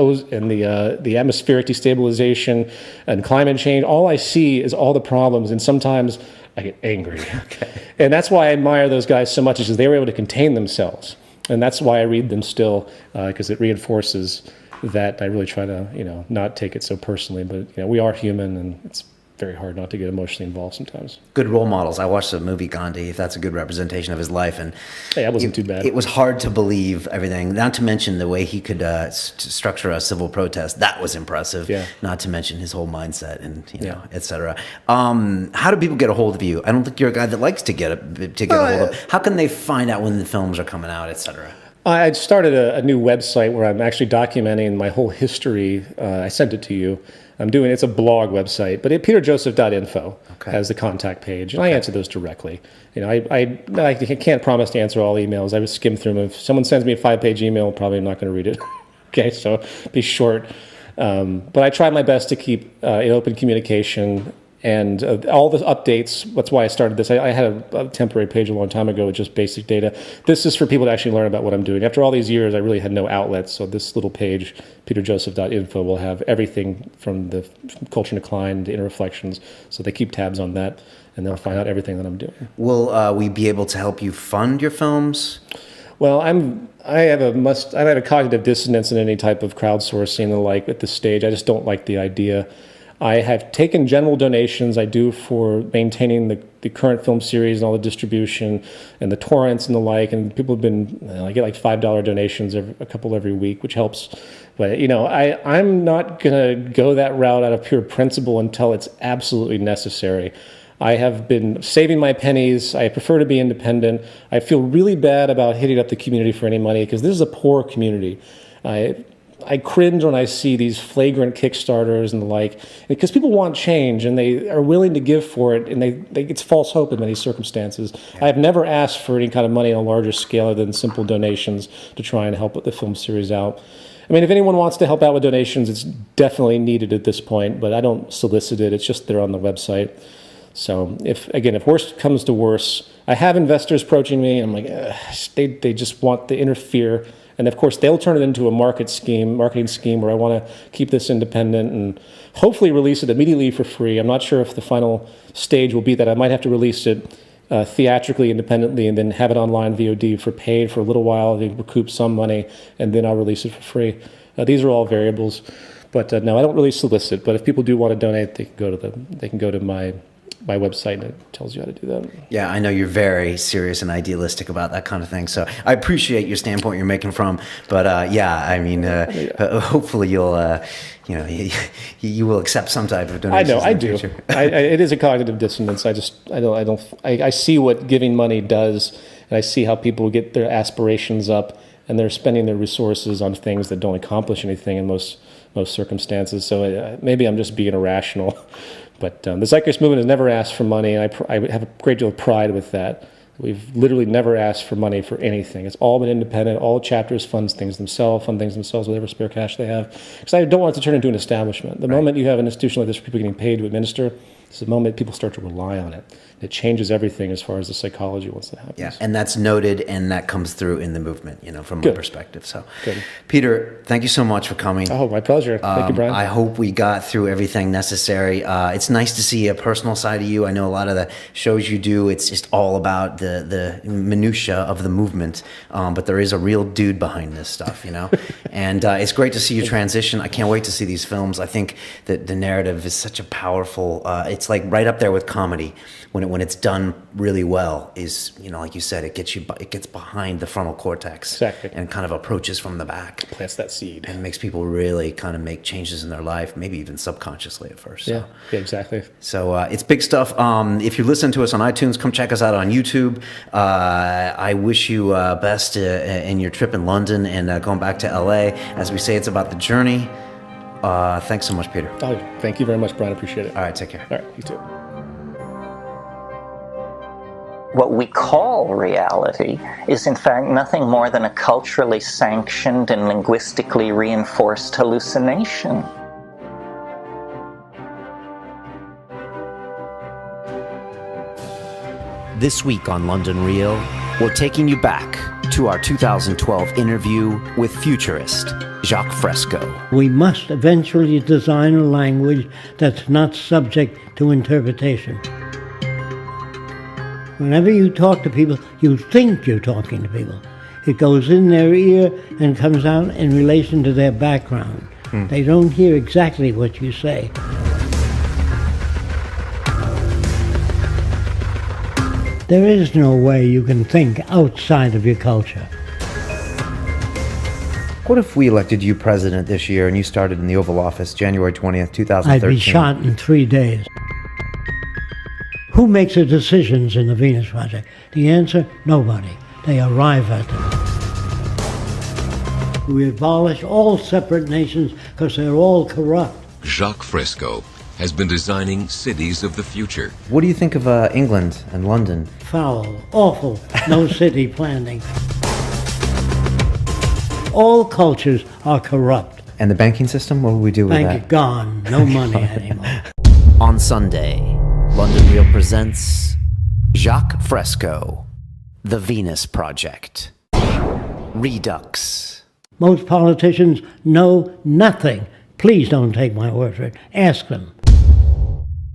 atmospheric destabilization and climate change. All I see is all the problems, and sometimes I get angry. Okay. And that's why I admire those guys so much, is because they were able to contain themselves. And that's why I read them still, because it reinforces that I really try to, not take it so personally. But, we are human, and it's very hard not to get emotionally involved sometimes. Good role models. I watched the movie Gandhi, if that's a good representation of his life. And hey, that wasn't too bad. It was hard to believe everything, not to mention the way he could structure a civil protest. That was impressive. Yeah. Not to mention his whole mindset and, et cetera. How do people get a hold of you? I don't think you're a guy that likes to get a hold of. How can they find out when the films are coming out, et cetera? I started a new website where I'm actually documenting my whole history. I sent it to you. It's a blog website, but peterjoseph.info has the contact page, and I answer those directly. I can't promise to answer all emails. I would skim through them. If someone sends me a 5-page email, probably I'm not going to read it. Okay, so be short. But I try my best to keep in open communication. And all the updates, that's why I started this. I had a temporary page a long time ago with just basic data. This is for people to actually learn about what I'm doing. After all these years, I really had no outlets. So this little page, peterjoseph.info, will have everything from the culture decline to inner reflections. So they keep tabs on that, and they'll find out everything that I'm doing. Will we be able to help you fund your films? Well, I have a cognitive dissonance in any type of crowdsourcing and the like at this stage. I just don't like the idea. I have taken general donations. I do for maintaining the current film series and all the distribution and the torrents and the like. And people have been, I get like $5 donations, a couple every week, which helps. But, I'm not going to go that route out of pure principle until it's absolutely necessary. I have been saving my pennies. I prefer to be independent. I feel really bad about hitting up the community for any money, because this is a poor community. I cringe when I see these flagrant Kickstarters and the like, because people want change and they are willing to give for it, and it's false hope in many circumstances. Yeah. I have never asked for any kind of money on a larger scale other than simple donations to try and help the film series out. I mean, if anyone wants to help out with donations, it's definitely needed at this point, but I don't solicit it. It's just there on the website. So if worse comes to worse, I have investors approaching me, and I'm like, they just want to interfere. And of course, they'll turn it into a marketing scheme where I want to keep this independent and hopefully release it immediately for free. I'm not sure if the final stage will be that. I might have to release it theatrically, independently, and then have it online VOD for paid for a little while to recoup some money, and then I'll release it for free. These are all variables, but no, I don't really solicit. But if people do want to donate, they can go to my website, and it tells you how to do that. Yeah, I know you're very serious and idealistic about that kind of thing, so I appreciate your standpoint you're making from. But hopefully you'll, you will accept some type of donation. I do. It is a cognitive dissonance. I see what giving money does, and I see how people get their aspirations up, and they're spending their resources on things that don't accomplish anything in most circumstances. So maybe I'm just being irrational. But the Zeitgeist movement has never asked for money, and I have a great deal of pride with that. We've literally never asked for money for anything. It's all been independent. All chapters fund things themselves with whatever spare cash they have. Because I don't want it to turn into an establishment. The moment you have an institution like this where people are getting paid to administer, it's the moment people start to rely on it. It changes everything as far as the psychology once that happens. Yeah, and that's noted, and that comes through in the movement, from my perspective. So, Good. Peter, thank you so much for coming. Oh, my pleasure. Thank you, Brian. I hope we got through everything necessary. It's nice to see a personal side of you. I know a lot of the shows you do, it's just all about the minutia of the movement, but there is a real dude behind this stuff, And it's great to see you transition. I can't wait to see these films. I think that the narrative is such a powerful. It's like right up there with comedy. When it's done really well, is like you said, it gets behind the frontal cortex. Exactly. And kind of approaches from the back. Plants that seed. And makes people really kind of make changes in their life, maybe even subconsciously at first. So. Yeah, exactly. So it's big stuff. If you listen to us on iTunes, come check us out on YouTube. I wish you best in your trip in London and going back to LA. As we say, it's about the journey. Thanks so much, Peter. Oh, thank you very much, Brian. I appreciate it. All right, take care. All right, you too. What we call reality is in fact nothing more than a culturally sanctioned and linguistically reinforced hallucination. This week on London Real, we're taking you back to our 2012 interview with futurist Jacques Fresco. We must eventually design a language that's not subject to interpretation. Whenever you talk to people, you think you're talking to people. It goes in their ear and comes out in relation to their background. They don't hear exactly what you say. There is no way you can think outside of your culture. What if we elected you president this year and you started in the Oval Office January 20th, 2013? I'd be shot in 3 days. Who makes the decisions in the Venus Project? The answer, nobody. They arrive at them. We abolish all separate nations because they're all corrupt. Jacques Fresco has been designing cities of the future. What do you think of England and London? Foul, awful, no city planning. All cultures are corrupt. And the banking system, what do we do with Bank that? gone, no money anymore. On Sunday, London Real presents Jacques Fresco, The Venus Project, Redux. Most politicians know nothing. Please don't take my word for it. Ask them.